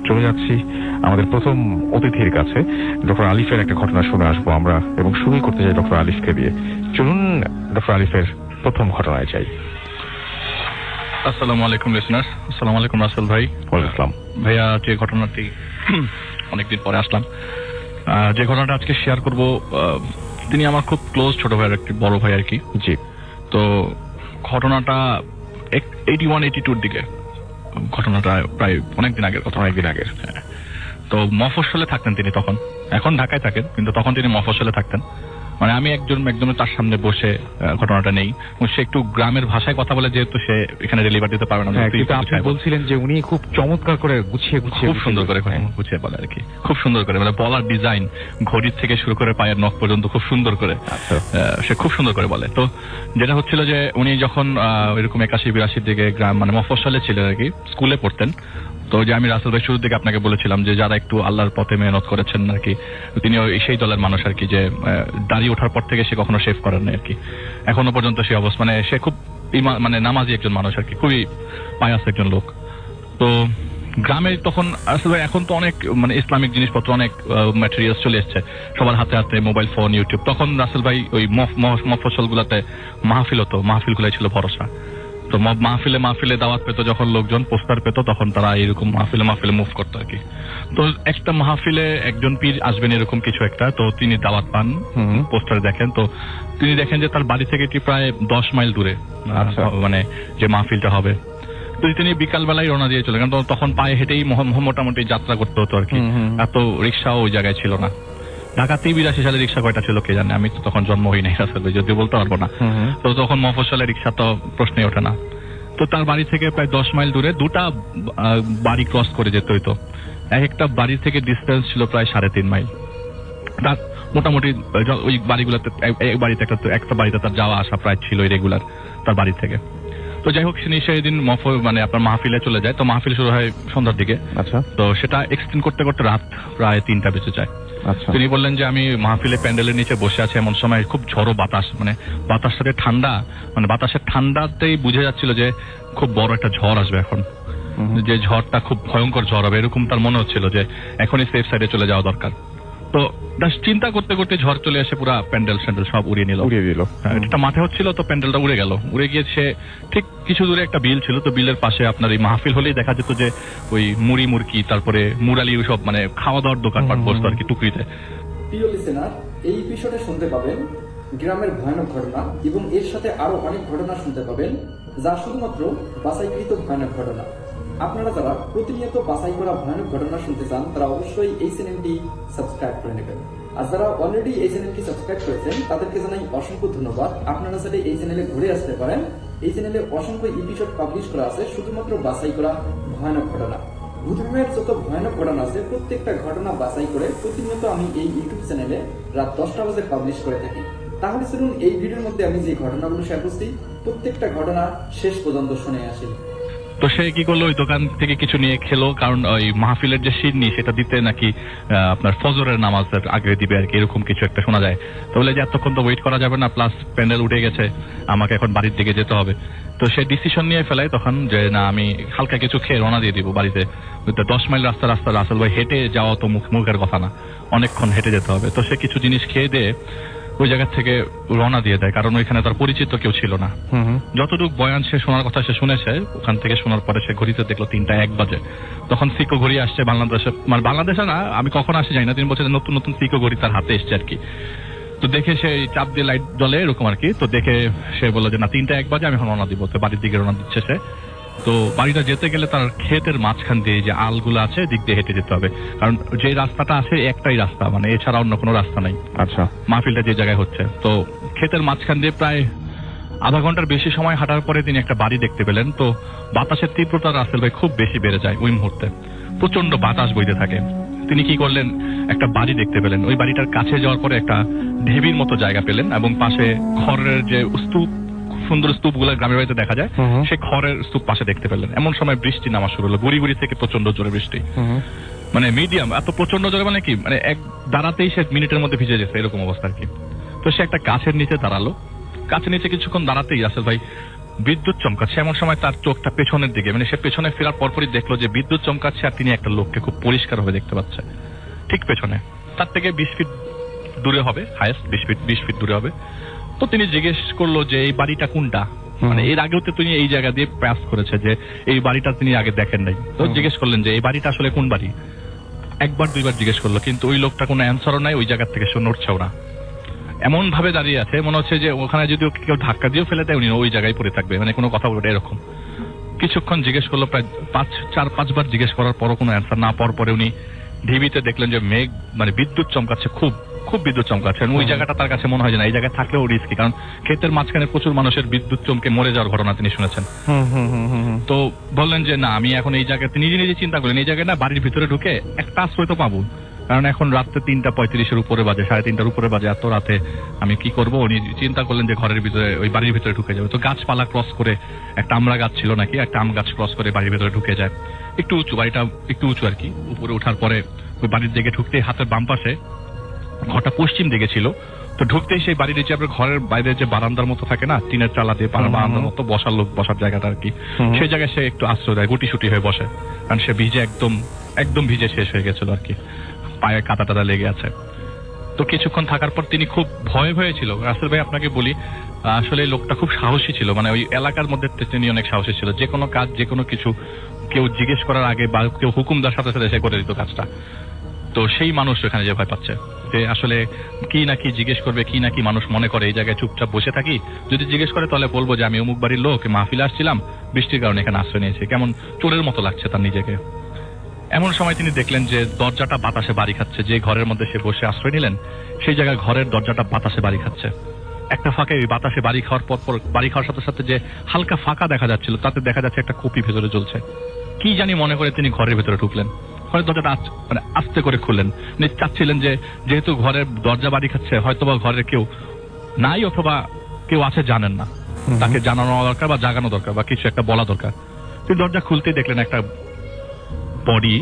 চলে যাচ্ছি আমাদের প্রথম অতিথির কাছে। ডক্টর আলিফের একটা ঘটনা শুনে আসবো আমরা, এবং শুরুই করতে চাই ডক্টর আলিফকে দিয়ে। চলুন ডক্টর আলিফের প্রথম ঘটনায় যাই। আসসালামু আলাইকুম লিসনার্স। আসসালামু আলাইকুম রাসেল ভাই। ওয়ালাইকুম আসসালাম। ভাইয়া, যে ঘটনাটি অনেকদিন পরে আসলাম, যে ঘটনাটা আজকে শেয়ার করব, তিনি আমার খুব ক্লোজ ছোট ভাইয়ের একটি বড় ভাই আর কি। জি। তো ঘটনাটা 81-82 দিকে, ঘটনাটা প্রায় অনেকদিন আগের কথা। অনেকদিন আগের। তো মফস্বলে থাকতেন তিনি তখন, এখন ঢাকায় থাকেন কিন্তু তখন তিনি মফস্বলে থাকতেন। মানে আমি একজনের তার সামনে বসে ঘটনাটা নেই, সে একটু গ্রামের ভাষায় কথা বলে, যেহেতু সে এখানে ডেলিভার দিতে পারবে না। আপনি বলছিলেন যে উনি খুব চমৎকার করে গুছিয়ে খুব সুন্দর করে গুছিয়ে বলে আর কি, খুব সুন্দর করে মানে বলার ডিজাইন, ঘড়ির থেকে শুরু করে পায়ের নখ পর্যন্ত খুব সুন্দর করে সে খুব সুন্দর করে বলে। তো যেটা হচ্ছিল যে উনি যখন এরকম 81-82 দিকে গ্রাম মানে মফস্বলে ছিলেন আর কি, স্কুলে পড়তেন। তো যে আমি রাসেল ভাই শুরুর দিকে আপনাকে বলেছিলাম যে যারা একটু আল্লাহর পথে মেহনত করেছেন আর কি, তিনি সেই দলের মানুষ আর কি, যে দাড়ি ওঠার পর থেকে সে কখনো শেভ করেন না আর কি, এখনো পর্যন্ত সে অবস্থা। মানে সে খুব মানে নামাজি একজন মানুষ আর কি, খুবই পায়াস একজন লোক। তো গ্রামে তখন আসলে এখন তো অনেক মানে ইসলামিক জিনিসপত্র, অনেক ম্যাটেরিয়ালস চলে এসছে সবার হাতে হাতে, মোবাইল ফোন, ইউটিউব। তখন রাসেল ভাই ওই মফস্বল গুলাতে মাহফিল হতো, মাহফিল গুলাই ছিল ভরসা। তো মাহফিলে দাওয়াত পেতো যখন লোকজন, পোস্টার পেতো, তখন তারা এরকম মাহফিলে মুভ করতো আর কি। তো একটা মাহফিলে একজন পীর আসবেন এরকম কিছু একটা, তো তিনি দাওয়াত পান, পোস্টার দেখেন, তো তিনি দেখেন যে তার বাড়ি থেকে প্রায় 10 মাইল দূরে মানে যে মাহফিলটা হবে। তো তিনি বিকালবেলায় রওনা দিয়ে চলে গেলেন। তখন পায়ে হেঁটেই মোটামুটি যাত্রা করতে হতো আর কি, এত রিক্সাও ওই জায়গায় ছিল না। ঢাকাতেই 82 সালে রিক্সা কয়টা ছিল কে জানে, আমি তো তখন জন্ম হই নাই আসলে, যদিও বলতে পারবো না। তো তখন মফস্বলে রিক্সা তো প্রশ্নই ওঠে না। তো তার বাড়ি থেকে প্রায় 10 মাইল দূরে দুটা বাড়ি ক্রস করে যেতে হইতো। এক একটা বাড়ি থেকে ডিস্টেন্স ছিল প্রায় 3.5 মাইল। তার মোটামুটি ওই বাড়িগুলোতে একটা বাড়িতে তার যাওয়া আসা প্রায় ছিল রেগুলার তার বাড়ি থেকে। তো যাই হোক, সেদিন মানে আপনার মাহফিলে চলে যায়। তো মাহফিল শুরু হয় সন্ধ্যার দিকে। আচ্ছা। তো সেটা এক্সটেন্ড করতে করতে রাত প্রায় 3টা বেজে যায়। আচ্ছা। তিনি বললেন যে আমি মাহফিলে প্যান্ডেলের নিচে বসে আছি, এমন সময় খুব ঝড়ো বাতাস, মানে বাতাসটাতে ঠান্ডা, মানে বাতাসের ঠান্ডাতেই বুঝে যাচ্ছিল যে খুব বড় একটা ঝড় আসবে এখন, যে ঝড়টা খুব ভয়ঙ্কর ঝড় হবে, এরকম তার মনে হচ্ছিল যে এখনই সেফ সাইডে চলে যাওয়া দরকার। তো চিন্তা করতে করতে ঝড় চলে এসে পুরো প্যান্ডেল সব উড়িয়ে দিল। এটা মাঠে হচ্ছিল, তো প্যান্ডেলটা উড়ে গেল। উড়ে গিয়ে সে ঠিক কিছু দূরে একটা বিল ছিল, তো বিলের পাশে আপনার এই মাহফিল হলেই দেখা যেত যে ওই মুড়ি মুরকি, তারপরে মুরালি, সব মানে খাওয়া দাওয়ার দোকানপাট বসতো আর কি টুকরিতে। প্রিয় লিসেনার, এই এপিসোডে শুনতে পাবেন গ্রামের ভয়ানক ঘটনা, এবং এর সাথে আরো অনেক ঘটনা শুনতে পাবেন যা শুধুমাত্র বাছাইকৃত ভয়ানক ঘটনা। আপনারা যারা প্রতিনিয়ত বাছাই করা ভয়ানক ঘটনা শুনতে চান, তারা অবশ্যই এই চ্যানেলটি সাবস্ক্রাইব করে নেবেন। আর যারা অলরেডি এই চ্যানেলটি সাবস্ক্রাইব করেছেন তাদেরকে জানাই অসংখ্য ধন্যবাদ। আপনারা চাইলে এই চ্যানেলে ঘুরে আসতে পারেন। এই চ্যানেলে অসংখ্য এপিসোড পাবলিশ করা আছে শুধুমাত্র বাছাই করা ভয়ানক ঘটনা। ভূতভূমের যত ভয়ানক ঘটনা আছে প্রত্যেকটা ঘটনা বাছাই করে প্রতিনিয়ত আমি এই ইউটিউব চ্যানেলে রাত 10টা বাজে পাবলিশ করে থাকি। তাহলে চলুন এই ভিডিওর মধ্যে আমি যে ঘটনাগুলো শেয়ার করছি প্রত্যেকটা ঘটনা শেষ পর্যন্ত শুনে আসি। তো সে কি করলো, ওই দোকান থেকে কিছু নিয়ে খেলো, কারণ ওই মাহফিলের যে সিডনি সেটা দিতে নাকি আপনার ফজরের নামাজের আগে দিবে আর কি, এরকম কিছু একটা শোনা যায়। তো বলে যে এতক্ষণ তো ওয়েট করা যাবে না, প্লাস প্যান্ডেল উঠে গেছে, আমাকে এখন বাড়ির দিকে যেতে হবে। তো সে ডিসিশন নিয়ে ফেলায় তখন যে না, আমি হালকা কিছু খেয়ে রওনা দিয়ে দিব বাড়িতে। 10 মাইল রাস্তা রাসেল ভাই, হেঁটে যাওয়া তো মুখের কথা না, অনেকক্ষণ হেঁটে যেতে হবে। তো সে কিছু জিনিস খেয়ে দিয়ে ওই জায়গা থেকে রওনা দিয়ে দেয়, কারণ ওইখানে তার পরিচিত কেউ ছিল না। যতটুকু বয়ান সে শোনার কথা সে শুনেছে, ওখান থেকে শোনার পরে সে ঘড়িতে দেখলো 3টা 1 বাজে। তখন সিকো ঘড়ি আসছে বাংলাদেশে, মানে বাংলাদেশে না, আমি কখন আসি যাই না, তিনি বলছেন নতুন নতুন সিকো ঘড়ি তার হাতে এসছে আর কি। তো দেখে সে চাপ দিয়ে লাইট জ্বলে এরকম আর কি। তো দেখে সে বললো যে না, 3টা 1 বাজে, আমি এখন রওনা দিব। তো বাড়ির দিকে রওনা দিচ্ছে সে। তো বাড়িটা যেতে গেলে তার ক্ষেতের মাঝখান দিয়ে যে আলগুলো আছে দিক দিয়ে হেঁটে যেতে হবে, কারণ যে রাস্তাটা আছে একটাই রাস্তা, মানে এছাড়া অন্য কোনো রাস্তা নাই। আচ্ছা। মাহফিলটা যে জায়গায় হচ্ছে, তো ক্ষেতের মাঝখান দিয়ে প্রায় আধা ঘন্টার বেশি সময় হাঁটার পরে তিনি একটা বাড়ি দেখতে পেলেন। তো বাতাসের তীব্রতা রাসেল ভাই খুব বেশি বেড়ে যায় ওই মুহূর্তে, প্রচন্ড বাতাস বইতে থাকে। তিনি কি করলেন, একটা বাড়ি দেখতে পেলেন। ওই বাড়িটার কাছে যাওয়ার পরে একটা ঢিবির মতো জায়গা পেলেন, এবং পাশে খড়ের যে স্তূপ, সুন্দর স্তূপ গুলো গ্রামের বাড়িতে দেখা যায়, সে খড়ের স্তূপ পাশে দেখতে পেলেন। এমন সময় বৃষ্টি নামা শুরু হলো, গুড়ি গুড়ি থেকে প্রচন্ড জোরে বৃষ্টি, মানে মিডিয়াম, এত প্রচন্ড জোরে মানে কি, মানে এক দাঁড়াতেই সে মিনিটের মধ্যে ভিজে যেছে, এরকম অবস্থা আর কি। তো সে একটা গাছের নিচে দাঁড়ালো। গাছের নিচে কিছুক্ষণ দাঁড়াতেই রাসেল ভাই বিদ্যুৎ চমকাচ্ছে। এমন সময় তার চোখটা পেছনের দিকে, মানে সে পেছনে ফেরার পরপরই দেখলো যে বিদ্যুৎ চমকাচ্ছে আর তিনি একটা লোককে খুব পরিষ্কার ভাবে দেখতে পাচ্ছে ঠিক পেছনে, তার থেকে 20 ফিট দূরে হবে, হাইয়েস্ট 20 ফিট দূরে হবে। তো তিনি জিজ্ঞেস করলো যে এই বাড়িটা কোনটা, মানে এর আগেও তো তিনি এই জায়গা দিয়ে পাস করেছে, যে এই বাড়িটা তিনি আগে দেখেন নাই। তো জিজ্ঞেস করলেন যে এই বাড়িটা আসলে কোন বাড়ি, একবার দুইবার জিজ্ঞেস করলো, কিন্তু ওই লোকটা কোনো অ্যান্সারও নাই, ওই জায়গা থেকে সে নড়ছেও না, এমন ভাবে দাঁড়িয়ে আছে মনে হচ্ছে যে ওখানে যদি ওকে কেউ ধাক্কা দিয়েও ফেলে দেয় উনি ওই জায়গায় পড়ে থাকবে, মানে কোনো কথা বলবে এরকম। কিছুক্ষণ জিজ্ঞেস করলো, প্রায় 4-5 বার জিজ্ঞেস করার পরও কোনো অ্যান্সার না পাওয়ার পরে উনি ঢিবিতে দেখলেন যে মেঘ, মানে বিদ্যুৎ চমকাচ্ছে, খুব খুব বিদ্যুৎ চমকাচ্ছে। ওই জায়গাটা তার কাছে মনে হয় যে না, এই জায়গায় থাকলেও রিস্কি, কারণ ক্ষেতের মাঝখানে প্রচুর মানুষের বিদ্যুৎ চমকে মরে যাওয়ার ঘটনা তিনি শুনেছেন। তো বললেন যে না, আমি এখন এই জায়গায় নিজে নিজে চিন্তা করলেন এই জায়গায় না বাড়ির ভিতরে ঢুকে একটা আশ্রয় তো পাবো, কারণ এখন রাত্রে 3:35 উপরে বাজে, 3:30 উপরে বাজে, এত রাতে আমি কি করব। উনি চিন্তা করলেন যে ঘরের ভিতরে, ওই বাড়ির ভিতরে ঢুকে যাবে। তো গাছপালা ক্রস করে, একটা আমড়া গাছ ছিল নাকি, একটা আম গাছ ক্রস করে বাড়ির ভিতরে ঢুকে যায়। একটু উঁচু, বাড়িটা একটু উঁচু আর কি। উপরে ওঠার পরে ওই বাড়ির দিকে ঢুকতেই হাতের বাম পাশে, ঘরটা পশ্চিম দিকে ছিল, তো ঢুকতেই সেই বাড়ির যে আপনার ঘরের বাইরে যে বারান্দার মতো থাকে না, টিনের চালা দিয়ে বারান্দার মতো বসার লোক বসার জায়গাটা আর কি, সেই জায়গায় সে একটু আশ্রয় দেয়, গুটি হয়ে বসে, কারণ সে ভিজে একদম ভিজে শেষ হয়ে গেছিল আর কি, পায়ে কাটা টাটা লেগে আছে। তো কিছুক্ষণ থাকার পর তিনি খুব ভয়ে ছিল। রাসেল ভাই আপনাকে বলি, আসলে লোকটা খুব সাহসী ছিল, মানে ওই এলাকার মধ্যে তিনি অনেক সাহসী ছিল। যে কোনো কাজ, যে কোনো কিছু কেউ জিজ্ঞেস করার আগে বা কেউ হুকুম দেওয়ার সাথে সাথে সে করে দিত কাজটা। তো সেই মানুষ এখানে যে ভয় পাচ্ছে যে আসলে কি না কি জিজ্ঞেস করবে, কি না কি মানুষ মনে করে, এই জায়গায় চুপচাপ বসে থাকি, যদি জিজ্ঞেস করে তাহলে বলবো যে আমি অমুক বাড়ির লোক, মাহফিলে আসছিলাম, বৃষ্টির কারণে এখানে আশ্রয় নিয়েছি। কেমন চোরের মতো লাগছে তার নিজেকে। এমন সময় তিনি দেখলেন যে দরজাটা বাতাসে বাড়ি খাচ্ছে, যে ঘরের মধ্যে সে বসে আশ্রয় নিলেন সেই জায়গায় ঘরের দরজাটা বাতাসে বাড়ি খাচ্ছে। একটা ফাঁকে ওই বাতাসে বাড়ি খাওয়ার পর বাড়ি খাওয়ার সাথে সাথে যে হালকা ফাঁকা দেখা যাচ্ছিল, তাতে দেখা যাচ্ছে একটা কপি ভেতরে জ্বলছে। কি জানি মনে করে তিনি ঘরের ভেতরে ঢুকলেন, ঘরের দরজাটা মানে আস্তে করে খুললেন। উনি চাচ্ছিলেন যে যেহেতু ঘরের দরজা বাড়ি খাচ্ছে, হয়তোবা ঘরের কেউ নাই অথবা কেউ আছে জানেন না, তাকে জানানো দরকার বা জাগানো দরকার বা কিছু একটা বলা দরকার। তিনি দরজা খুলতেই দেখলেন একটা বডি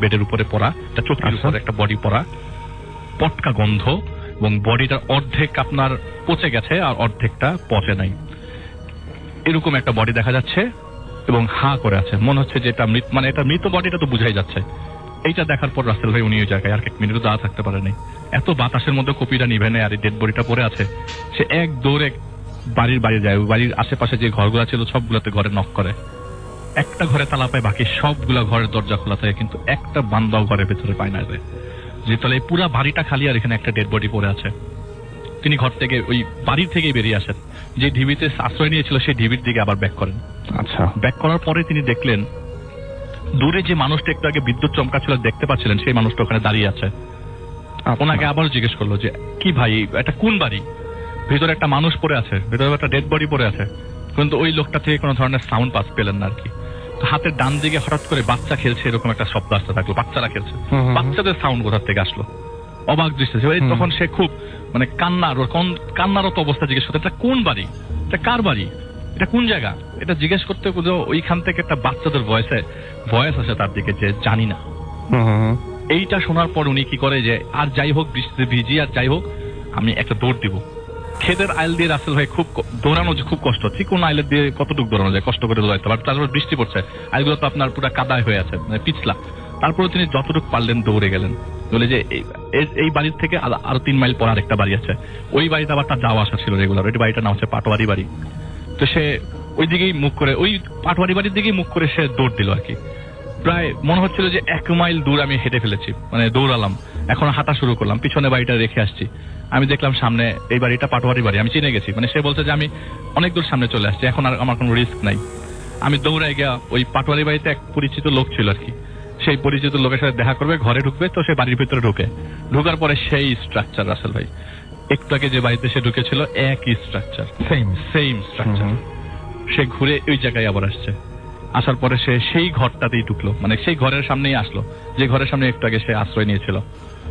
বেডের উপরে পড়া, একটা চোখের উপরে একটা বডি পড়া, পটকা গন্ধ, এবং বডিটার অর্ধেক আপনার পচে গেছে আর অর্ধেকটা পচে নাই, এরকম একটা বডি দেখা যাচ্ছে এবং হা করে আছে। মনে হচ্ছে যে এটা মৃত, মানে এটা মৃত বডিটা তো বুঝাই যাচ্ছে। এইটা দেখার পর রাসেল ভাই উনি ওই জায়গায় আর 1 মিনিটও দাঁড়া থাকতে পারেনি। এত বাতাসের মধ্যে কপিটা নিভে নেয় আর এই ডেড বডিটা পড়ে আছে, সে এক দৌড়ে বাড়ির বাইরে যায়। বাড়ির আশেপাশে যে ঘরগুলো ছিল সবগুলোতে ঘরে নক করে, একটা ঘরে তালা পায়, বাকি সবগুলা ঘরের দরজা খোলা থাকে, কিন্তু একটা বান্দাও ঘরের ভেতরে পায় না। যে তাহলে পুরা বাড়িটা খালি আর এখানে একটা ডেড বডি পড়ে আছে। তিনি ঘর থেকে, ওই বাড়ির থেকেই বেরিয়ে আসেন, যে ঢিবিতে আশ্রয় নিয়েছিল সেই ঢিবির দিকে আবার ব্যাক করেন। আচ্ছা, ব্যাক করার পরে তিনি দেখলেন দূরে যে মানুষটা একটু আগে বিদ্যুৎ চমকাচ্ছিল দেখতে পাচ্ছিলেন, সেই মানুষটা ওখানে দাঁড়িয়ে আছে। ওনাকে আবার জিজ্ঞেস করলো যে কি ভাই, এটা কোন বাড়ি, ভেতরে একটা মানুষ পড়ে আছে, ভেতরে একটা ডেড বডি পড়ে আছে, কিন্তু ওই লোকটা থেকে কোনো ধরনের সাউন্ড পাস পেলেন না আর কি। হাতের ডান দিকে হঠাৎ করে বাচ্চা খেলছে, এরকম একটা শব্দ আসতে থাকলো, বাচ্চারা খেলছে। বাচ্চাদের সাউন্ড কোথা থেকে আসলো, অবাক দৃষ্টি। তখন সে খুব মানে কান্নারত অবস্থা জিজ্ঞেস করতে, এটা কোন বাড়ি, এটা কার বাড়ি, এটা কোন জায়গা, এটা জিজ্ঞেস করতে ওইখান থেকে একটা বাচ্চাদের ভয়েস আসে তার দিকে যে জানি না। এইটা শোনার পর উনি কি করে যে আর যাই হোক বৃষ্টিতে ভিজি, আর যাই হোক আমি একটা দৌড় দিব। ক্ষেতের আইল দিয়ে রাসেল ভাই খুব দৌড়ানো, খুব কষ্ট হচ্ছে। কোন আইলের দিয়ে কতটুকু দৌড়ানো যায়, কষ্ট করে দৌড়াইতে পারে। তারপর বৃষ্টি পড়ছে, আইলগুলো তো আপনার পুরো কাদায় হয়ে আছে, মানে পিছলা। তারপরে তিনি যতটুকু পারলেন দৌড়ে গেলেন। বলে যে এই বাড়ির থেকে আরো 3 মাইল পর আরেকটা বাড়ি আছে, ওই বাড়িতে আবার তার যাওয়া আসা ছিল রেগুলার। ওই বাড়িটার নাম হচ্ছে পাটোয়ারি বাড়ি। তো সে ওই দিকেই মুখ করে, ওই পাটোয়ারি বাড়ির দিকেই মুখ করে সে দৌড় দিল আর কি। প্রায় মনে হচ্ছিল যে 1 মাইল দূর আমি হেঁটে ফেলেছি, মানে দৌড়ালাম, এখন হাঁটা শুরু করলাম, পিছনে বাড়িটা রেখে আসছি। আমি দেখলাম সামনে এই বাড়িটা পাটোয়ারি বাড়ি, আমি চিনে গেছি। মানে সে বলছে যে আমি অনেক দূর সামনে চলে আসছি, এখন আর আমার কোনো রিস্ক নাই। আমি দৌড়াই গিয়া ওই পাটোয়ারি বাড়িতে এক পরিচিত লোক ছিল আর কি, সেই পরিচিত লোকের সাথে দেখা করবে, ঘরে ঢুকবে। তো সে বাড়ির ভিতরে ঢোকার পরে সেই স্ট্রাকচার রাসেল ভাই, একটু আগে যে বাড়িতে সে ঢুকেছিল একই স্ট্রাকচার, সেম স্ট্রাকচার। সে ঘুরে ওই জায়গায় আবার আসছে, আসার পরে সে সেই ঘরটাতেই ঢুকলো, মানে সেই ঘরের সামনেই আসলো যে ঘরের সামনে একটু আগে সে আশ্রয় নিয়েছিল।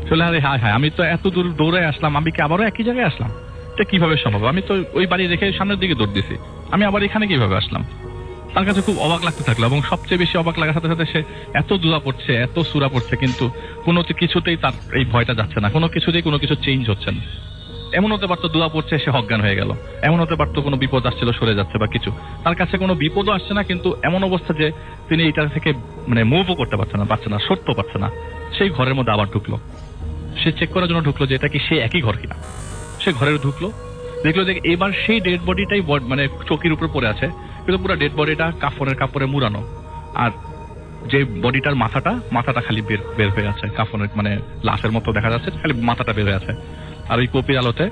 চলে আরে হায় হায়, আমি তো এত দূর দৌড়ে আসলাম, আমি কি আবারও একই জায়গায় আসলাম, এটা কিভাবে সম্ভব? আমি তো ওই বাড়ি রেখে সামনের দিকে দৌড় দিছি, আমি আবার এখানে কিভাবে আসলাম? তার কাছে খুব অবাক লাগতে থাকলো, এবং সবচেয়ে বেশি অবাক লাগার সাথে সাথে সে এত দোয়া পড়ছে, এত সূরা পড়ছে, কিন্তু কোনো কিছুতেই তার এই ভয়টা যাচ্ছে না, কোনো কিছুতেই কোনো কিছু চেঞ্জ হচ্ছে না। এমন হতে পারতো দোয়া পড়ছে সে অজ্ঞান হয়ে গেল, এমন হতে পারতো কোনো বিপদ আসছিল সরে যাচ্ছে বা কিছু, তার কাছে কোনো বিপদও আসছে না, কিন্তু এমন অবস্থা যে তিনি এটা থেকে মানে মুভও করতে পারছে না, সরতে পারছে না। সেই ঘরের মধ্যে আবার ঢুকলো, সে চেক করার জন্য ঢুকলো যে এটা কি সে একই ঘর কিনা। সে ঘরে ঢুকলো, দেখলো যে এবার সেই ডেড বডিটাই মানে চৌকির উপর পড়ে আছে, কিন্তু পুরো ডেড বডিটা কাপড়ে মুড়ানো, আর যে বডিটার মাথাটা খালি বের হয়ে আছে, কাফনের মানে লাশের মতো দেখা যাচ্ছে, খালি মাথাটা বের হয়ে আছে। আর ওই কপির আলোতে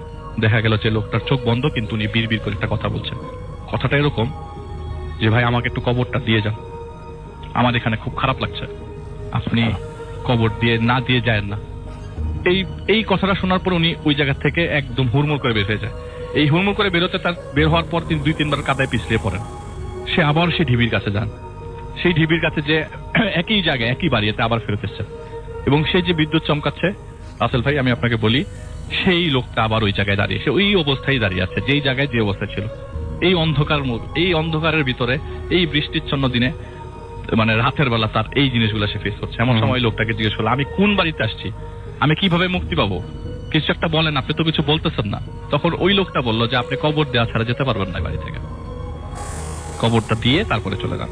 দেখা গেল যে লোকটার চোখ বন্ধ, কিন্তু উনি বিড়বিড় করে একটা কথা বলছে। কথাটা এরকম যে, ভাই আমাকে একটু কবরটা দিয়ে যান, আমার এখানে খুব খারাপ লাগছে, আপনি কবর না দিয়ে যায় না। এই কথাটা শোনার পর উনি ওই জায়গা থেকে একদম হুড়মুড় করে বের হয়ে যায়। এই হুড়মুড় করে বের হওয়ার পর 2-3 বার কাদায় পিছলিয়ে পড়েন। সে আবার সেই ঢিবির কাছে যান, সেই ঢিবির কাছে যে একই জায়গায় একই বাড়িতে আবার ফেরত এসছে, এবং সেই যে বিদ্যুৎ চমকাচ্ছে, রাসেল ভাই আমি আপনাকে বলি, সেই লোকটা আবার ওই জায়গায় দাঁড়িয়ে, সে ওই অবস্থায় দাঁড়িয়ে আছে যেই জায়গায় যে অবস্থা ছিল। এই অন্ধকারের ভিতরে, এই বৃষ্টিচ্ছন্ন দিনে, মানে রাতের বেলা তার এই জিনিসগুলো সে ফেস করছে। এমন সময় লোকটাকে জিজ্ঞেস করলো, আমি কোন বাড়িতে আসছি, আমি কিভাবে মুক্তি পাবো, কিছু একটা বলেন, আপনি তো কিছু বলতেছেন না। তখন ওই লোকটা বললো যে আপনি কবর দেওয়া ছাড়া যেতে পারবেন না বাড়ি থেকে, কবরটা দিয়ে তারপরে চলে যান।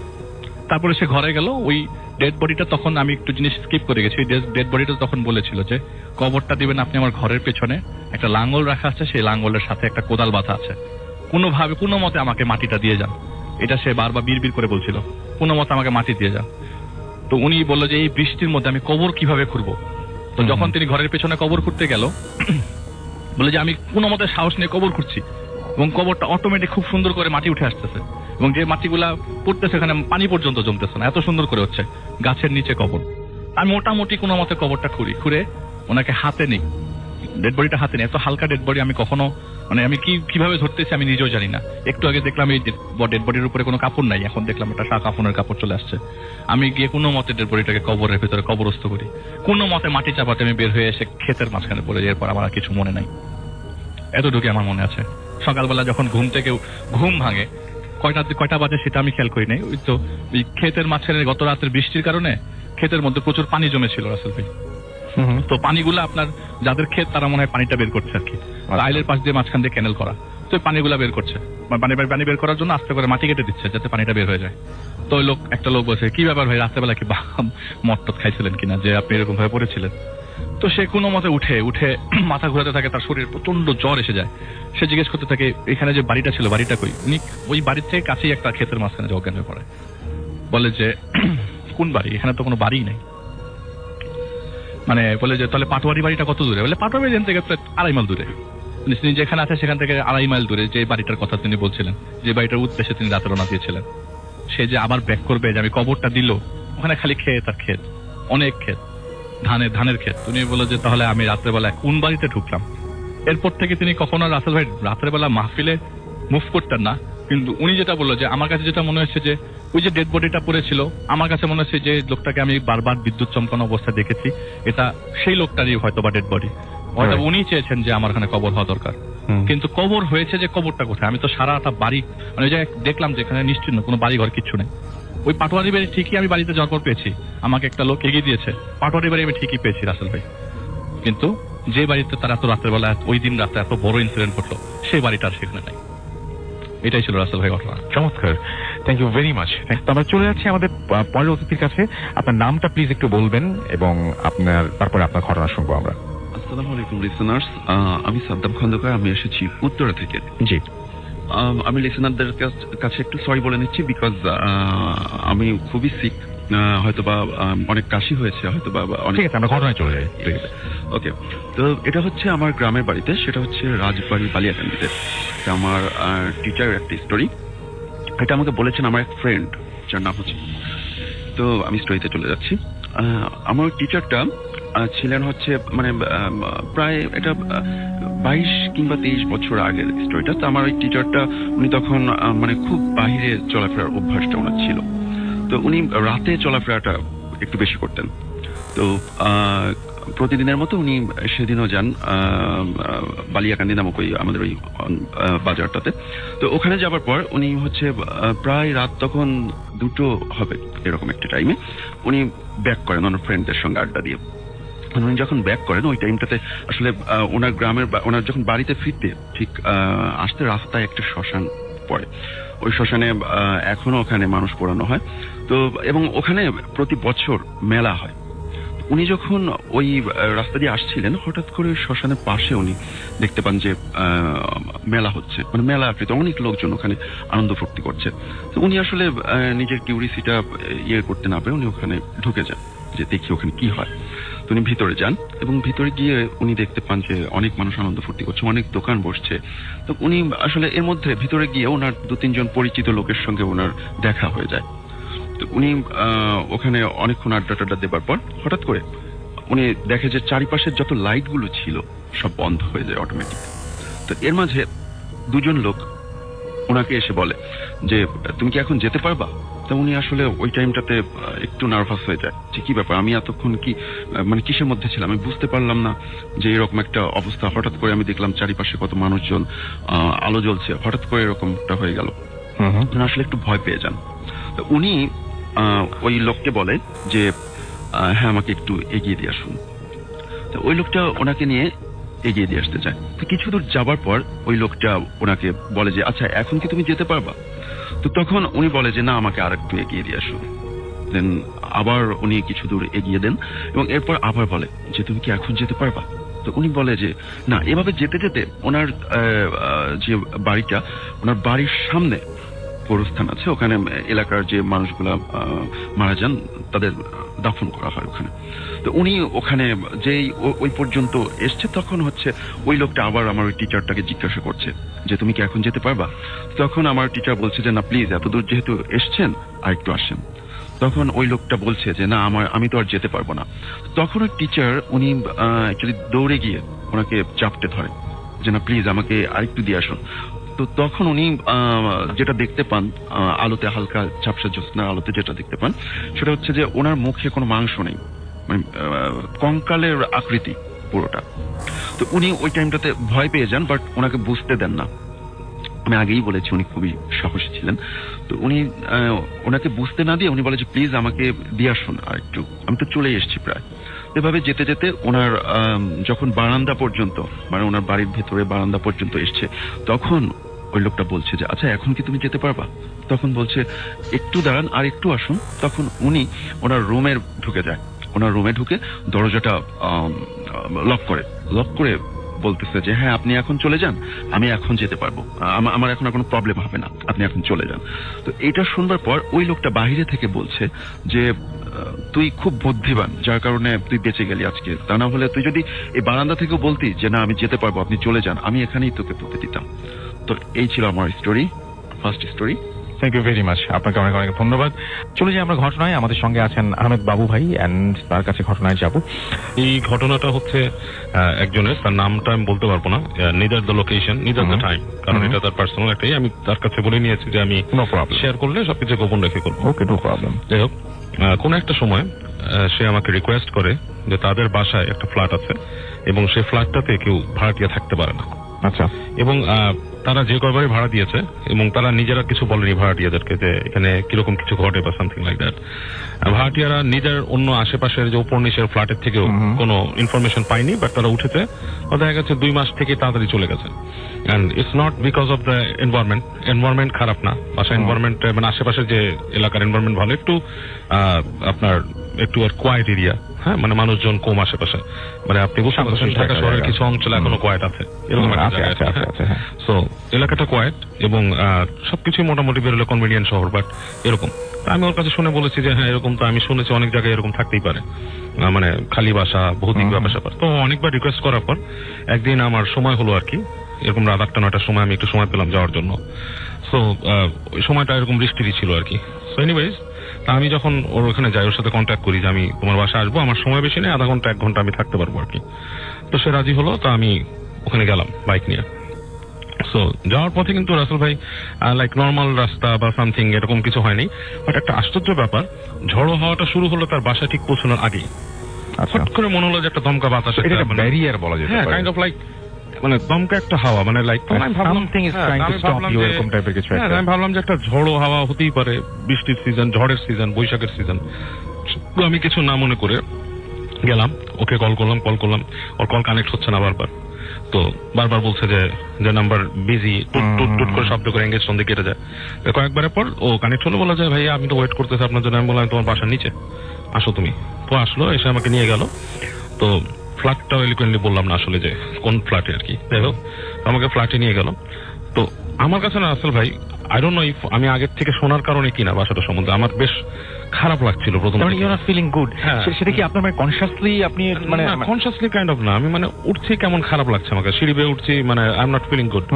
তারপরে সে ঘরে গেল। ওই ডেড বডিটা, তখন আমি একটু জিনিস স্কিপ করে গেছি, ওই ডেড বডিটা তখন বলেছিল যে কবরটা দিবেন আপনি আমার ঘরের পেছনে, একটা লাঙ্গল রাখা আছে, সেই লাঙ্গলের সাথে একটা কোদাল বাঁধা আছে, কোনো মতে আমাকে মাটিটা দিয়ে যান। এটা সে বারবার বিড়বিড় করে বলছিল, কোনো মতে আমাকে মাটি দিয়ে যান। তো উনি বললো যে এই বৃষ্টির মধ্যে আমি কবর কিভাবে খুঁড়বো। তো যখন তিনি ঘরের পেছনে কবর খুঁড়তে গেল, বলে যে আমি কোনো মতে সাহস নিয়ে কবর খুঁড়ছি, এবং কবরটা অটোমেটিক খুব সুন্দর করে মাটি উঠে আসতেছে, এবং যে মাটিগুলা পড়তেছে সেখানে পানি পর্যন্ত জমতেছে না, এত সুন্দর করে হচ্ছে। গাছের নিচে কবর। আমি মোটামুটি কোনো মতে কবরটা খুঁড়ে ওনাকে হাতে নিই, ডেড বডিটা হাতে নিই। এত হালকা ডেড বডি আমি কখনো, মানে আমি কিভাবে ধরতেছি আমি নিজেও জানি না। একটু আগে দেখলাম এই ডেড বডির উপরে কোনো কাপড় নাই, এখন দেখলাম একটা কাফনের কাপড় চলে আসছে। আমি গিয়ে কোনো মতে ডেড বডিটাকে কবরের ভিতরে কবরস্থ করি, কোনো মতে মাটি চাপাতে আমি বের হয়ে এসে ক্ষেতের মাঝখানে পড়ে যাই। এরপর আমার আর কিছু মনে নাই, এতটুকু আমার মনে আছে। সকালবেলা যখন ঘুম ভাঙে, কয়টা বাজে সেটা আমি খেয়াল করি নাই। ওই তো ওই ক্ষেতের মাঝখানে গত রাতের বৃষ্টির কারণে ক্ষেতের মধ্যে প্রচুর পানি জমেছিল রাসেল ভাই। তো পানিগুলো আপনার যাদের ক্ষেত তারা মনে হয় পানিটা বের করছে আর কি, আইলের পাশ দিয়ে মাঝখান দিয়ে ক্যানেল করা, তো পানিগুলা বের করছে। পানি বের করার জন্য আস্তে করে মাটি কেটে দিচ্ছে যাতে পানিটা বের হয়ে যায়। তো ওই একটা লোক বলছে, কি ব্যাপার ভাই, রাত্রেবেলা কি মট্টত খাইছিলেন কিনা যে আপনি এরকম ভাবে পড়েছিলেন। তো সে কোনো মতে উঠে মাথা ঘুরাতে থাকে, তার শরীর প্রচন্ড জ্বর এসে যায়। সে জিজ্ঞেস করতে থাকে এখানে যে বাড়িটা ছিল, বাড়িটা কই। উনি ওই বাড়ির থেকে কাছেই একটা ক্ষেতের মাঝখানে অজ্ঞান হয়ে পড়ে। বলে যে কোন বাড়ি, এখানে তো কোনো বাড়ি নেই। মানে বলে যে তাহলে পাটোয়ারি বাড়িটা কত দূরে, বলে পাটোয়ারি বাড়ি থেকে 2.5 মাইল দূরে। তিনি যেখানে আছে সেখান থেকে 2.5 মাইল দূরে যে বাড়িটার কথা তিনি বলছিলেন, যে বাড়িটার উদ্দেশ্যে তিনি রাতে রওনা দিয়েছিলেন। সে যে আবার ব্যাক করবে, যে আমি কবরটা দিল, ওখানে খালি ক্ষেত আর ক্ষেত, অনেক ক্ষেত, ধানের ক্ষেত। তুমি বলো যে তাহলে আমি রাত্রেবেলা কোন বাড়িতে ঢুকলাম। এরপর থেকে তিনি কখনো রাসেল ভাই রাত্রেবেলা মাহফিলে মুভ করতেন না। কিন্তু উনি যেটা বললো যে আমার কাছে যেটা মনে হচ্ছে যে ওই যে ডেড বডিটা পড়েছিল, আমার কাছে মনে হচ্ছে যে লোকটাকে আমি বারবার বিদ্যুৎ চমকানো অবস্থায় দেখেছি, এটা সেই লোকটারই হয়তো বা ডেড বডি। হয়তো উনি চেয়েছেন যে আমার ওখানে কবর হওয়া দরকার, কিন্তু কবর হয়েছে যে কবরটা কোথায়। আমি তো সারাটা বাড়ি মানে ওই জায়গায় দেখলাম যে এখানে নিশ্চিন্ন কোনো বাড়ি ঘর কিচ্ছু নেই। ওই পাটোয়ারি বাড়ি ঠিকই আমি বাড়িতে যাওয়ার পর পেয়েছি, আমাকে একটা লোক এগিয়ে দিয়েছে, পাটোয়ারি বাড়ি আমি ঠিকই পেয়েছি রাসেল ভাই। কিন্তু যে বাড়িতে তারা এত রাতের বেলা ওই দিন রাতে এত বড় ইনসিডেন্ট ঘটলো, সেই বাড়িটা আর সেখানে নাই। এটাই ছিল রাসেল ভাই ঘটনা। চমৎকার, থ্যাংক ইউ ভেরি মাচ। তো আমরা চলে যাচ্ছি আমাদের পরের অতিথির কাছে। আপনার নামটা প্লিজ একটু বলবেন এবং তারপরে আপনার ঘটনা শুনবো আমরা। আসসালামু আলাইকুম লিসেনার্স, আমি সাদ্দাম খন্দকার, আমি এসেছি উত্তরা থেকে। জি, আমি লিসেনারদের কাছে একটু সরি বলে নিচ্ছি, বিকজ আমি খুবই সিক, হয়তোবা অনেক কাশি হয়েছে, হয়তোবা ঠিক আছে, আমরা ঘটনায় চলে যাই। ঠিক আছে, ওকে। তো এটা হচ্ছে আমার গ্রামের বাড়িতে, সেটা হচ্ছে রাজবাড়ি বালিয়াকান্দিতে। আমার টিচারের একটা স্টোরি, এটা আমাকে বলেছেন আমার এক ফ্রেন্ড, যার নাম হচ্ছে। তো আমি স্টোরিতে চলে যাচ্ছি। আমার টিচারটা ছিলেন হচ্ছে মানে প্রায় এটা 22 কিংবা 23 বছর আগের স্টোরিটা। তো আমার ওই টিচারটা, উনি তখন মানে খুব বাহিরে চলাফেরার অভ্যাসটা ওনার ছিল। তো উনি রাতে চলাফেরাটা একটু বেশি করতেন। তো প্রতিদিনের মতো উনি সেদিনও যান বালিয়াকান্দি নামক ওই আমাদের ওই বাজারটাতে। তো ওখানে যাবার পর উনি হচ্ছে প্রায় রাত তখন 2টো হবে এরকম একটা টাইমে উনি ব্যাক করেন ওনার ফ্রেন্ডদের সঙ্গে আড্ডা দিয়ে। উনি যখন ব্যাক করেন ওই টাইমটাতে আসলে ওনার গ্রামের ওনার যখন বাড়িতে ফিরতে ঠিক আসতে রাস্তায় একটা শ্মশান পড়ে। ওই শ্মশানে এখনো ওখানে মানুষ পোড়ানো হয়। তো এবং ওখানে প্রতি বছর মেলা হয়। উনি যখন ওই রাস্তা দিয়ে আসছিলেন হঠাৎ করে ওই শ্মশানের পাশে উনি দেখতে পান যে মেলা হচ্ছে, মানে মেলা আকৃতি অনেক লোকজন ওখানে আনন্দ ফুর্তি করছে। তো উনি আসলে নিজের কিউরিসিটা ইয়ে করতে না পেরে উনি ওখানে ঢুকে যান যে দেখি ওখানে কি হয়। তো উনি ভিতরে যান এবং ভিতরে গিয়ে উনি দেখতে পান যে অনেক মানুষ আনন্দ ফুর্তি করছে, অনেক দোকান বসছে। তো উনি আসলে এর মধ্যে ভিতরে গিয়ে ওনার 2-3 জন পরিচিত লোকের সঙ্গে ওনার দেখা হয়ে যায়। তো উনি ওখানে অনেকক্ষণ আড্ডা দেবার পর হঠাৎ করে উনি দেখে যে চারিপাশের যত লাইটগুলো ছিল সব বন্ধ হয়ে যায় অটোমেটিক। তো এর মাঝে 2 জন লোক ওনাকে এসে বলে যে তুমি কি এখন যেতে পারবা? তো উনি আসলে ওই টাইমটাতে একটু নার্ভাস হয়ে যায় যে কি ব্যাপার, আমি এতক্ষণ কি মানে কিসের মধ্যে ছিলাম আমি বুঝতে পারলাম না যে এরকম একটা অবস্থা। হঠাৎ করে আমি দেখলাম চারিপাশে কত মানুষজন, আলো জ্বলছে, হঠাৎ করে এরকমটা হয়ে গেল। উনি আসলে একটু ভয় পেয়ে যান। তো উনি ওই লোককে বলে যে হ্যাঁ আমাকে একটু এগিয়ে দিয়ে আসুন। তো ওই লোকটা ওনাকে নিয়ে এগিয়ে দিয়ে আসতে চায়। তো কিছু দূর যাবার পর ওই লোকটা ওনাকে বলে যে আচ্ছা এখন কি তুমি যেতে পারবা? তো তখন উনি বলে যে না আমাকে আর একটু এগিয়ে দিয়ে আসুন। দেন আবার উনি কিছু দূর এগিয়ে দেন এবং এরপর আবার বলে যে তুমি কি এখন যেতে পারবা? তো উনি বলে যে না। এভাবে যেতে যেতে ওনার যে বাড়িটা, ওনার বাড়ির সামনে গোরস্থান আছে, ওখানে এলাকার যে মানুষগুলা মারা যান তাদের দাফন করা হয় ওখানে। তো উনি ওখানে যেই ওই পর্যন্ত এসছে তখন হচ্ছে ওই লোকটা আবার আমার ওই টিচারটাকে জিজ্ঞাসা করছে যে তুমি কি এখন যেতে পারবা? তখন আমার টিচার বলছে যে না প্লিজ এতদূর যেহেতু এসছেন আর একটু আসেন। তখন ওই লোকটা বলছে যে না আমি তো আর যেতে পারবো না। তখন ওই টিচার উনি অ্যাকচুয়ালি দৌড়ে গিয়ে ওনাকে চাপটে ধরে যে না প্লিজ আমাকে আরেকটু দিয়ে আসুন। তো তখন উনি যেটা দেখতে পান আলোতে, হালকা ঝাপসা জ্যোৎস্নার আলোতে যেটা দেখতে পান সেটা হচ্ছে যে ওনার মুখে কোনো মাংস নেই, মানে কঙ্কালের আকৃতি পুরোটা। তো উনি ওই টাইমটাতে ভয় পেয়ে যান, বাট ওনাকে বুঝতে দেন না। আমি আগেই বলেছি উনি খুবই সাহসী ছিলেন। তো উনি ওনাকে বুঝতে না দিয়ে উনি বলে যে প্লিজ আমাকে দিয়ে আসুন আর একটু, আমি তো চলে এসেছি প্রায়। এভাবে যেতে যেতে ওনার যখন বারান্দা পর্যন্ত, মানে ওনার বাড়ির ভেতরে বারান্দা পর্যন্ত এসছে, তখন ওই লোকটা বলছে যে আচ্ছা এখন কি তুমি যেতে পারবা? তখন বলছে একটু দাঁড়ান আর একটু আসুন। তখন উনি ওনার রুমে ঢুকে যায়। ওনার রুমে ঢুকে দরজাটা লক করে বলতেছে যে হ্যাঁ আপনি এখন চলে যান, আমি এখন যেতে পারবো, আমার এখন আর কোনো প্রবলেম হবে না, আপনি এখন চলে যান। তো এটা শুনবার পর ওই লোকটা বাহিরে থেকে বলছে যে তুই খুব বুদ্ধিমান, যার কারণে তুই বেঁচে গেলি আজকে। তা না হলে তুই যদি এই বারান্দা থেকেও বলতি যে না আমি যেতে পারবো, আপনি চলে যান, আমি এখানেই তোকে তুলতে দিতাম। তো এই ছিল আমার story, first story. Thank you very much, আপনাকে অনেক অনেক ধন্যবাদ। চলে যাই আমরা ঘটনায়। আমাদের সঙ্গে আছেন আহমেদ বাবু ভাই, এন্ড তার কাছে ঘটনায় যাব। এই ঘটনাটা হচ্ছে একজনের, তার নামটা আমি বলতে পারবো না, neither the location neither the time, কারণ এটা তার পার্সোনাল একটাই, আমি তার কাছে বলে নিয়েছি যে আমি নো প্রবলেম, শেয়ার করলে সবকিছু গোপন রেখে করবো। ওকে, নো প্রবলেম। যাই হোক, কোন একটা সময় সে আমাকে রিকোয়েস্ট করে যে তাদের বাসায় একটা ফ্ল্যাট আছে এবং সেই ফ্ল্যাটটাতে কেউ ভাড়াটিয়া থাকতে পারে না। আচ্ছা। এবং তারা যে কয়বারই ভাড়া দিয়েছে এবং তারা নিজেরা কিছু বলেনি ভাড়াটিয়াদেরকে যে এখানে কিরকম কিছু ঘটে বা সামথিং লাইক দ্যাট। ভাড়াটিয়ারা নিজের অন্য আশেপাশের যে উপর নিচের ফ্ল্যাটের থেকেও কোনো ইনফরমেশন পায়নি, বাট তারা উঠেছে, দেখা গেছে 2 মাস থেকে তাড়াতাড়ি চলে গেছে। And it's not because of the environment খারাপ না, বাসা এনভায়রনমেন্ট মানে আশেপাশের যে এলাকার এনভায়রনমেন্ট ভালো, একটু আপনার একটু আর কোয়াইট এরিয়া, হ্যাঁ, মানে মানুষজন কম আশেপাশে, মানে আপনি বুঝতে পারছেন ঢাকা শহরের কিছু অঞ্চলে এখনো কোয়াইট আছে, এরকম একটা জায়গা আছে। সো এলাকাটা কোয়াইট এবং সবকিছুই মোটামুটি বেরোলে কনভিনিয়েন্ট শহর, বাট এরকম। আমি ওর কাছে শুনে বলেছি যে হ্যাঁ এরকম তো আমি শুনেছি অনেক জায়গায় এরকম থাকতেই পারে, মানে খালি বাসা, ভৌতিক ব্যাপার স্যাপার। তো অনেকবার রিকোয়েস্ট করার পর একদিন আমার সময় হলো আর কি, এরকম রাত 8টা 9টার সময় আমি একটু সময় পেলাম যাওয়ার জন্য। সো ওই সময়টা এরকম বৃষ্টিরই ছিল আর কি। সো এনিওয়েজ, তা আমি যখন ওর ওখানে যাই, ওর সাথে কন্ট্যাক্ট করি যে আমি তোমার বাসায় আসবো, আমার সময় বেশি নেই, আধা ঘন্টা 1 ঘন্টা আমি থাকতে পারবো আর কি। তো সে রাজি হলো, তা আমি ওখানে গেলাম বাইক নিয়ে। সো যাওয়ার পথে কিন্তু রাসেল ভাই লাইক নর্মাল রাস্তা বা সামথিং এরকম কিছু হয়নি, বাট একটা আশ্চর্য ব্যাপার, ঝড়ো হাওয়াটা শুরু হলো তার বাসা ঠিক পৌঁছানোর আগেই। হঠাৎ করে মনে হলো যে একটা দমকা বাতাস, এটা একটা ব্যারিয়ার বলা যেতে হ্যাঁ, পারে, কাইন্ড অফ লাইক মানে দমকা একটা হাওয়া, মানে লাইক আমি ভাবলাম এরকম টাইপের কিছু একটা। আমি ভাবলাম যে একটা ঝড়ো হাওয়া হতেই পারে, বৃষ্টির সিজন, ঝড়ের সিজন, বৈশাখের সিজন। তো আমি কিছু না মনে করে গেলাম, ওকে কল করলাম, ওর কল কানেক্ট হচ্ছে না বারবার। তো বারবার বলছে যে নাম্বার বিজি, টুট করে শব্দ করে এঙ্গেজ ফোন দিয়ে কেটে যায়। তো কয়েকবারের পর ও কানেক্ট হলো, বলা যায় ভাই আমি তো ওয়েট করতেছি আপনার জন্য। আমি বললাম তোমার বাসার নিচে আসো তুমি। তো আসলো, এসে আমাকে নিয়ে গেল। তো ফ্ল্যাটটাও এলিকুয়েন্টলি বললাম না আসলে যে কোন ফ্ল্যাটে আর কি, যাই হোক আমাকে ফ্ল্যাটে নিয়ে গেল। তো আমার কাছে না আসল ভাই, আই ডোন্ট নো ইফ আমি আগের থেকে শোনার কারণে কিনা বাসাটা সম্বন্ধে আমার বেশ খারাপ লাগছিল প্রথম মানে দিকে। ইউ আর ফিলিং গুড, হ্যাঁ। সেটা কি আপনার মানে কনসিয়াসলি আপনি মানে কনসিয়াসলি কাইন্ড অফ না, আমি মানে উঠছি কেমন খারাপ লাগছে আমাকে, সিঁড়ি বেয়ে উঠছি, মানে I am not feeling good.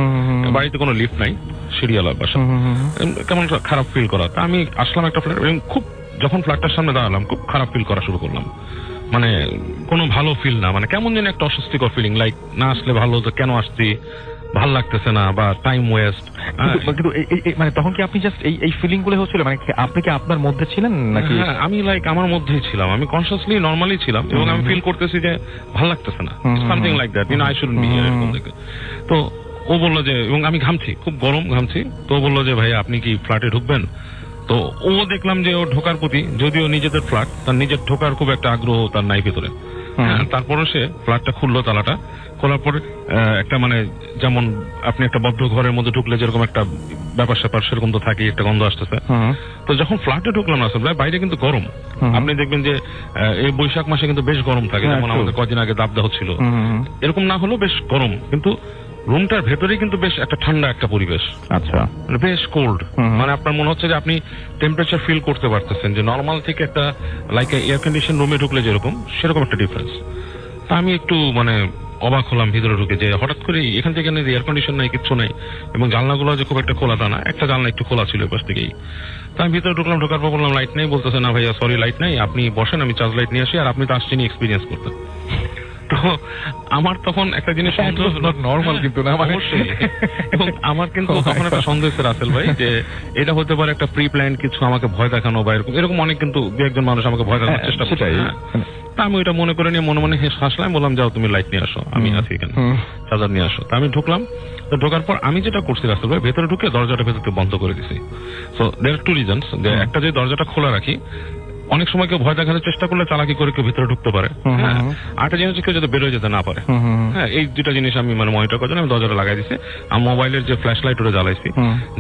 বাড়িতে কোনো লিফট নাই, সিঁড়িওয়ালা বাসা, কেমন খারাপ ফিল করা। তা আমি আসলাম একটা ফ্ল্যাট, খুব যখন ফ্ল্যাটটার সামনে দাঁড়ালাম খুব খারাপ ফিল করা শুরু করলাম। মানে কোনো ভালো ফিল না, মানে কেমন যেন একটা অস্বস্তিকর ফিলিং, লাইক না আসলে ভালো হতো, কেন আসছি, ভাল লাগতেছে না, বা টাইম ওয়েস্ট। কিন্তু মানে তখন কি আপনি জাস্ট এই ফিলিং গুলো হচ্ছিল, মানে আপনি কি আপনার মধ্যে ছিলেন নাকি? হ্যাঁ, আমি লাইক আমার মধ্যেই ছিলাম, আমি কনসিয়াসলি নরমালি ছিলাম, এবং আমি ফিল করতেছি যে ভাল লাগতেছে না, something like that, you know I shouldn't be here এরকম দেখে। তো ও বললো যে, এবং আমি ঘামছি, খুব গরম ঘামছি। তো ও বললো যে ভাই আপনি কি ফ্ল্যাটে ঢুকবেন? তো ও দেখলাম যে ও ঢোকার প্রতি, যদিও নিজেদের ফ্ল্যাট, তার নিজের ঢোকার খুব একটা আগ্রহ তার নাই ভেতরে। হ্যাঁ, তারপরে সে ফ্ল্যাটটা খুললো, তালাটা খোলার পরে একটা মানে যেমন আপনি একটা বদ্ধ ঘরের মধ্যে ঢুকলে যেরকম একটা ব্যাপার স্যাপার সেরকম তো থাকি, একটা গন্ধ আসতেছে। তো যখন ফ্ল্যাটে ঢুকলাম না আসলে বাইরে কিন্তু গরম, আপনি দেখবেন যে এই বৈশাখ মাসে কিন্তু বেশ গরম থাকে, যেমন আমাদের কদিন আগে দাবদাহ ছিল, এরকম না হলেও বেশ গরম, কিন্তু রুমটার ভেতরেই কিন্তু বেশ একটা ঠান্ডা একটা পরিবেশ। আচ্ছা, মানে বেশ কোল্ড, মানে আপনার মনে হচ্ছে যে আপনি টেম্পারেচার ফিল করতে পারতেছেন, যে নর্মাল থেকে একটা লাইক এয়ার কন্ডিশন রুমে ঢুকলে যেরকম সেরকম একটা ডিফারেন্স। তা আমি একটু মানে অবাক হলাম ভিতরে ঢুকে, যে হঠাৎ করে এখান থেকে এয়ার কন্ডিশন নাই, কিচ্ছু নাই, এবং জানলাগুলো যে খুব একটা খোলা তা না, একটা জানলা একটু খোলা ছিল পাশ থেকেই। তা আমি ভিতরে ঢুকলাম, ঢোকার পর বললাম লাইট নেই, বলতেছে না ভাইয়া সরি লাইট নেই, আপনি বসেন আমি চার্জ লাইট নিয়ে আসি, আর আপনি তো আসছেন এক্সপিরিয়েন্স করতে। তো আমার তখন একটা জিনিস নর্মাল কিন্তু না মানে অবশ্যই। এবং আমার কিন্তু তখন একটা সন্দেহ ছিল রাসেল ভাই, যে এটা হতে পারে একটা প্রি প্ল্যান কিছু, আমাকে ভয় দেখানো বা এরকম অনেক কিন্তু দু একজন মানুষ আমাকে ভয় দেখানোর চেষ্টা করছে। তা আমি ওইটা মনে করে নিয়ে মনে মনে হাসলাম, বললাম যাও তুমি লাইট নিয়ে আসো, আমি আছি এখানে, চার্জার নিয়ে আসো। তা আমি ঢুকলাম। তো ঢোকার পর আমি যেটা করছি রাসেল ভাই, ভেতরে ঢুকে দরজাটা ভেতর থেকে বন্ধ করে দিছি। সো দেয়ার টু রিজনস, যে একটা যে দরজাটা খোলা রাখি, অনেক সময় কেউ ভয় দেখানোর চেষ্টা করলে চালাকি করে কেউ ভিতরে ঢুকতে পারে। হ্যাঁ, আরেকটা জিনিস কেউ যাতে বেরোয় যেতে না পারে। হ্যাঁ, এই দুটা জিনিস আমি মানে মনিটর করার জন্য আমি দরজাটা লাগাই দিছি। আর মোবাইলের যে ফ্ল্যাশ লাইট ওটা জ্বালাইছি,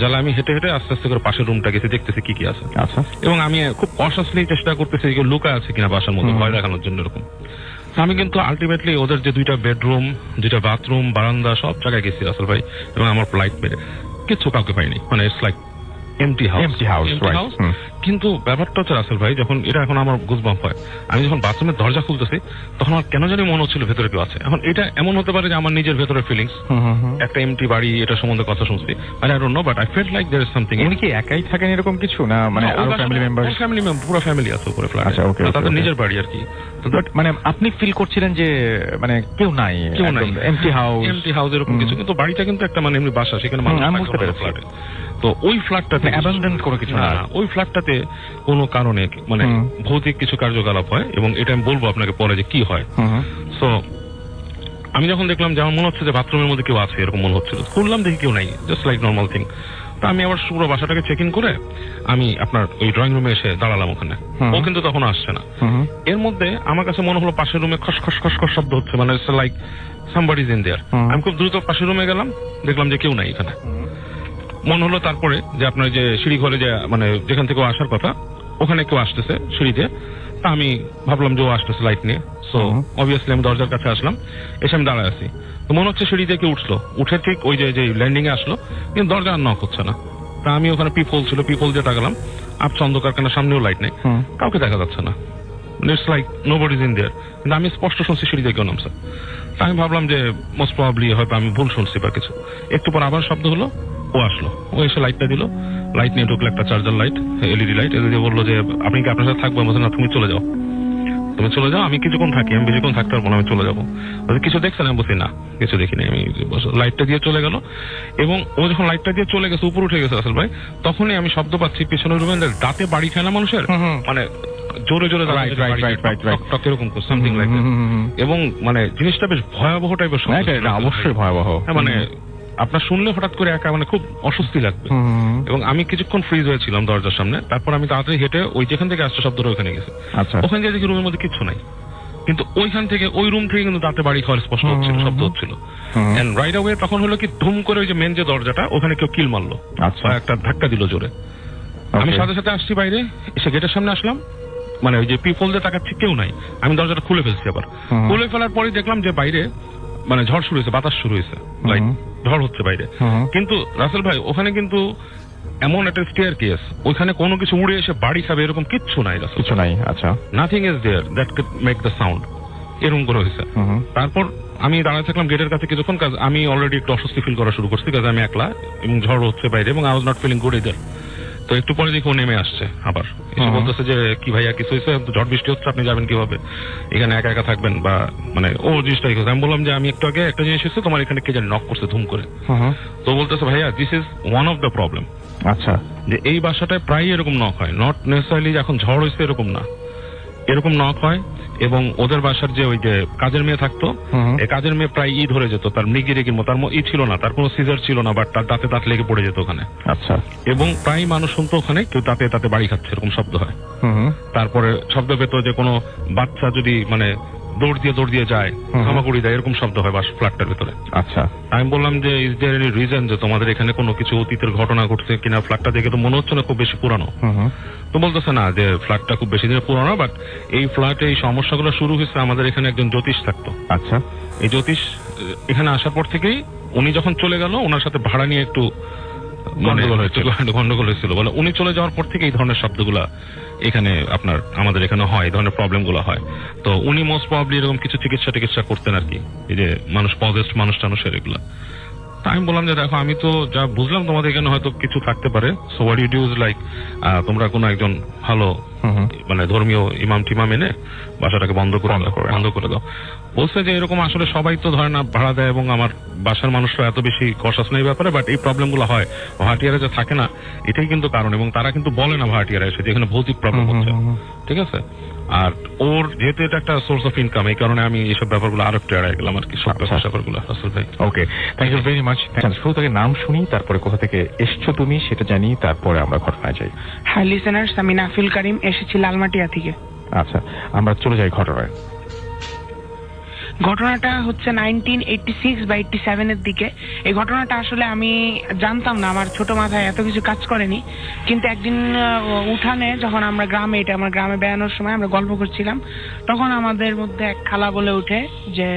জ্বালা আমি হেঁটে হেঁটে আস্তে আস্তে করে পাশের রুমটা গেছি, দেখতেছি কি কি আছে। আচ্ছা, এবং আমি খুব কনসিয়াসলি চেষ্টা করতেছি যে লুকা আছে কিনা বাসার মধ্যে, ভয় দেখানোর জন্য এরকম। আমি কিন্তু আলটিমেটলি ওদের যে দুইটা বেডরুম, দুইটা বাথরুম, বারান্দা সব জায়গায় গেছি রাসেল ভাই, এবং আমার লাইট মেরে কিছু কাউকে পাইনি, মানে ইটস লাইক এমটি হাউস। কিন্তু ব্যাপারটা হচ্ছে রাসেল ভাই, যখন এটা এখন আমার গুজবাম্প হয়, আমি যখন বাথরুমের দরজা খুলতেছি তখন আমার কেন জানি মনে হচ্ছিল ভেতরে কেউ আছে। এখন এটা এমন হতে পারে যে আমার নিজের ভেতরে ফিলিংস, একটা এমটি বাড়ি, এটা সম্বন্ধে কথা শুনছি, I don't know, but I felt like there is something. উনি কি একাই থাকেন এরকম কিছু না, মানে আরো ফ্যামিলি মেম্বার? পুরো ফ্যামিলি আছে উপরে ফ্ল্যাটে। আচ্ছা, ওকে, তাদের নিজের বাড়ি আর কি। মানে আপনি ফিল করছিলেন যে মানে কেউ নাই, এমটি হাউস এরকম কিছু, কিন্তু বাড়িটা কিন্তু একটা মানে এমনি বাসা, সেখানে মানুষ থাকে ফ্ল্যাটে। তো ওই ফ্ল্যাটটাতে অ্যাবান্ডন কোনো কিছু না, ওই ফ্ল্যাটটাতে কোনো কারণে মানে ভৌতিক কিছু কার্যকলাপ হয়, এবং এটা আমি বলবো আপনাকে পরে যে কি হয়। সো আমি যখন দেখলাম যে আমার মনে হচ্ছে যে বাথরুমের মধ্যে কেউ আছে, এরকম মনে হচ্ছিল, খুললাম দেখি কেউ নাই, জাস্ট লাইক নর্মাল থিং। তা আমি আবার পুরো বাসাটাকে চেক ইন করে আমি আপনার ওই ড্রয়িং রুমে এসে দাঁড়ালাম ওখানে। ও কিন্তু তখন আসছে না। এর মধ্যে আমার কাছে মনে হলো পাশের রুমে খস খস খস খস শব্দ হচ্ছে, মানে like somebody is in their. আমি খুব দ্রুত পাশের রুমে গেলাম, দেখলাম যে কেউ নাই এখানে। মনে হলো তারপরে যে আপনার যে সিঁড়ি ঘরে যে মানে যেখান থেকে আসার কথা, ওখানে কেউ আসতেছে সিঁড়িতে। তা আমি ভাবলাম যে ও আসতেছে লাইট নিয়ে। সো অবভিয়াসলি আমি দরজার কাছে আসলাম, এসে আমি দাঁড়ায় আছি। তো মনে হচ্ছে সিঁড়ি থেকে উঠলো, উঠে ঠিক ওই যে ল্যান্ডিং এ আসলো, কিন্তু দরজা আর নক হচ্ছে না। তা আমি ওখানে পিপল ছিল, পিপল দিয়ে তাকালাম, আপস অন্ধকার, কেন সামনেও লাইট নেই, কাউকে দেখা যাচ্ছে না, it's like nobody is in their. কিন্তু আমি স্পষ্ট শুনছি সিঁড়ি থেকে কেউ নামছে। তা আমি ভাবলাম যে মোস্ট প্রবাবলি হয়তো আমি ভুল শুনছি বা কিছু। একটু পর আবার শব্দ হলো, ও আসলো, ও এসে লাইটটা দিল, লাইট নিয়ে ঢুকলো, একটা চার্জার লাইট, এলইডি লাইট। এদিকে বললো যে আপনি কি আপনার সাথে থাকবো? বলছে না, তুমি চলে যাও, তুমি চলে যাও, আমি কিছুক্ষণ থাকি, আমি বেশিক্ষণ থাকতে পারবো না, আমি চলে যাবো। কিছু দেখছেন? আমি বলছি না, কিছু দেখিনি। আমি লাইটটা দিয়ে চলে গেল, এবং ও যখন লাইটটা দিয়ে চলে গেছে, উপরে উঠে গেছে আসল ভাই, তখনই আমি শব্দ পাচ্ছি পিছনের রুমে দাঁতে বাড়ি খায় না মানুষের, মানে জোরে জোরে এরকম সামথিং লাইক, এবং মানে জিনিসটা বেশ ভয়াবহ টাইপের। অবশ্যই ভয়াবহ, মানে আপনার শুনলে হঠাৎ করে একা মানে খুব অস্বস্তি লাগবে। এবং আমি কিছুক্ষণ ফ্রিজ হয়েছিলাম দরজার সামনে, তারপর আমি তাড়াতাড়ি হেঁটে ওই যেখান থেকে আসছে শব্দটা ওখানে গেছে। ওখানে গিয়ে দেখি রুমের মধ্যে কিচ্ছু নাই, কিন্তু ওইখান থেকে ওই রুম থেকে কিন্তু দাঁতে বাড়ি খাওয়ার স্পষ্ট হচ্ছিল, শব্দ হচ্ছিল। এন্ড রাইট অ্যাওয়ে তখন হলো কি ধুম করে ওই যে মেন যে দরজাটা ওখানে কেউ কিল মারলো, আচ্ছা। বা একটা ধাক্কা দিল জোরে। আমি সাথে সাথে আসছি বাইরে, এসে গেটের সামনে আসলাম, মানে ওই যে পিপল দিয়ে তাকাচ্ছি, কেউ নাই। আমি দরজাটা খুলে ফেলছি আবার। খুলে ফেলার পরে দেখলাম যে বাইরে মানে ঝড় শুরু হয়েছে, বাতাস শুরু হয়েছে, লাইক ঝড় হচ্ছে বাইরে। কিন্তু রাসেল ভাই ওখানে কিন্তু এমন একটা স্টেয়ার কেস, ওইখানে কোনো কিছু উড়ে এসে বাড়ি খাবে এরকম কিচ্ছু নাই, রাসেল কিছু নাই। আচ্ছা। Nothing is there that could make the sound, এরকম করে হয়েছে। তারপর আমি দাঁড়ায় থাকলাম গেটের কাছে কিছুক্ষণ, কাজ আমি অলরেডি একটু অস্বস্তি ফিল করা শুরু করছি, কাজ আমি একলা এবং ঝড় হচ্ছে বাইরে, এবং I was not feeling good either. তো একটু পরে দেখি ও নেমে আসছে আবার, এসে বলতেছে যে কি ভাইয়া কিছু হয়েছে, ঝড় বৃষ্টি হচ্ছে, আপনি যাবেন কিভাবে, এখানে একা একা থাকবেন, বা মানে ও জিনিসটা কি হয়েছে। আমি বললাম যে আমি একটু আগে একটা জিনিস হয়েছে, তোমার এখানে কে জানি নক করছে ধুম করে। তো বলতেছে ভাইয়া this is one of the problem. আচ্ছা। যে এই বাসাটায় প্রায় এরকম নক হয়, নট নেসেসারিলি এখন ঝড় হয়েছে এরকম না, এরকম নক হয়। এবং ওদের বাসার যে ওই যে কাজের মেয়ে থাকতো, এই কাজের মেয়ে প্রায় ধরে যেত, তার মৃগি রেগির মতো, তার ছিল না, তার কোনো সিজার ছিল না, বাট তার দাঁতে দাঁত লেগে পড়ে যেত ওখানে। আচ্ছা। এবং প্রায় মানুষ শুনতো ওখানে কেউ দাঁতে দাঁতে বাড়ি খাচ্ছে এরকম শব্দ হয়। তারপরে শব্দ পেত যে কোনো বাচ্চা যদি মানে দৌড় দিয়ে যায়, হামাগুড়ি দেয়, এরকম শব্দ হয় বাস ফ্ল্যাটটার ভিতরে। আচ্ছা। আমি বললাম যে ইজ দেয়ার এনি রিজন যে তোমাদের এখানে কোনো কিছু অতীতের ঘটনা ঘটছে কিনা, ফ্ল্যাটটা দেখে তো মনে হচ্ছে না খুব বেশি পুরানো। তো বলতেছে না যে ফ্ল্যাটটা খুব বেশি দিনের পুরানো, বাট এই ফ্ল্যাটে এই সমস্যাগুলো শুরু হয়েছে, আমাদের এখানে একজন জ্যোতিষ থাকতো। আচ্ছা। এই জ্যোতিষ এখানে আসার পর থেকেই উনি যখন চলে গেল, ওনার সাথে ভাড়া নিয়ে একটু গন্ডগোল হয়েছিল। বলে উনি চলে যাওয়ার পর থেকে এই ধরনের শব্দগুলা এখানে আপনার আমাদের এখানে হয়, এই ধরনের প্রবলেম গুলো হয়। তো উনি মোস্ট প্রবাবলি এরকম কিছু চিকিৎসা করতেন আর কি, এই যে মানুষ পজেস্ট মানুষ টানুষের এগুলা। তা আমি বললাম যে দেখো আমি তো যা বুঝলাম তোমাদের এখানে হয়তো কিছু থাকতে পারে, so what you do is like তোমরা কোনো একজন ভালো মানে ধর্মীয় ইমাম টিমাম এনে বাসাটাকে বন্ধ করে দাও। বলছে যে এরকম আসলে সবাই তো ধরে না ভাড়া দেয়, এবং আমার বাসার মানুষরা এত বেশি কনসাস নেই ব্যাপারে, বাট এই প্রবলেম গুলো হয় ভাড়াটিয়ারা যে থাকে না, এটাই কিন্তু কারণ। এবং তারা কিন্তু বলে না ভাড়াটিয়ারা এসে যেখানে ভৌতিক প্রবলেম হচ্ছে, ঠিক আছে। আর ওর যেহেতু এটা একটা সোর্স অফ ইনকাম, এই কারণে আমি এইসব ব্যাপারগুলো আরো একটু এড়াই গেলাম আর কি, সব ব্যাপারগুলো। আসল ভাই ওকে, থ্যাংক ইউ ভেরি মাচ। শুরু থেকে নাম শুনি, তারপরে কোথা থেকে এসছো তুমি সেটা জানি, তারপরে আমরা ঘটনায় যাই। হ্যাঁ লিসেনার্স, আমি নাফিল করিম, এসেছি লালমাটিয়া থেকে। আচ্ছা, আমরা চলে যাই ঘটনায়। ঘটনাটা হচ্ছে 1986 বা 87 এর দিকে। এই ঘটনাটা আসলে আমি জানতাম না, আমার ছোট মাথায় এত কিছু কাজ করেনি। কিন্তু একদিন উঠানে যখন আমরা গ্রামে, এটা আমার গ্রামে বেড়ানোর সময় আমরা গল্প করছিলাম, তখন আমাদের মধ্যে এক খালা বলে উঠে যে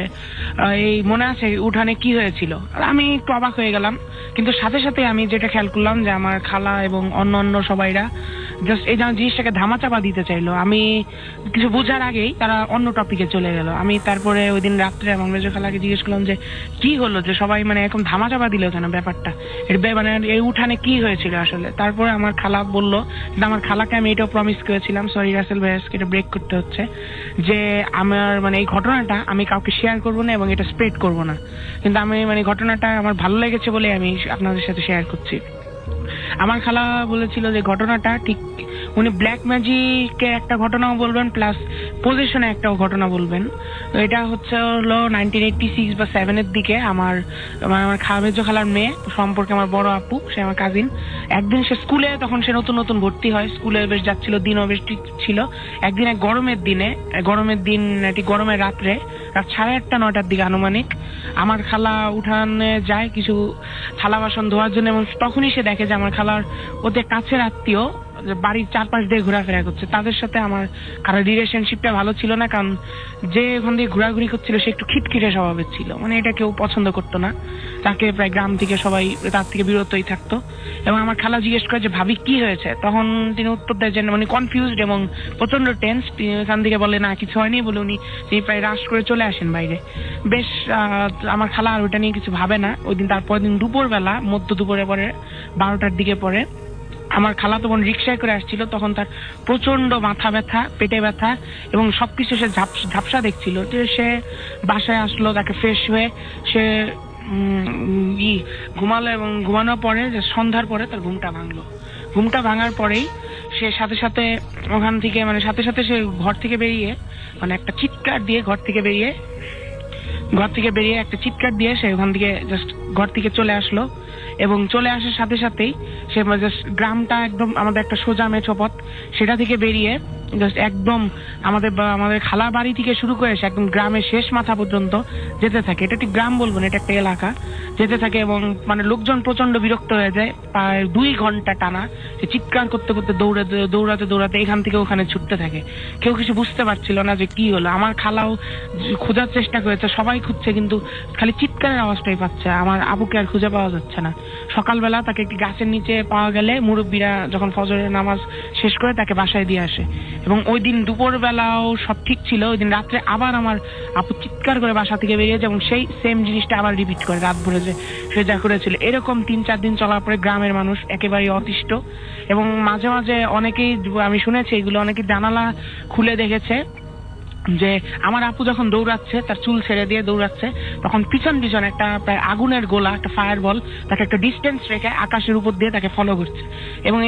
এই মনে আছে উঠানে কি হয়েছিল। আর আমি একটু অবাক হয়ে গেলাম, কিন্তু সাথে সাথে আমি যেটা খেয়াল করলাম যে আমার খালা এবং অন্য সবাইরা জাস্ট এই জিনিসটাকে ধামাচাপা দিতে চাইলো। আমি কিছু বোঝার আগেই তারা অন্য টপিকে চলে গেল। আমি তারপরে ওই দিন রাত্রে আমার মেজো খালাকে জিজ্ঞেস করলাম যে কি হলো, যে সবাই মানে এরকম ধামাচাপা দিল কেন ব্যাপারটা, মানে এই উঠানে কি হয়েছিল আসলে। তারপরে আমার খালা বললো, কিন্তু আমার খালাকে আমি এটাও প্রমিস করেছিলাম, সরি রাসেল ভাই আজকে এটা ব্রেক করতে হচ্ছে, যে আমার মানে এই ঘটনাটা আমি কাউকে শেয়ার করবো না এবং এটা স্প্রেড করবো না। কিন্তু আমি মানে ঘটনাটা আমার ভালো লেগেছে বলে আমি আপনাদের সাথে শেয়ার করছি। আমার খালা বলেছিল যে ঘটনাটা ঠিক, উনি ব্ল্যাক ম্যাজিকের একটা ঘটনাও বলবেন, প্লাস পজিশনে একটা ঘটনা বলবেন। তো এটা হলো 1986 বা 7 এর দিকে। আমার মেজো খালার মেয়ে সম্পর্কে আমার বড় আপু, সে আমার কাজিন। একদিন সে স্কুলে, তখন সে নতুন ভর্তি হয়, স্কুলে বেশ যাচ্ছিল, দিনও বেশ ঠিক ছিল। একদিন এক গরমের রাত্রে, রাত 8:30 9টার দিকে আনুমানিক, আমার খালা উঠানে যায় কিছু থালা বাসন ধোয়ার জন্য, এবং তখনই সে দেখে যে আমার খালার ওদের কাছের আত্মীয় বাড়ির চারপাশ দিয়ে ঘোরাফেরা করছে। তাদের সাথে আমার কারো রিলেশনশিপটা ভালো ছিল না, কারণ যে ওখান দিয়ে ঘোরাঘুরি করছিল সে একটু খিটখিটে স্বভাবের ছিল, মানে এটা কেউ পছন্দ করতো না তাকে, প্রায় গ্রাম থেকে সবাই তার থেকে বিরতই থাকতো। এবং আমার খালা জিজ্ঞেস করে যে ভাবি কি হয়েছে, তখন তিনি উত্তর দেয় যে মানে কনফিউজড এবং প্রচন্ড টেন্স। এখান থেকে বলে না কিছু হয়নি বলে তিনি প্রায় রাশ করে চলে আসেন বাইরে। বেশ আমার খালা আর ওইটা নিয়ে কিছু ভাবে না। ওই দিন তারপরের দিন দুপুরবেলা, মধ্য দুপুরে পরে 12টার দিকে পরে, আমার খালা তখন রিক্সায় করে আসছিল, তখন তার প্রচন্ড মাথা ব্যথা, পেটে ব্যথা এবং সবকিছু সে ঝাপসা দেখছিল। তো সে বাসায় আসলো, তাকে ফ্রেশ হয়ে সে ঘুমালো, এবং ঘুমানোর পরে যে সন্ধ্যার পরে তার ঘুমটা ভাঙার পরেই সে সাথে সাথে ওখান থেকে সে ঘর থেকে বেরিয়ে, মানে একটা চিৎকার দিয়ে ঘর থেকে বেরিয়ে একটা চিৎকার দিয়ে সে ওখান থেকে জাস্ট ঘর থেকে চলে আসলো। এবং চলে আসার সাথে সাথেই সে জাস্ট গ্রামটা একদম আমাদের একটা সোজা মেছো পথ, সেটা থেকে বেরিয়ে জাস্ট একদম আমাদের খালা বাড়ি থেকে শুরু করে সে একদম গ্রামের শেষ মাথা পর্যন্ত যেতে থাকে। এটা ঠিক গ্রাম বলবো না, এটা একটা এলাকা। যেতে থাকে এবং মানে লোকজন প্রচন্ড বিরক্ত হয়ে যায়। প্রায় 2 ঘন্টা টানা সে চিৎকার করতে করতে দৌড়াতে এখান থেকে ওখানে ছুটতে থাকে। কেউ কিছু বুঝতে পারছিল না যে কি হলো। আমার খালাও খোঁজার চেষ্টা করেছে, সবাই খুঁজছে, কিন্তু খালি চিৎকারের আওয়াজটাই পাচ্ছে। আমার আপুকে আর খুঁজে পাওয়া যাচ্ছে না। সকালবেলা তাকে একটি গাছের নিচে পাওয়া গেলে মুরব্বীরা যখন ফজরের নামাজ শেষ করে তাকে বাসায় দিয়ে আসে। এবং ওই দিন দুপুর বেলাও সব ঠিক ছিল। ওই দিন রাত্রে আবার আমার আপু চিৎকার করে বাসা থেকে বেরিয়েছে এবং সেই সেম জিনিসটা আবার রিপিট করে রাত ভরে যে সে যা করেছিল। এরকম 3-4 দিন চলার পরে গ্রামের মানুষ একেবারেই অতিষ্ঠ। এবং মাঝে মাঝে অনেকেই, আমি শুনেছি এগুলো, অনেকে জানালা খুলে দেখেছে যে আমার আপু যখন দৌড়াচ্ছে, তার চুল ছেড়ে দিয়ে দৌড়াচ্ছে, তখন পিছন একটা প্রায় আগুনের গোলা, একটা ফায়ার বল তাকে একটা ডিস্টেন্স রেখে আকাশের উপর দিয়ে তাকে ফলো করছে। এবং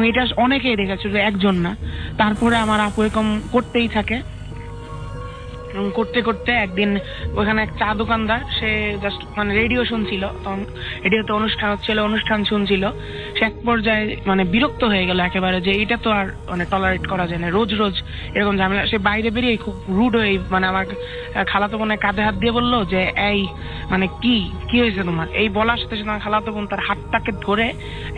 এইটা অনেকেই দেখেছে, যে একজন না। তারপরে আমার আপু এরকম করতেই থাকে। করতে করতে একদিন ওখানে এক চা দোকানদার, সে জাস্ট মানে রেডিও শুনছিল, তখন রেডিওতে অনুষ্ঠান হচ্ছিল, অনুষ্ঠান শুনছিল। সে এক পর্যায়ে মানে বিরক্ত হয়ে গেল একেবারে, যে এটা তো আর মানে টলারেট করা যায় না, রোজ রোজ এরকম ঝামেলা। সে বাইরে বেরিয়ে খুব রুড হয়ে মানে আমার খালাতো বোনের কাঁধে হাত দিয়ে বললো যে এই মানে কি হয়েছে তোমার? এই বলার সাথে সাথে আমার খালাতো বোন তার হাতটাকে ধরে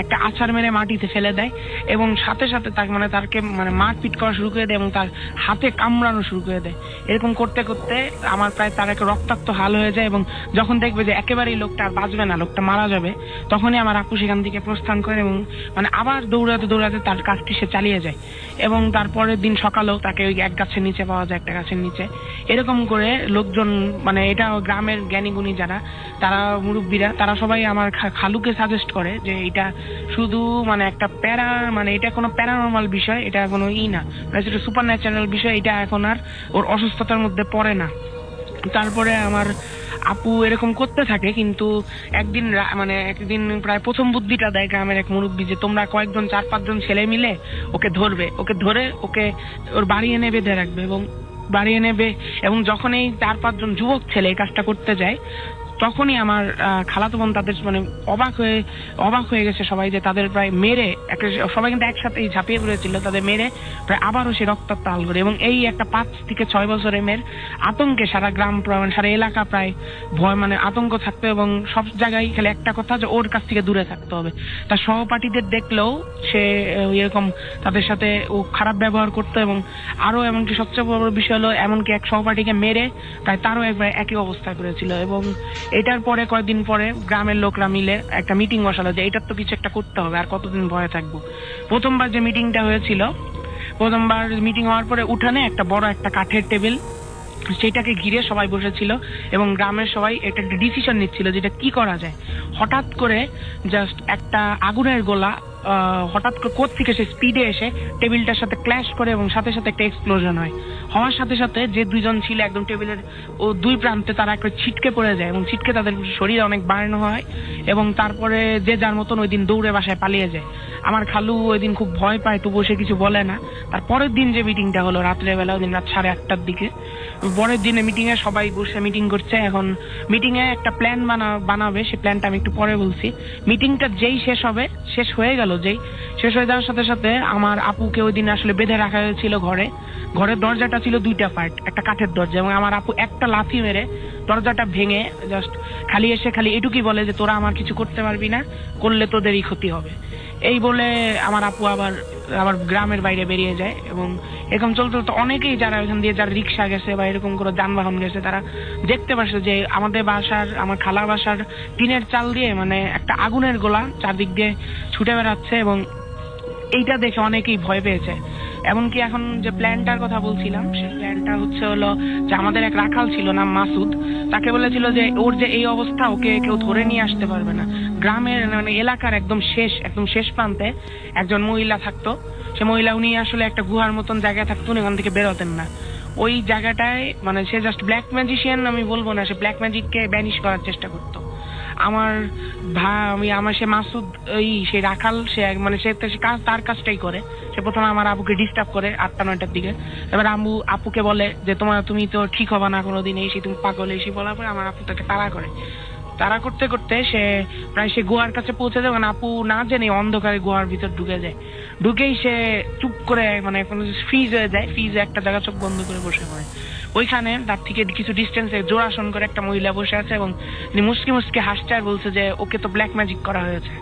একটা আছাড় মেরে মাটিতে ফেলে দেয় এবং সাথে সাথে তাকে মানে মারপিট করা শুরু করে দেয় এবং তার হাতে কামড়ানো শুরু করে দেয়। এরকম করতে করতে আমার প্রায় তার একটা রক্তাক্ত হাল হয়ে যায়। এবং যখন দেখবে যে একেবারেই লোকটা আর বাঁচবে না, লোকটা মারা যাবে, তখনই আমার আপু সেখান থেকে প্রস্থান করে এবং মানে আবার দৌড়াতে তার কাজটি সে চালিয়ে যায়। এবং তারপরের দিন সকালেও তাকে ওই এক গাছের নিচে পাওয়া যায়, একটা গাছের নিচে। এরকম করে লোকজন, মানে এটা গ্রামের জ্ঞানীগুণী যারা, তারা মুরব্বীরা, তারা সবাই আমার খালুকে সাজেস্ট করে যে এটা শুধু মানে একটা মানে এটা কোনো প্যারানর্মাল বিষয়, এটা কোনো না, এটা সুপার ন্যাচারাল বিষয়, এটা এখন আর ওর অসুস্থতার মধ্যে পড়ে না। তারপরে আমার আপু এরকম করতে থাকে, কিন্তু একদিন প্রায় প্রথম বুদ্ধিটা দেয় গ্রামের এক মুরব্বী, যে তোমরা কয়েকজন 4-5 জন ছেলে মিলে ওকে ধরে ওকে ওর বাড়ি এনে বেঁধে রাখবে এবং বাড়ি এনে এবং যখন এই 4-5 জন যুবক ছেলে এই কাজটা করতে যায়, তখনই আমার খালাতো বোন তাদের মানে অবাক হয়ে গেছে সবাই, যে তাদের প্রায় মেরে সবাই কিন্তু একসাথেই ঝাঁপিয়ে পড়েছিল, তাদের মেরে প্রায় আবারও সে রক্তাক্ত হাল করে। এবং এই একটা 5 থেকে 6 বছরের মেয়ের আতঙ্কে সারা গ্রাম, সারা এলাকা প্রায় ভয়, মানে আতঙ্ক থাকতো। এবং সব জায়গায় খালি একটা কথা, যে ওর কাছ থেকে দূরে থাকতে হবে। তার সহপাঠীদের দেখলেও সে এরকম তাদের সাথে ও খারাপ ব্যবহার করতো। এবং আরো এমনকি সবচেয়ে বড় বিষয় হলো, এমনকি এক সহপাঠীকে মেরে প্রায় তারও একবার একই অবস্থা করেছিল। এবং এটার পরে কয়েকদিন পরে গ্রামের লোকরা মিলে একটা মিটিং বসালো, যে এটার তো কিছু একটা করতে হবে, আর কতদিন ভয়ে থাকবো। প্রথমবার যে মিটিংটা হয়েছিল, প্রথমবার মিটিং হওয়ার পরে উঠানে একটা বড় একটা কাঠের টেবিল, সেটাকে ঘিরে সবাই বসেছিল এবং গ্রামের সবাই এটা একটা ডিসিশন নিচ্ছিল যেটা কি করা যায়। হঠাৎ করে জাস্ট একটা আগুনের গোলা হঠাৎ করে কোত্থেকে সে স্পিডে এসে টেবিলটার সাথে ক্ল্যাশ করে এবং সাথে সাথে একটা এক্সপ্লোশন হয়। হওয়ার সাথে সাথে যে 2 জন ছিল একদম টেবিলের ও 2 প্রান্তে, তারা একটা ছিটকে পড়ে যায় এবং ছিটকে তাদের শরীর অনেক বাড়ানো হয়। এবং তারপরে যে যার মতন ওই দিন দৌড়ে বাসায় পালিয়ে যায়। আমার খালু ওই দিন খুব ভয় পায়, তবুও সে কিছু বলে না। তারপরের দিন যে মিটিংটা হলো রাত্রের বেলা, ওই দিন রাত 8:30টার দিকে, পরের দিনে মিটিং এ সবাই বসে মিটিং করছে। এখন মিটিং এ একটা প্ল্যান বানাবে, সেই প্ল্যানটা আমি একটু পরে বলছি। মিটিংটা যেই শেষ হয়ে যাওয়ার সাথে সাথে আমার আপুকে ওই দিন আসলে বেঁধে রাখা হয়েছিল ঘরের দরজাটা ছিল 2টা পার্ট, একটা কাঠের দরজা, এবং আমার আপু একটা লাথি মেরে দরজাটা ভেঙে জাস্ট খালি এটুকুই বলে যে তোরা আমার কিছু করতে পারবি না, করলে তোদেরই ক্ষতি হবে। এই বলে আমার আপু আবার গ্রামের বাইরে বেরিয়ে যায়। এবং এরকম চলতে চলতে অনেকেই যারা ওইখান দিয়ে যারা রিক্সা গেছে বা এরকম করে যানবাহন গেছে, তারা দেখতে পাচ্ছে যে আমার খালার বাসার টিনের চাল দিয়ে মানে একটা আগুনের গোলা চারদিক দিয়ে ছুটে বেড়াচ্ছে। এবং এইটা দেখে অনেকেই ভয় পেয়েছে। এমনকি এখন যে প্ল্যানটার কথা বলছিলাম, সেই প্ল্যানটা হলো যে আমাদের এক রাখাল ছিল নাম মাসুদ, তাকে বলেছিল যে ওর যে এই অবস্থা, ওকে কেউ ধরে নিয়ে আসতে পারবে না। গ্রামের মানে এলাকার একদম শেষ প্রান্তে একজন মহিলা থাকতো। সে মহিলা, উনি আসলে একটা গুহার মতন জায়গায় থাকতো, উনি ওখান থেকে বেরোতেন না। ওই জায়গাটায় মানে সে জাস্ট ব্ল্যাক ম্যাজিশিয়ান আমি বলবো না, সে ব্ল্যাক ম্যাজিককে ব্যানিশ করার চেষ্টা করতো। সে মাসুদ সে রাখাল, সে তার কাজটাই করে। সে প্রথমে আমার আপুকে ডিস্টার্ব করে 8টা-9টার দিকে। এবার আপুকে বলে যে তুমি তো ঠিক হবে না কোনোদিন, তুমি পাগল, বলার পরে আমার আপু তাকে তাড়া করে। তাড়া করতে করতে সে গুহার কাছে পৌঁছে যায়, মানে আপু না জেনে অন্ধকারে গুহার ভিতর ঢুকে যায়। ঢুকেই সে চুপ করে মানে ফ্রিজ হয়ে যায়, ফ্রিজে একটা জায়গা চোখ বন্ধ করে বসে পড়ে। ওইখানে তার থেকে কিছু ডিস্টেন্সে জোড়াসন করে একটা মহিলা বসে আছে এবং তিনি মুসকে মুসকে হাসছে আর বলছে যে ওকে তো ব্ল্যাক ম্যাজিক করা হয়েছে।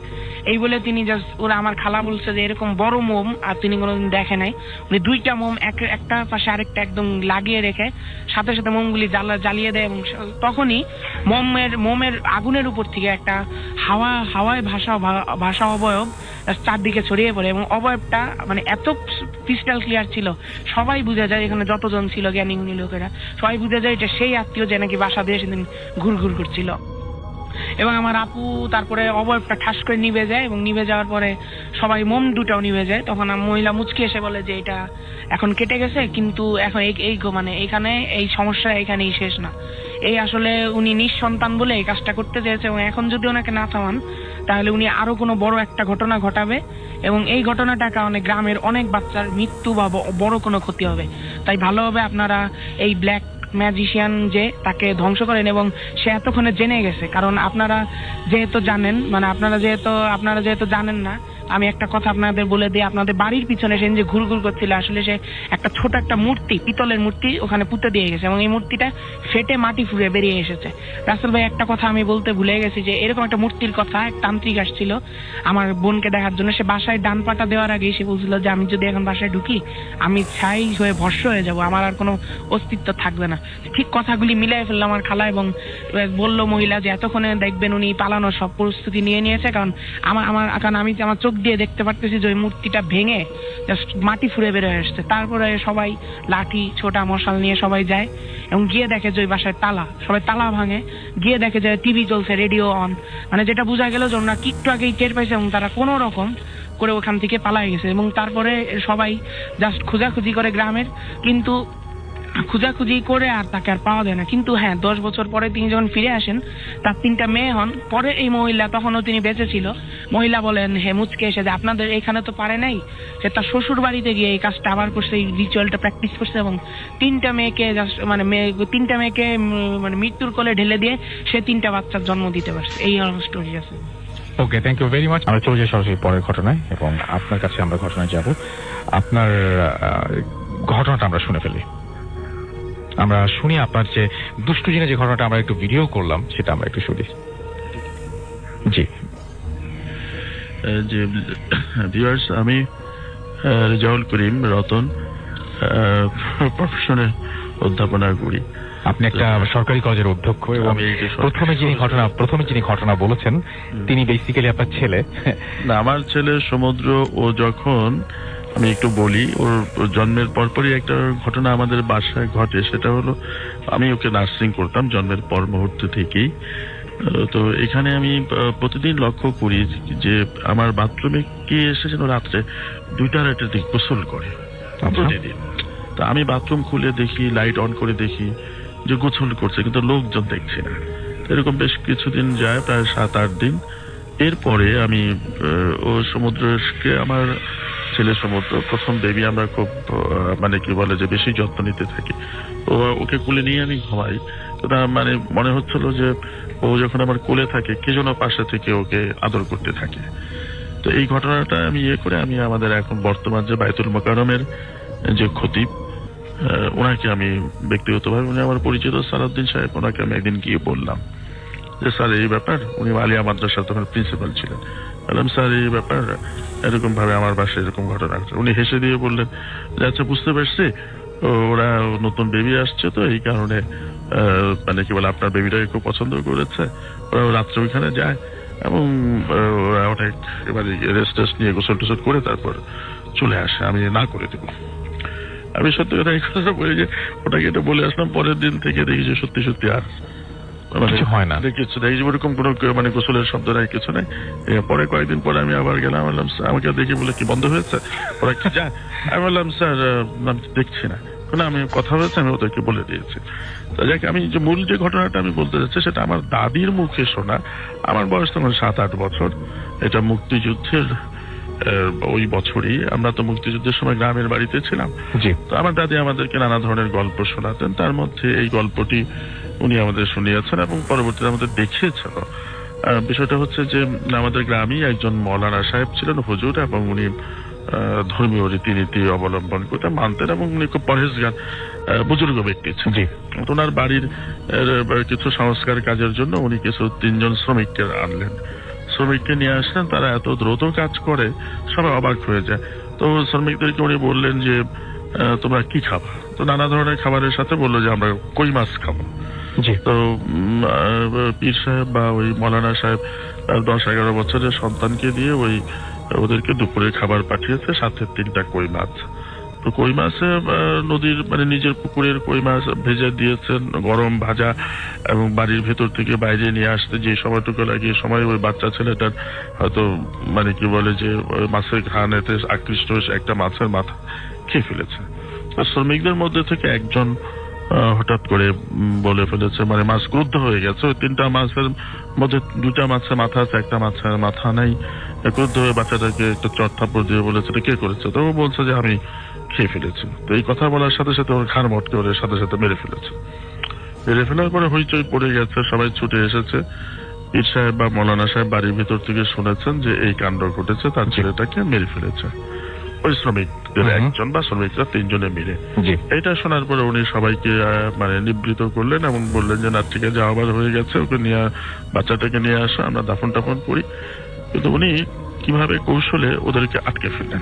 এই বলে তিনি জাস্ট, ওরা আমার খালা বলছে যে এরকম বড় মোম আর তিনি কোনোদিন দেখে নাই। উনি দুইটা মোম একটা পাশে আরেকটা একদম লাগিয়ে রেখে সাথে সাথে মোমগুলি জ্বালিয়ে দেয় এবং তখনই মোমের আগুনের উপর থেকে একটা হাওয়ায় ভাষা অবয়ব চারদিকে ছড়িয়ে পড়ে এবং অবয়বটা মানে এত ক্রিস্টাল ক্লিয়ার ছিল, সবাই বুঝে যায়, এখানে যতজন ছিল জ্ঞানী গুণী লোকেরা সবাই বুঝে যায় এটা সেই আত্মীয় যে নাকি বাসা দিয়ে সেদিন ঘুরঘুর করছিল। এবং আমার আপু তারপরে অবয়বটা ঠাস করে নিভে যায় এবং নিভে যাওয়ার পরে সবাই মোম দুটাও নিভে যায়। তখন মহিলা মুচকি এসে বলে যে এটা এখন কেটে গেছে, কিন্তু এখন এই মানে এখানে এই সমস্যা এখানেই শেষ না, এই আসলে উনি নিঃসন্তান বলে এই কাজটা করতে চেয়েছে এবং এখন যদি ওনাকে না থামান তাহলে উনি আরো কোনো বড় একটা ঘটনা ঘটাবে এবং এই ঘটনাটার কারণে গ্রামের অনেক বাচ্চার মৃত্যু বা বড় কোনো ক্ষতি হবে। তাই ভালো হবে আপনারা এই ব্ল্যাক ম্যাজিশিয়ান যে তাকে ধ্বংস করেন এবং সে এতক্ষণে জেনে গেছে। কারণ আপনারা যেহেতু জানেন, মানে আপনারা যেহেতু জানেন না, আমি একটা কথা আপনাদের বলে দিই, আপনাদের বাড়ির পিছনে সে যে ঘুরঘুর করছিল আসলে সে একটা ছোট একটা মূর্তি, পিতলের মূর্তি ওখানে পুঁতে দিয়ে গেছে এবং এই মূর্তিটা ফেটে মাটি ফুঁড়ে বেরিয়ে এসেছে। রাসেল ভাই একটা কথা আমি বলতে ভুলে গেছি যে এরকম একটা মূর্তির কথা এক তান্ত্রিক আসছিল আমার বোনকে দেখার জন্য। সে বাসায় ডান পাটা দেওয়ার আগেই সে বলছিল যে আমি যদি এখন বাসায় ঢুকি আমি ছাই হয়ে ভস্ম হয়ে যাব, আমার আর কোনো অস্তিত্ব থাকবে না। ঠিক কথাগুলি মিলাই ফেললো আমার খালা এবং বললো মহিলা যে এতক্ষণে দেখবেন উনি পালানোর সব প্রস্তুতি নিয়ে নিয়েছে, কারণ আমি আমার চোখ দিয়ে দেখতে পারতেছি যে ওই মূর্তিটা ভেঙে জাস্ট মাটি ফুঁড়ে বেরোয় আসছে। তারপরে সবাই লাঠি ছোটা মশাল নিয়ে সবাই যায় এবং গিয়ে দেখে যে ওই বাসায় তালা, সবাই তালা ভাঙে, গিয়ে দেখে যে টিভি চলছে, রেডিও অন, মানে যেটা বোঝা গেল যে ওনারা একটু আগেই টের পাইছে এবং তারা কোনো রকম করে ওখান থেকে পালাই গেছে। এবং তারপরে সবাই জাস্ট খোঁজাখুঁজি করে গ্রামের, কিন্তু খোঁজাখুঁজি করে আর তাকে আর পাওয়া যায় না। কিন্তু হ্যাঁ, 10 বছর পরে তিনি যখন ফিরে আসেন তার 3টা মেয়ে হন। পরে এই মহিলা, তখনও তিনি বেঁচে ছিল, মহিলা বলেন হে মুচকে এসে যে আপনাদের এখানে তো পারে নাই, সে তার শ্বশুর বাড়িতে গিয়ে এই কাজটা আবার করছে, এই রিচুয়ালটা প্র্যাকটিস করছে এবং 3টা মেয়েকে মানে মৃত্যুর কোলে ঢেলে দিয়ে সে 3টা বাচ্চার জন্ম দিতে পারছে। এই স্টোরি আছে। ওকে, থ্যাংক ইউ ভেরি মাচ। আমরা চলে যাই সরাসরি পরের ঘটনায় এবং আপনার কাছে আমরা ঘটনায় যাব। আপনার ঘটনাটা আমরা শুনে ফেলি। আমরা শুনি আপনার যে দুষ্টু জিনে যে ঘটনাটা আমরা একটু ভিডিও করলাম সেটা আমরা একটু শুনি। জি যে ভিউয়ার্স, আমি রেজাউল করিম রতন, প্রফেশনে অধ্যাপনা করি। আপনি একটা সরকারি কলেজের অধ্যক্ষ এবং প্রথমে যিনি ঘটনা বলেছেন তিনি বেসিক্যালি আপনার ছেলে। না, আমার ছেলে সমুদ্র। ও যখন, আমি একটু বলি, ওর জন্মের পরপরই একটা ঘটনা আমাদের বাসায় ঘটে। সেটা হলো আমি ওকে নার্সিং করতাম জন্মের পর মুহূর্ত থেকেই। তো এখানে আমি প্রতিদিন লক্ষ্য করি যে আমার বাথরুমে কে এসে যেন রাত্রে 2টা দিক গোসল করে প্রতিদিন। তা আমি বাথরুম খুলে দেখি, লাইট অন করে দেখি যে গোসল করছে, কিন্তু লোকজন দেখছি না। এরকম বেশ কিছুদিন যায়, প্রায় 7-8 দিন। এরপরে আমি ও সমুদ্রকে, আমার ছেলে সমুদ্র, প্রথম বেবি, আমরা খুব মানে কি বলে যে বেশি যত্ন নিতে থাকি। ওকে কোলে নিয়ে আমি ঘুমাই। তো মানে মনে হচ্ছিল যে ও যখন আমার কোলে থাকে কে যেন পাশে থেকে ওকে আদর করতে থাকে। তো এই ঘটনাটা আমি আমি আমাদের এখন বর্তমান যে বায়তুল মোকাররমের যে খতিব, ওনাকে আমি ব্যক্তিগতভাবে, উনি আমার পরিচিত সালাউদ্দিন সাহেব, ওনাকে আমি একদিন গিয়ে বললাম যে স্যার এই ব্যাপার, উনি আলিয়া মাদ্রাসার তখন প্রিন্সিপাল ছিলেন। বললাম স্যার এই ব্যাপার এরকম ভাবে আমার বাসায় এরকম ঘটনা ঘটছে। উনি হেসে দিয়ে বললেন যে আচ্ছা বুঝতে পারছি, ওরা নতুন বেবি আসছে তো এই কারণে মানে কি বলে আপনার বেবিটাকে খুব পছন্দ করেছে, ওরা রাত্রে ওইখানে যায় এবং ওরা অনেক এবারে রেস্ট নিয়ে গোসল টোসল করে তারপর চলে আসে, আমি না করে দেবো। আমি সত্যি কথা এই কথাটা বলি যে ওটাকে এটা বলে আসলাম, পরের দিন থেকে দেখি যে সত্যি সত্যি আর কিছু হয় না, কিছু নেই, ওরকম কোনো মানে গোসলের শব্দ নাই, কিছু নাই। পরে কয়েকদিন পরে আমি আবার গেলাম, বললাম আমাকে দেখে বলে কি বন্ধ হয়েছে, ওরা কি যায়? আমি বললাম স্যার আমি দেখছি না, আমি কথা হয়েছে, আমি ওদেরকে বলে দিয়েছি। যাক, আমি যে মূল যে ঘটনাটা আমি বলতে যাচ্ছি সেটা আমার দাদির মুখে শোনা। আমার বয়স তখন 7-8 বছর। এটা মুক্তিযুদ্ধের ওই বছরই, আমরা তো মুক্তিযুদ্ধের সময় গ্রামের বাড়িতে ছিলাম। তো আমার দাদি আমাদেরকে নানা ধরনের গল্প শোনাতেন, তার মধ্যে এই গল্পটি উনি আমাদের শুনিয়েছেন এবং পরবর্তীতে আমাদের দেখিয়েছেন। বিষয়টা হচ্ছে যে আমাদের গ্রামেই একজন মৌলানা সাহেব ছিলেন, হুজুর, এবং উনি ধর্মীয় রীতিনীতি অবলম্বন করতে মানতেন এবং উনি খুব পরহেজগার বুজুর্গ ব্যক্তি ছিলেন। জি। তো ওনার বাড়ির কিছু সংস্কার কাজের জন্য উনি কিছু 3 জন শ্রমিককে আনলেন। শ্রমিককে নিয়ে আসলেন, তারা এত দ্রুত কাজ করে সবাই অবাক হয়ে যায়। তো শ্রমিকদেরকে উনি বললেন যে তোমরা কি খাবা? তো নানা ধরনের খাবারের সাথে বললো যে আমরা কই মাছ খাবো। জি। তো পীর সাহেব বা ওই মৌলানা সাহেব 10-11 বছরের সন্তানকে দিয়ে ওদেরকে দুপুরে খাবার পাঠিয়েছে, সাথে 3টা কই মাছ। তো কই মাছে নদীর মানে নিজের পুকুরের কই মাছ ভেজে দিয়েছেন, গরম ভাজা, এবং বাড়ির ভেতর থেকে বাইরে নিয়ে আসতে যে সময়টুকু লাগে সময় ওই বাচ্চা ছেলেটার হয়তো মানে কি বলে যে ওই মাছের ঘ্রাণেতে আকৃষ্ট হয়ে একটা মাছের মাথা খেয়ে ফেলেছে। তো শ্রমিকদের মধ্যে থেকে একজন হঠাৎ করে বলে ফেলেছে, মানে মাছ ক্রুদ্ধ হয়ে গেছে, ওই 3টা মাছের মধ্যে 2টা মাছের মাথা আছে, একটা মাছের মাথা নাই। ক্রুদ্ধ হয়ে বাচ্চাটাকে একটা চট থাপ্পড় দিয়ে বলেছে এটা কে করেছে? তো ও বলছে যে আমি খেয়ে ফেলেছি। তো এই কথা বলার সাথে সাথে ওর ঘাড় মটকে ওর সাথে সাথে মেরে ফেলেছে। মেরে ফেলার পরে হইচই পড়ে গেছে, সবাই ছুটে এসেছে। পীর সাহেব বা মৌলানা সাহেব বাড়ির ভিতর থেকে শুনেছেন যে এই কাণ্ড ঘটেছে, তার ছেলেটাকে মেরে ফেলেছে ওই শ্রমিকদের একজন বা শ্রমিকরা 3 জনে মিলে। জি। এটা শোনার পরে উনি সবাইকে মানে নিবৃত করলেন এবং বললেন যে না ঠিক আছে, আবার হয়ে গেছে, ওকে নিয়ে বাচ্চাটাকে নিয়ে আসো, আমরা দাফন টাফন করি। কিন্তু উনি কিভাবে কৌশলে ওদেরকে আটকে ফেললেন।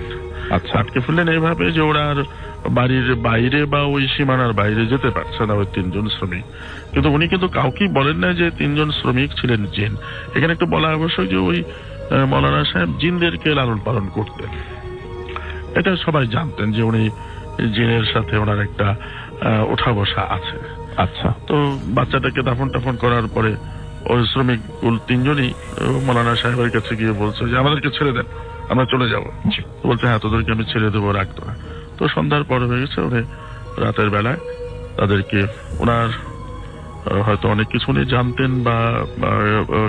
আচ্ছা। আটকে ফেললেন এইভাবে যে ওরা আর বাড়ির বাইরে বা ওই সীমানার বাইরে যেতে পারছে না ওই 3 জন শ্রমিক। কিন্তু উনি কিন্তু কাউকেই বলেন না যে 3 জন শ্রমিক ছিলেন জিন। এখানে একটু বলা আবশ্যক যে ওই মৌলানা সাহেব জিনদেরকে লালন পালন করতেন। এটা সবাই জানতেন যে উনি জিনের সাথে ওনার একটা ওঠা বসা আছে। আচ্ছা। তো বাচ্চাটাকে দাফন টাফন করার পরে ওই শ্রমিক 3 জনই মৌলানা সাহেবের কাছে গিয়ে বলছে যে আমাদেরকে ছেড়ে দেন, আমরা চলে যাবো। বলছে হ্যাঁ তোদেরকে আমি ছেড়ে দেবো, রাখতো না। তো সন্ধ্যার পর হয়ে গেছে, উনি রাতের বেলায় তাদেরকে ওনার হয়তো অনেক কিছু উনি জানতেন বা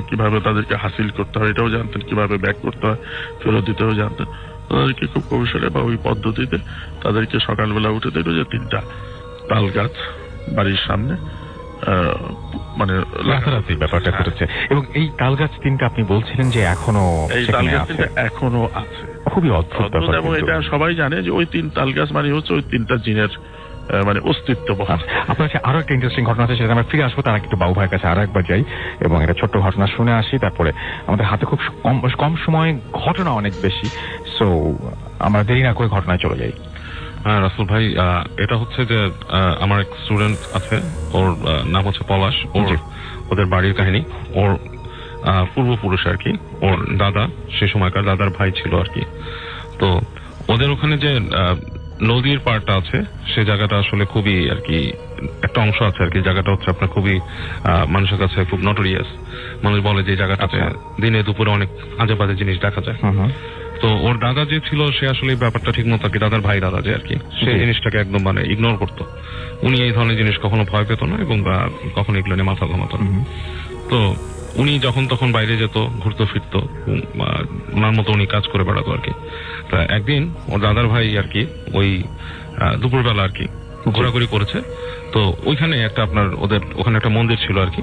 কিভাবে তাদেরকে হাসিল করতে হয় এটাও জানতেন, কিভাবে ব্যাক করতে হয় ফেরত দিতেও জানতেন। তাদেরকে খুব কৌশলে বা ওই পদ্ধতিতে তাদেরকে সকালবেলা উঠে দেখলো যে 3টা তাল গাছ বাড়ির সামনে মানে রাতারাতি ব্যাপারটা ঘটেছে। এবং এই তাল গাছ 3টা আপনি বলছিলেন যে এখনো এই তাল সেখানে গাছ আছে। এখনো আছে। খুবই অদ্ভুত ব্যাপার। এবং কিন্তু। এটা সবাই জানে যে ওই 3 তাল গাছ মানে হচ্ছে ওই 3টা জিনের মানে অস্তিত্ব বহাল। আপনার কাছে আরো একটা ইন্টারেস্টিং ঘটনা আছে, সেটা আমরা ফিরে আসবো। তার আগে একটু বাবু ভাইয়ের কাছে আরো একবার যাই এবং একটা ছোট্ট ঘটনা শুনে আসি। তারপরে আমাদের হাতে খুব কম সময়, ঘটনা অনেক বেশি, সো আমরা দেরি না করে ঘটনায় চলে যাই। রাসেল ভাই, এটা হচ্ছে যে আমার এক স্টুডেন্ট আছে, ওর নাম হচ্ছে পলাশ। ওদের বাড়ির কাহিনী, ওর পূর্বপুরুষ আর কি, ওর দাদা সে সময়কার দাদার ভাই ছিল আর কি। তো ওদের ওখানে যে নদীর পাড়টা আছে, সে জায়গাটা আসলে খুবই আর কি একটা অংশ আছে আর কি। জায়গাটা হচ্ছে আপনার খুবই মানুষের কাছে খুব নটোরিয়াস। মানুষ বলে যে জায়গাটাতে দিনে দুপুরে অনেক আজে বাজে জিনিস দেখা যায়। তো ওর দাদা যে ছিল সে আসলে ব্যাপারটা ঠিক মতো আর কি, দাদার ভাই দাদা যে আর কি, সে জিনিসটাকে একদম মানে ইগনোর করতো। উনি এই ধরনের জিনিস কখনো ভয় পেত না এবং কখনো এগুলো নিয়ে মাথা ঘামাতো না। তো উনি যখন তখন বাইরে যেত, ঘুরতো ফিরতো, ওনার মতো উনি কাজ করে বেড়াতো আর কি। তা একদিন ওর দাদার ভাই আর কি ওই দুপুরবেলা আর কি ঘোরাঘুরি করেছে। তো ওইখানে একটা আপনার ওদের ওখানে একটা মন্দির ছিল আর কি।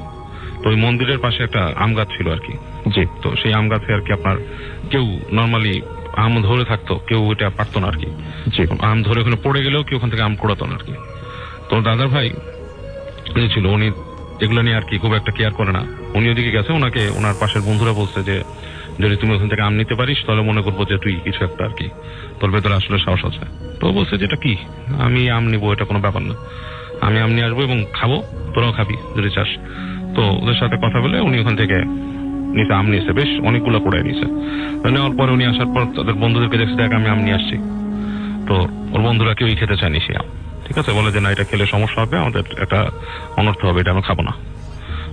তো ওই মন্দিরের পাশে একটা আম গাছ ছিল আর কি। জি। তো সেই আম গাছে আর কি আপনার কেউ নর্মালি আম ধরে থাকতো, কেউ ওইটা পারতো না আর কি। আম ধরে ওখানে পড়ে গেলেও কেউ ওখান থেকে আম কুড়াতো না আর কি। তো দাদার ভাই ছিল, উনি এগুলো নিয়ে আর কি খুব একটা কেয়ার করে না। উনি ওদিকে গেছে, ওনাকে ওনার পাশের বন্ধুরা বলছে যে যদি তুমি ওখান থেকে আম নিতে পারিস তাহলে মনে করবো যে তুই কিছু একটা আর কি, তোর ভেতরে আসলে সাহস আছে। তো বলছে যে এটা কি, আমি আম নিবো, এটা কোনো ব্যাপার না, আমি আম নিয়ে আসবো এবং খাবো, তোরাও খাবি যদি চাস। তো ওদের সাথে কথা বলে উনি ওখান থেকে নিচে আম নিয়েছে, বেশ অনেকগুলো কুড়াই নিয়েছে। নেওয়ার পরে উনি আসার পর তাদের বন্ধুদেরকে দেখছে দেখ আমি আম নিয়ে আসছি। তো ওর বন্ধুরা কেউই খেতে চায়নি সে আম, ঠিক আছে, বলে যে না এটা খেলে সমস্যা হবে, আমাদের একটা অনর্থ হবে, এটা আমি খাবো না।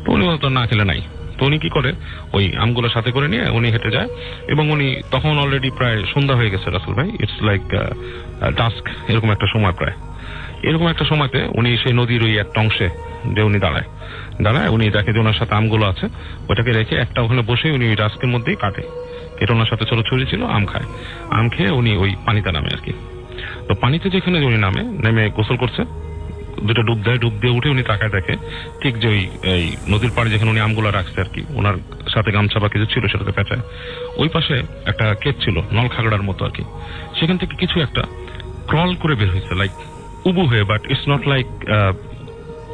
তো উনি বলতো না খেলে নাই। তো উনি কি করে ওই আমগুলো সাথে করে নিয়ে উনি হেঁটে যায় এবং উনি তখন অলরেডি প্রায় সন্ধ্যা হয়ে গেছে রাসেল ভাই, ইটস লাইক ডাস্ক, এরকম একটা সময়, প্রায় এরকম একটা সময়তে উনি সেই নদীর ওই একটা অংশে যে উনি দাঁড়ায় উনি দেখে যে ওনার সাথে আমগুলো আছে, ওটাকে রেখে একটা ওখানে বসে উনি ওই ডাস্কের মধ্যেই কাটে। এটা ওনার সাথে ছোট ছুরি ছিল, আম খায়। আম খেয়ে উনি ওই পানিতে নামে আর কি। তো পানিতে যেখানে উনি নেমে গোসল করছে, দুটো ডুব দেয়, ডুব দিয়ে উঠে উনি তাকায় দেখে ঠিক যে ওই এই নদীর পাড়ে যেখানে উনি আমগুলা রাখছে আর কি, ওনার সাথে গামছা বা কিছু ছিল সেটাতে পেঁচায়, ওই পাশে একটা ক্ষেত ছিল নল খাগড়ার মতো আর কি, সেখান থেকে কিছু একটা ক্রল করে বের হয়েছে, লাইক উবু হয়ে, বাট ইটস নট লাইক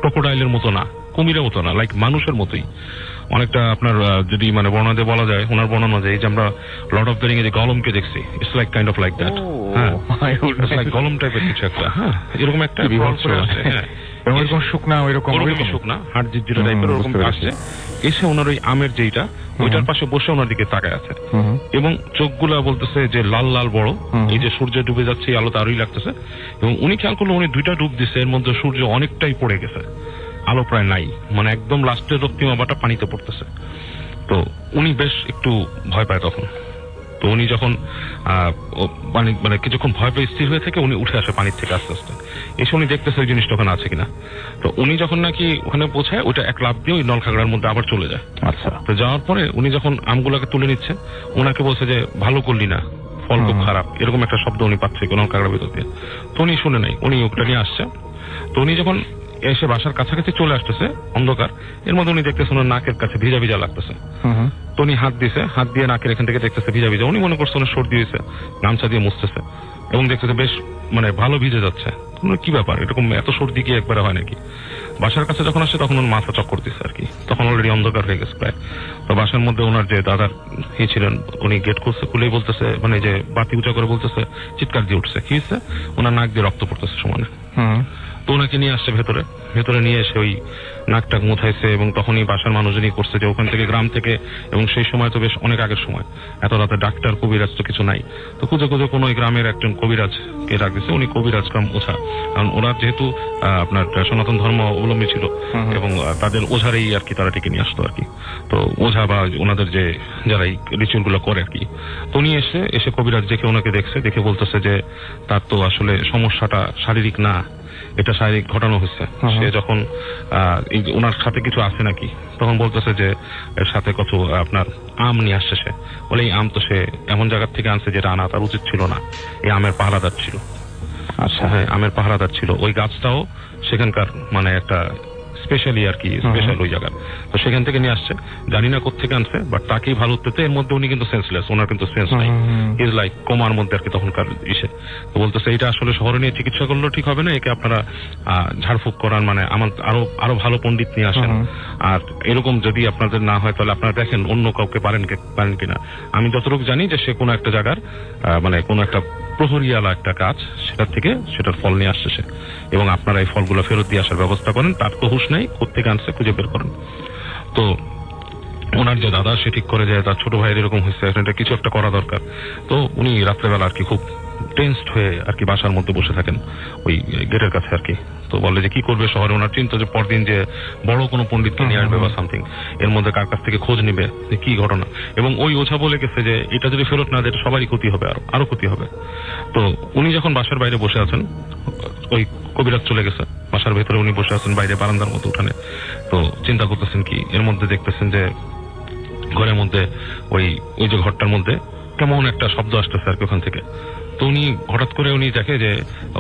ক্রোকোডাইলের মতো না, কুমিরের মতো না, লাইক মানুষের মতোই অনেকটা। আপনার যদি মানে বর্ণনা দিয়ে বলা যায়, ওনার বর্ণনা যায় যে আমরা লর্ড অফ দ্য রিং এ যে গলমকে দেখছি, it's like kind of like that. হ্যাঁ, লাইক গলম টাইপের কিছু একটা, হ্যাঁ এরকম একটা crawl করে আসছে, হ্যাঁ ওইরকম শুকনা, ওইরকম শুকনা হাড় জিজ্জিরা টাইপের ওরকম আসছে, এসে ওনার ওই আমের যেইটা ওইটার পাশে বসে ওনার দিকে তাকায় আছে, এবং চোখগুলা বলতেছে যে লাল লাল বড়, এই যে সূর্য ডুবে যাচ্ছে এই আলোতে আরোই লাগতেছে, এবং উনি খেয়াল করলো উনি 2টা ডুব দিচ্ছে, এর মধ্যে সূর্য অনেকটাই পড়ে গেছে, আলো প্রায় নাই, মানে একদম লাস্টের রক্তিমাবাটা পানিতে পড়তেছে। তো উনি বেশ একটু ভয় পায় তখন। তো উনি যখন মানে কিছুক্ষণ ভয় পেয়ে স্থির হয়ে থেকে উনি উঠে আসে পানির থেকে আস্তে আস্তে, এসে উনি দেখতেছে ওই জিনিসটা ওখানে আছে কিনা। তো উনি যখন নাকি ওখানে পৌঁছায়, ওইটা এক লাফ দিয়ে ওই নলখাগড়ার মধ্যে আবার চলে যায়। আচ্ছা, তো যাওয়ার পরে উনি যখন আমগুলাকে তুলে নিচ্ছে, ওনাকে বলছে যে ভালো করলি না, ফল খুব খারাপ, এরকম একটা শব্দ উনি পাচ্ছে নলখাগড়ার ভিতর দিয়ে। তো উনি শুনে নাই, উনি ওটা নিয়ে আসছে। তো উনি যখন এসে বাসার কাছাকাছি চলে আসতেছে অন্ধকার, এর মধ্যে উনি দেখতেছে ওনার নাকের কাছে ভিজা ভিজা লাগতেছে। তো উনি হাত দিয়ে নাকের এখান থেকে দেখতেছে ভিজা ভিজা, উনি মনে করছে ওনার সর্দি হয়েছে, গামছা দিয়ে মুছতেছে, এবং দেখতেছে বেশ মানে ভালো ভিজে যাচ্ছে। কি ব্যাপার, এরকম এত সর্দি কি একবারে হয় নাকি? বাসার কাছে যখন আসে তখন ওর মাথা চক্কর দিচ্ছে আর কি, তখন অলরেডি অন্ধকার হয়ে গেছে প্রায়। তো বাসার মধ্যে ওনার যে দাদার ছিলেন, উনি গেট খুলেই বলতেছে, মানে যে বাতি উঁচা করে বলতেছে, চিৎকার দিয়ে উঠছে, কি হচ্ছে, ওনার নাক দিয়ে রক্ত পড়তেছে সমানে। তো ওনাকে নিয়ে আসছে ভেতরে নিয়ে এসে ওই নাকটাক মুথাইছে, এবং তখনই বাসার মানুষজনই করছে যে ওখান থেকে গ্রাম থেকে, এবং সেই সময় তো বেশ অনেক আগের সময়, এত রাতে ডাক্তার কবিরাজ তো কিছু নাই, তো খুঁজে কোনো ওই গ্রামের একজন কবিরাজকে ডাক দিচ্ছে, উনি কবিরাজ কাম ওঝা, কারণ ওরা যেহেতু আপনার সনাতন ধর্ম অবলম্বী ছিল, এবং তাদের ওঝারেই আর কি তারা ডেকে নিয়ে আসতো আর কি। তো ওঝা বা ওনাদের যে যারা এই রিচুয়াল গুলো করে আর কি, তো উনি এসে কবিরাজ দেখে ওনাকে দেখে বলতেছে যে তার তো আসলে সমস্যাটা শারীরিক না, এটা শারীরিক ঘটানো হচ্ছে। সে যখন ওনার সাথে কিছু আছে নাকি, তখন বলতেছে যে এর সাথে কত আপনার আম নিয়ে আসছে সে, বলে এই আম তো সে এমন জায়গার থেকে আনছে যেটা আনা তার উচিত ছিল না, এই আমের পাহারাদার ছিল। আচ্ছা, হ্যাঁ আমের পাহারাদার ছিল, ওই গাছটাও সেখানকার মানে একটা স্পেশালি আর কি, স্পেশাল ওই জায়গা, তো সেখান থেকে নিয়ে আসছে, জানি না কোথেকে আনছে, বাট তাকেই ভালো উঠতে, এর মধ্যে উনি কিন্তু সেন্সলেস, ওনার কিন্তু সেন্স নাই, ইজ লাইক কোমার মধ্যে আর কি তখনকার ইসে। তো বলতেছে এটা আসলে শহরে নিয়ে চিকিৎসা করলেও ঠিক হবে না, একে আপনারা ঝাড়ফুঁক করান, মানে আমার আরো ভালো পণ্ডিত নিয়ে আসেন, আর এরকম যদি আপনাদের না হয় তাহলে আপনারা দেখেন অন্য কাউকে পারেন কিনা। আমি যতটুকু জানি যে সে কোনো একটা জায়গার মানে কোনো একটা প্রহরিয়ালা একটা কাজ, সেটার ফল নিয়ে আসছে সে, এবং আপনারা এই ফলগুলো ফেরত দিয়ে আসার ব্যবস্থা করেন, তার তো হুঁশ নেই, কোথেকে আনছে খুঁজে বের করেন। তো ওনার যে দাদা সে ঠিক করে যে তার ছোট ভাইয়ের এরকম হয়েছে, এটা কিছু একটা করা দরকার। তো উনি রাত্রেবেলা আর কি খুব টেন্সড হয়ে আর কি বাসার মধ্যে বসে থাকেন ওই গেটের কাছে আর কি। তো বলে যে কি করবে শহরে, ওনার চিন্তা যে পরদিন যে বড় কোনো পণ্ডিতকে নিয়ে আসবে বা সামথিং, এর মধ্যে কার কাছ থেকে খোঁজ নিবে যে কি ঘটনা, এবং ওই ওঝা বলে গেছে যে এটা যদি ফেরত না দেয় সবারই ক্ষতি হবে, আরো ক্ষতি হবে। তো উনি যখন বাসার বাইরে বসে আছেন, ওই কবিরাজ চলে গেছে, বাসার ভেতরে উনি বসে আছেন বাইরে বারান্দার মতো উঠানে। তো চিন্তা করতেছেন কি, এর মধ্যে দেখতেছেন যে ঘরের মধ্যে ওই যে ঘরটার মধ্যে কেমন একটা শব্দ আসতেছে আর কি ওখান থেকে। তো উনি হঠাৎ করে উনি দেখে যে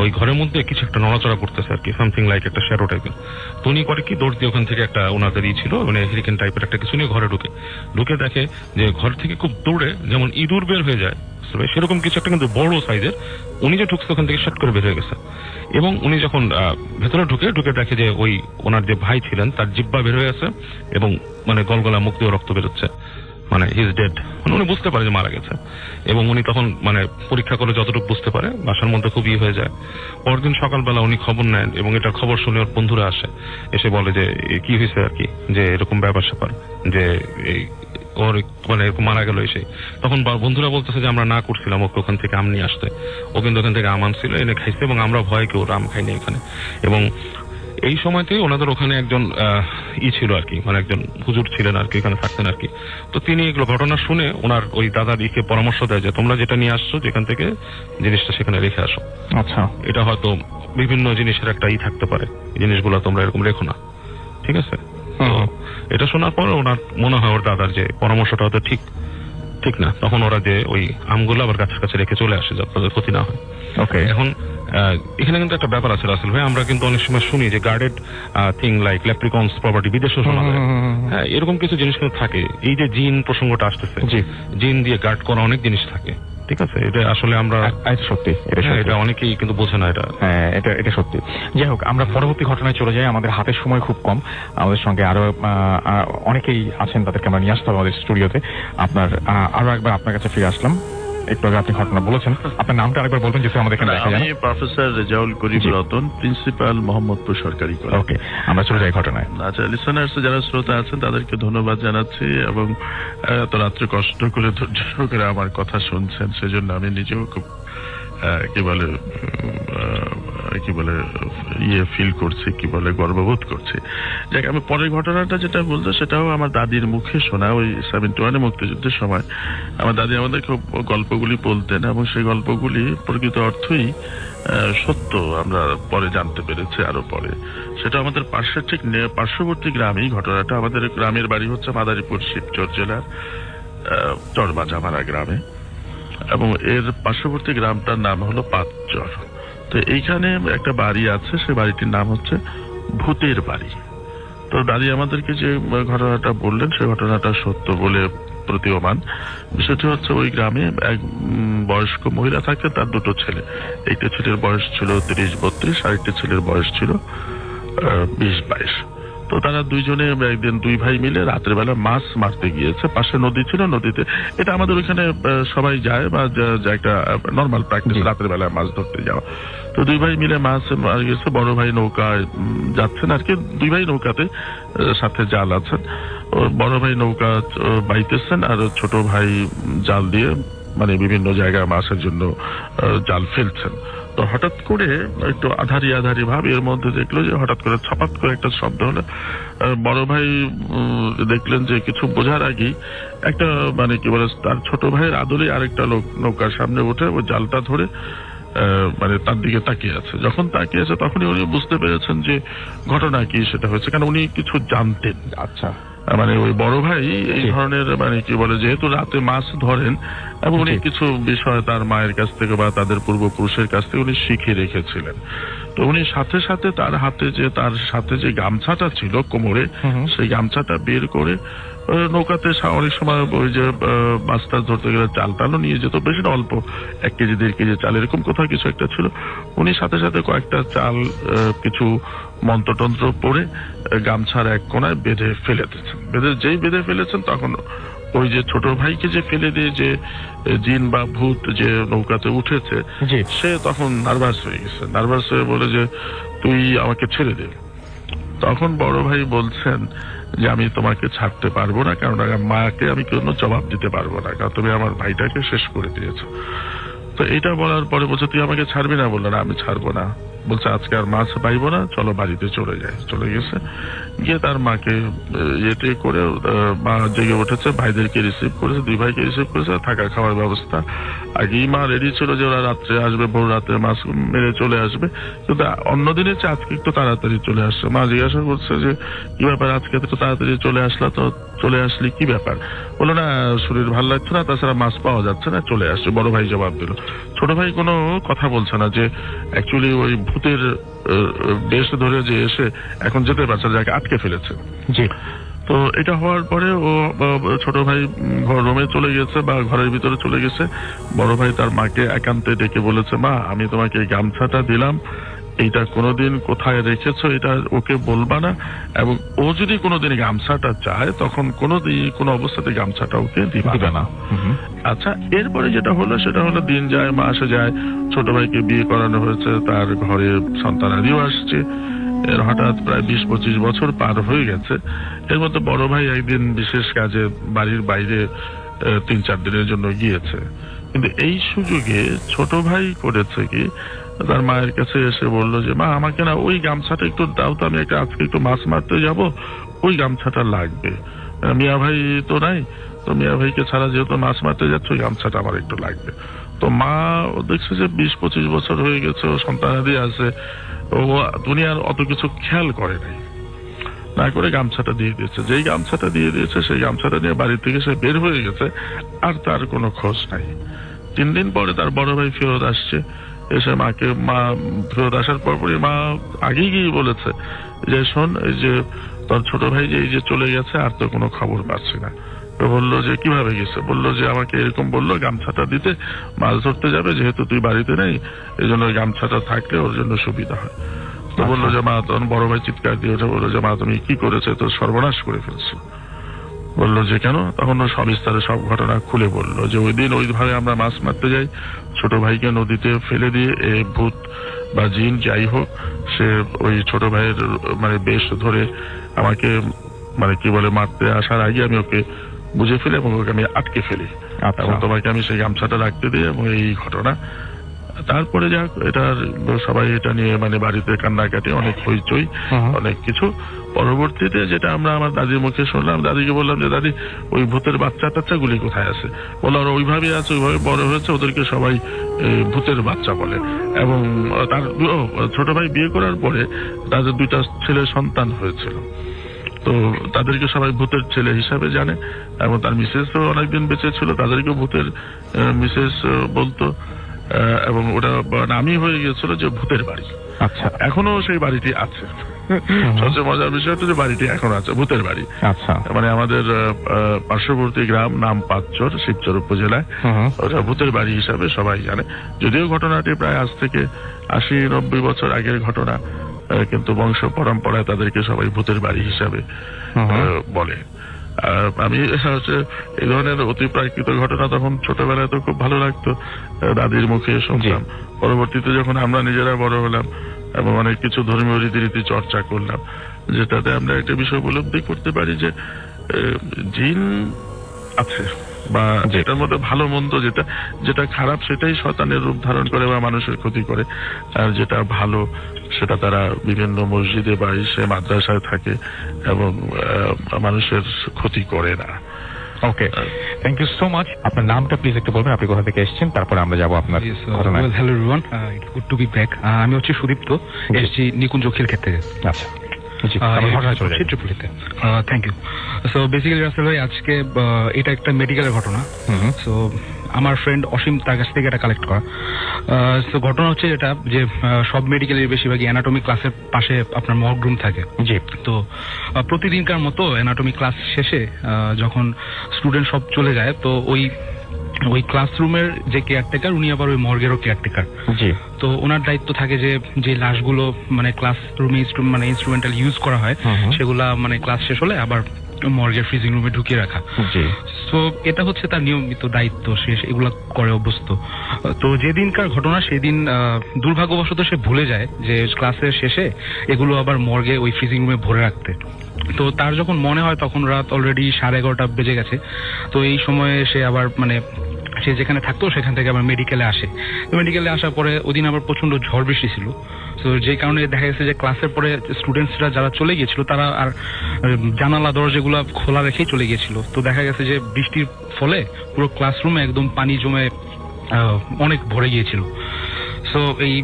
ওই ঘরের মধ্যে কিছু একটা নড়াচড়া করতেছে আর কি, সামথিং লাইক একটা শ্যাডো টাইপের। তো উনি করে কি, দৌড় দিয়ে ওখান থেকে একটা ওনাদের ছিল মানে হেরিকেন টাইপের একটা কিছু নিয়ে ঘরে ঢুকে দেখে যে ঘর থেকে খুব দৌড়ে যেমন ইঁদুর বের হয়ে যায় সেরকম কিছু একটা কিন্তু বড় সাইজের, উনি যে ঢুকছে ওখান থেকে শট করে বের হয়ে গেছে। এবং উনি যখন ভেতরে ঢুকে দেখে যে ওই ওনার যে ভাই ছিলেন তার জিব্বা বের হয়ে গেছে, এবং মানে গলগলা মুখ দিয়ে রক্ত বেরোচ্ছে, মানে হি ইজ ডেড, মানে উনি বুঝতে পারে যে মারা গেছে। এবং উনি তখন মানে পরীক্ষা করে যতটুকু বুঝতে পারে বাসার মধ্যে খুব হয়ে যায়। পরদিন সকালবেলা উনি খবর নেন, এবং এটার খবর শুনে ওর বন্ধুরা এসে বলে যে কি হয়েছে আর কি, যে এরকম ব্যাপার স্যাপার, যে ওর মানে এরকম মারা গেল এসে। তখন বন্ধুরা বলতেছে যে আমরা না করছিলাম ওকে ওখান থেকে আম নিয়ে আসতে, ও কিন্তু ওখান থেকে আম আনছিল, এনে খাইছে, এবং আমরা ভয় কেউ আম খাইনি এখানে। এবং এই সময়তে ওনাদের ওখানে একজন ছিল আর কি, মানে একজন হুজুর ছিলেন আর কি, এখানে থাকতেন আর কি। তো তিনি এগুলো ঘটনা শুনে ওনার ওই দাদার পরামর্শ দেয় যে তোমরা যেটা নিয়ে আসছো যেখান থেকে জিনিসটা সেখানে রেখে আসো। আচ্ছা, এটা হয়তো বিভিন্ন জিনিসের একটা থাকতে পারে, জিনিসগুলো তোমরা এরকম রেখো না, ঠিক আছে? এটা শোনার পর ওনার মনে হয় ওর দাদার যে পরামর্শটা হয়তো ঠিক না, তখন ওরা যে ওই আমগুলো আবার গাছের কাছে রেখে চলে আসে যাতে তাদের ক্ষতি না হয়। ওকে, এখন এখানে কিন্তু একটা ব্যাপার আছে রাসেল ভাই, আমরা কিন্তু অনেক সময় শুনি যে গার্ডেড থিং লাইক ল্যাপ্রিকনস প্রপার্টি বিদেশেও শোনা যায়। হ্যাঁ, এরকম কিছু জিনিস কিন্তু থাকে। এই যে জিন প্রসঙ্গটা আসতেছে, জিন দিয়ে গার্ড করা অনেক জিনিস থাকে, ঠিক আছে? এটা আসলে আমরা সত্যি, এটা অনেকেই কিন্তু বোঝে না এটা। হ্যাঁ, এটা সত্যি। যাই হোক, আমরা পরবর্তী ঘটনায় চলে যাই। আমাদের হাতের সময় খুব কম। আমাদের সঙ্গে আরো অনেকেই আছেন, তাদেরকে আমরা নিয়ে আসতে হবে আমাদের স্টুডিওতে। আরো একবার আপনার কাছে ফিরে আসলাম। একটু আগে আপনি ঘটনা বলেছেন, আপনার নামটা আরেকবার বলবেন যেহেতু আমাদের এখানে দেখা যায়। আমি প্রফেসর রেজাউল করিম রতন, প্রিন্সিপাল মোহাম্মদপুর সরকারি কলেজ। ওকে, আমরা চলে যাই ঘটনায়। আচ্ছা, লিসনার্স যারা শ্রোতা আছেন তাদেরকে ধন্যবাদ জানাচ্ছি, এবং এত রাত্রে কষ্ট করে ধৈর্য সহকারে আমার কথা শুনছেন, সেজন্য আমি নিজেও খুব কি বলে ফিল করছি, গর্ববোধ করছি। যাক, আমি পরের ঘটনাটা যেটা বলতে, সেটাও আমার দাদির মুখে শোনা। ওই 71 মুক্তিযুদ্ধের সময় আমার দাদি আমাদের খুব গল্পগুলি বলতেন, এবং সেই গল্পগুলি প্রকৃত অর্থই সত্য আমরা পরে জানতে পেরেছি। আরো পরে সেটা আমাদের পাশের ঠিক পার্শ্ববর্তী গ্রামেই ঘটনাটা। আমাদের গ্রামের বাড়ি হচ্ছে মাদারীপুর, শিবচর জেলার চরবাজামারা গ্রামে, এবং এর পার্শ্ববর্তী গ্রামটার নাম হলো পাঁচচর। তো এইখানে একটা বাড়ি আছে, সেই বাড়িটির নাম হচ্ছে ভূতের বাড়ি। তো দাদি আমাদেরকে যে ঘটনাটা বললেন, সেই ঘটনাটা সত্য বলে প্রতীয়মান। বিষয়টি হচ্ছে, ওই গ্রামে এক বয়স্ক মহিলা থাকে, তার দুটো ছেলে। একটা ছেলের বয়স ছিল 30-32, আরেকটা ছেলের বয়স ছিল 20-22। তো তারা দুইজনে একদিন দুই ভাই মিলে রাতের বেলা মাছ মারতে গিয়েছে। পাশে নদী ছিল, নদীতে, এটা আমাদের ওইখানে সবাই যায়, বা একটা নর্মাল প্র্যাকটিস রাতের বেলায় মাছ ধরতে যাওয়া। তো দুই ভাই মিলে মাছ মার গেছে। বড় ভাই নৌকায় যাচ্ছেন আর কি, দুই ভাই নৌকাতে, সাথে জাল আছেন। বড় ভাই নৌকা বাইতেছেন, আর ছোট ভাই জাল দিয়ে মানে বিভিন্ন জায়গায় মাছের জন্য জাল ফেলছেন। তো হঠাৎ করে একটু আধারি ভাব, এর মধ্যে দেখলো যে হঠাৎ করে ছপাত করে একটা শব্দ হলো। বড় ভাই দেখলেন যে কিছু বোঝার আগেই একটা মানে কি বলে, তার ছোট ভাইয়ের আদলে আরেকটা লোক নৌকার সামনে উঠে ওই জালটা ধরে মানে তার দিকে তাকিয়ে আছে। যখন তাকিয়ে আছে, তখনই উনি বুঝতে পেরেছেন যে ঘটনা কি সেটা হয়েছে, কারণ উনি কিছু জানতেন। আচ্ছা, মানে ওই বড় ভাই এই ধরনের মানে কি বলে, যেহেতু রাতে মাছ ধরেন, এবং উনি কিছু বিষয় তার মায়ের কাছ থেকে বা তাদের পূর্বপুরুষের কাছ থেকে উনি শিখে রেখেছিলেন। তো উনি সাথে সাথে তার সাথে যে গামছাটা ছিল কোমরে, সেই গামছাটা বের করে নৌকাতে অনেক সময় ওই যে মাছটা ধরতে গেলে চাল টালও নিয়ে যেত, বেশি না, অল্প 1 কেজি 1.5 কেজি চাল এরকম কোথাও কিছু একটা ছিল। উনি সাথে সাথে কয়েকটা চাল কিছু মন্ত্রতন্ত্র পড়ে গামছার এক কোনায় বেঁধে ফেলে দিয়েছেন। বেঁধে ফেলেছেন, তখন ওই যে ছোট ভাইকে যে ফেলে দিয়ে যে জিন বা ভূত যে নৌকাতে উঠেছে, সে তখন নার্ভাস হয়ে বলে যে তুই আমাকে ছেড়ে দে। তখন বড় ভাই বলছেন যে আমি তোমাকে ছাড়তে পারবো না, কারণ মাকে আমি কোনো জবাব দিতে পারবো না, কারণ তুমি আমার ভাইটাকে শেষ করে দিয়েছো। তো এটা বলার পরে বলছে তুই আমাকে ছাড়বি না? বললো না, আমি ছাড়বো না। বলছে আজকে আর মাছ পাইবো না, চলো বাড়িতে চলে যাই। চলে গেছে, গিয়ে তার মাকে ইয়েতে করে মা জেগে উঠেছে, ভাইদেরকে রিসিভ করেছে, দুই ভাইকে রিসিভ করেছে, থাকা খাওয়ার ব্যবস্থা আগেই মা রেডি ছিল যে ওরা রাত্রে আসবে, ভোর রাতে মাছ মেরে চলে আসবে। কিন্তু অন্যদিনের চেয়ে আজকে একটু তাড়াতাড়ি চলে আসছে। মা জিজ্ঞাসা করছে যে কি ব্যাপার, আজকে তো তাড়াতাড়ি চলে আসলা, তো চলে আসলি কি ব্যাপার? বললো না, শরীর ভালো লাগছে না, তাছাড়া মাছ পাওয়া যাচ্ছে না, চলে আসছে। বড় ভাই জবাব দিল। ছোট ভাই কোনো কথা বলছে না, যে অ্যাকচুয়ালি ওই ভূতের বেশ ধরে যে এসে এখন যেতে পারছে, যাকে আটকে ফেলেছে। জি। তো এটা হওয়ার পরে ও ছোট ভাই রুমে চলে গেছে বা ঘরের ভিতরে চলে গেছে। বড় ভাই তার মাকে একান্তে ডেকে বলেছে, মা আমি তোমাকে এই গামছাটা দিলাম, এইটা কোনোদিন কোথায় রেখেছো এটা ওকে বলবা না, এবং ও যদি কোনোদিন গামছাটা চায় তখন কোনো অবস্থাতে গামছাটা ওকে দিবা না। আচ্ছা, এরপরে যেটা হলো সেটা হলো দিন যায়, মাস যায়, ছোট ভাইকে বিয়ে করানো হয়েছে, তার ঘরে সন্তানাদিও আসছে। এর হঠাৎ প্রায় 20-25 বছর পার হয়ে গেছে। এর মধ্যে বড় ভাই একদিন বিশেষ কাজে বাড়ির বাইরে 3-4 দিনের জন্য গিয়েছে। কিন্তু এই সুযোগে ছোট ভাই করেছে কি, তার মায়ের কাছে এসে বলল যে মা আমাকে না ওই গামছাটা একটু দাও তো, আমি আজকে একটু মাছ মারতে যাব, ওই গামছাটা লাগবে। মিয়া ভাই তো নাই, তো মিয়া ভাইকে ছাড়া যেহেতু মাছ মারতে যাচ্ছে, ওই গামছাটা আমার একটু লাগবে। তো মা দেখছে যে 20-25 বছর হয়ে গেছে, ও সন্তানাদি আছে, ও দুনিয়ার অত কিছু খেয়াল করে নাই, না করে গামছাটা দিয়ে দিয়েছে। যেই গামছাটা দিয়ে দিয়েছে, সেই গামছাটা নিয়ে বাড়ি থেকে সে বের হয়ে গেছে, আর তার কোনো খোঁজ নাই। 3 দিন পরে তার বড় ভাই ফেরত আসছে, এসে মা ফেরত আসার পরপরই মা আগেই গিয়ে বলেছে যে শোন, এই যে তোর ছোট ভাই যে এই যে চলে গেছে আর তো কোনো খবর পাচ্ছি না। তো বললো যে কিভাবে গেছে, বললো যে আমাকে এরকম বললো গামছাটা দিতে, মাছ ধরতে যাবে, যেহেতু তুই বাড়িতে নেই এই জন্য ওই গামছাটা থাকলে ওর জন্য সুবিধা হয়। তো বললো যে মা, তখন বড় ভাই চিৎকার দিয়ে ওঠে, বললো যে মা তুমি কি করেছো, তো সর্বনাশ করে ফেলছো। বললো যে কেন, তখন ও সবিস্তারে সব ঘটনা খুলে বললো যে ওই দিন ওইভাবে আমরা মাছ মারতে যাই, ছোট ভাইকে নদীতে ফেলে দিয়ে এ ভূত বা জিন যাই হোক সে ওই ছোট ভাইয়ের মানে বেশ ধরে আমাকে মানে কি বলে মারতে আসার আগে আমি ওকে বুঝে ফেলি এবং ওকে আমি আটকে ফেলি, এবং তোমাকে আমি সেই গামছাটা রাখতে দিই, এবং এই ঘটনা। তারপরে যাক এটার সবাই এটা নিয়ে মানে বাড়িতে কান্নাকাটি, অনেক হইচই, অনেক কিছু। পরবর্তীতে যেটা আমরা আমার দাদির মুখে শুনলাম, দাদিকে বললাম যে দাদি ওই ভূতের বাচ্চা টাচ্চাগুলি কোথায় আছে, বললো ওরা ওইভাবে আছে, ওইভাবে বড় হয়েছে, ওদেরকে সবাই ভূতের বাচ্চা বলে। এবং তার ছোট ভাই বিয়ে করার পরে তাদের 2টা ছেলে সন্তান হয়েছিল, তো তাদেরকে সবাই ভূতের ছেলে হিসাবে জানে, এবং তার মিসেসও অনেকদিন বেঁচে ছিল, তাদেরকেও ভূতের মিসেস বলতো, এবং ওটা নামই হয়ে গিয়েছিল যে ভূতের বাড়ি। আচ্ছা, এখনো সেই বাড়িটি আছে। সবচেয়ে মজার বিষয় হচ্ছে যে বাড়িটি এখন আছে, ভূতের বাড়ি। আচ্ছা, মানে আমাদের পার্শ্ববর্তী গ্রাম নাম পাঁচচর, শিবচর উপজেলায়, ওটা ভূতের বাড়ি হিসাবে সবাই জানে। যদিও ঘটনাটি প্রায় আজ থেকে 80-90 বছর আগের ঘটনা, কিন্তু বংশ পরম্পরায় তাদেরকে সবাই ভূতের বাড়ি হিসাবে বলে। আমি হচ্ছে এই ধরনের অতিপ্রাকৃত ঘটনা তখন ছোটবেলায় তো খুব ভালো লাগতো, দাদির মুখে শুনতাম। পরবর্তীতে যখন আমরা নিজেরা বড় হলাম এবং অনেক কিছু ধর্মীয় রীতিনীতি চর্চা করলাম, যেটাতে আমরা একটা বিষয় উপলব্ধি করতে পারি যে জিন আছে, বা যেটার মধ্যে ভালো মন্দ, যেটা খারাপ সেটাই শয়তানের রূপ ধারণ করে বা মানুষের ক্ষতি করে, আর যেটা ভালো সেটা তারা বিভিন্ন মসজিদে বা সে মাদ্রাসায় থাকে এবং মানুষের ক্ষতি করে না। ওকে, থ্যাংক ইউ সো মাচ। আপনার নামটা প্লিজ একটু বলবেন, আপনি কোথা থেকে এসেছেন, তারপরে আমরা যাবো আপনার ঘটনায়। Hello everyone, good to be back. আমি হচ্ছে সুদীপ্ত, এসেছি নিকুঞ্জ খিলক্ষেত থেকে। আচ্ছা, thank you. So basically Russell ভাই, আজকে এটা একটা মেডিকেলের ঘটনা। সো আমার ফ্রেন্ড অসীম তার কাছ থেকে এটা কালেক্ট করা। সো ঘটনা হচ্ছে এটা যে সব মেডিকেলের বেশিরভাগই অ্যানাটমি ক্লাসের পাশে আপনার মক রুম থাকে। জি। তো প্রতিদিনকার মতো অ্যানাটমি ক্লাস শেষে যখন স্টুডেন্ট সব চলে যায়, তো ওই ক্লাসরুমের যে কেয়ারটেকার উনি আবার ওই মর্গেরও কেয়ারটেকার। জি। তো ওনার দায়িত্ব থাকে যে লাশগুলো মানে ক্লাসরুমে মানে ইনস্ট্রুমেন্টাল ইউজ করা হয় সেগুলা মানে ক্লাস শেষ হলে আবার মর্গের ফ্রিজিং রুমে ঢুকিয়ে রাখা। জি। তো এটা হচ্ছে তার নিয়মিত দায়িত্ব, সে এগুলা করে অভ্যস্ত। তো যেদিনকার ঘটনা সেদিন দুর্ভাগ্যবশত সে ভুলে যায় যে ক্লাসের শেষে এগুলো আবার মর্গে ওই ফ্রিজিং রুমে ভরে রাখতে। তো তার যখন মনে হয় তখন রাত অলরেডি 11:30 বেজে গেছে। তো এই সময়ে সে আবার মানে সে যেখানে থাকতো সেখান থেকে আবার মেডিকেলে আসে। তো মেডিকেলে আসার পরে ওদিন আবার প্রচন্ড ঝড় বৃষ্টি ছিল। তো যে কারণে দেখা গেছে যে ক্লাসের পরে স্টুডেন্টসরা যারা চলে গিয়েছিল তারা আর জানালা দরজাগুলো খোলা রেখেই চলে গিয়েছিল। তো দেখা গেছে যে বৃষ্টির ফলে পুরো ক্লাসরুমে একদম পানি জমে অনেক ভরে গিয়েছিল। সো এই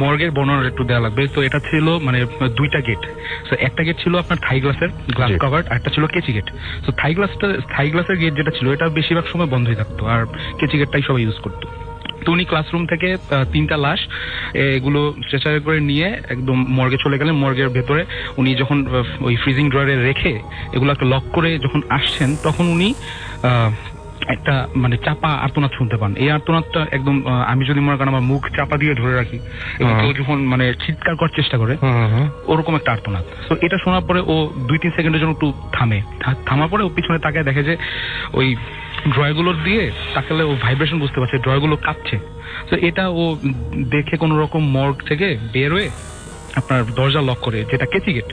মর্গের বর্ণনা একটু দেওয়া লাগবে। তো এটা ছিল মানে 2টা গেট। তো একটা গেট ছিল আপনার থাই গ্লাসের গ্লাস কভার্ড, আর একটা ছিল কেচি গেট। তো থাই গ্লাসের গেট যেটা ছিল এটা বেশিরভাগ সময় বন্ধই থাকতো, আর কেচি গেটটাই সবাই ইউজ করতো। তো উনি ক্লাসরুম থেকে 3টা লাশ এগুলো স্ট্রেচারে করে নিয়ে একদম মর্গে চলে গেলেন। মর্গের ভেতরে উনি যখন ওই ফ্রিজিং ড্রয়ারে রেখে এগুলোকে লক করে যখন আসছেন তখন উনি একটা মানে চাপা আর্তনাদ শুনতে পান। এই আর্তনাদটা একদম আমি যদি মনে করেন আমার মুখ চাপা দিয়ে ধরে রাখি এবং কেউ যখন মানে চিৎকার করার চেষ্টা করে ওরকম একটা আর্তনাদ। তো এটা শোনার পরে ও 2-3 সেকেন্ডের জন্য একটু থামার পরে ও পিছনে তাকায় দেখে যে ওই ড্রয়ারগুলোর দিয়ে তাকালে ও ভাইব্রেশন বুঝতে পারছে, ড্রয়ারগুলো কাঁপছে। তো এটা ও দেখে কোনো রকম মর্গ থেকে বের হয়ে আপনার দরজা লক করে, যেটা কেচি গেট।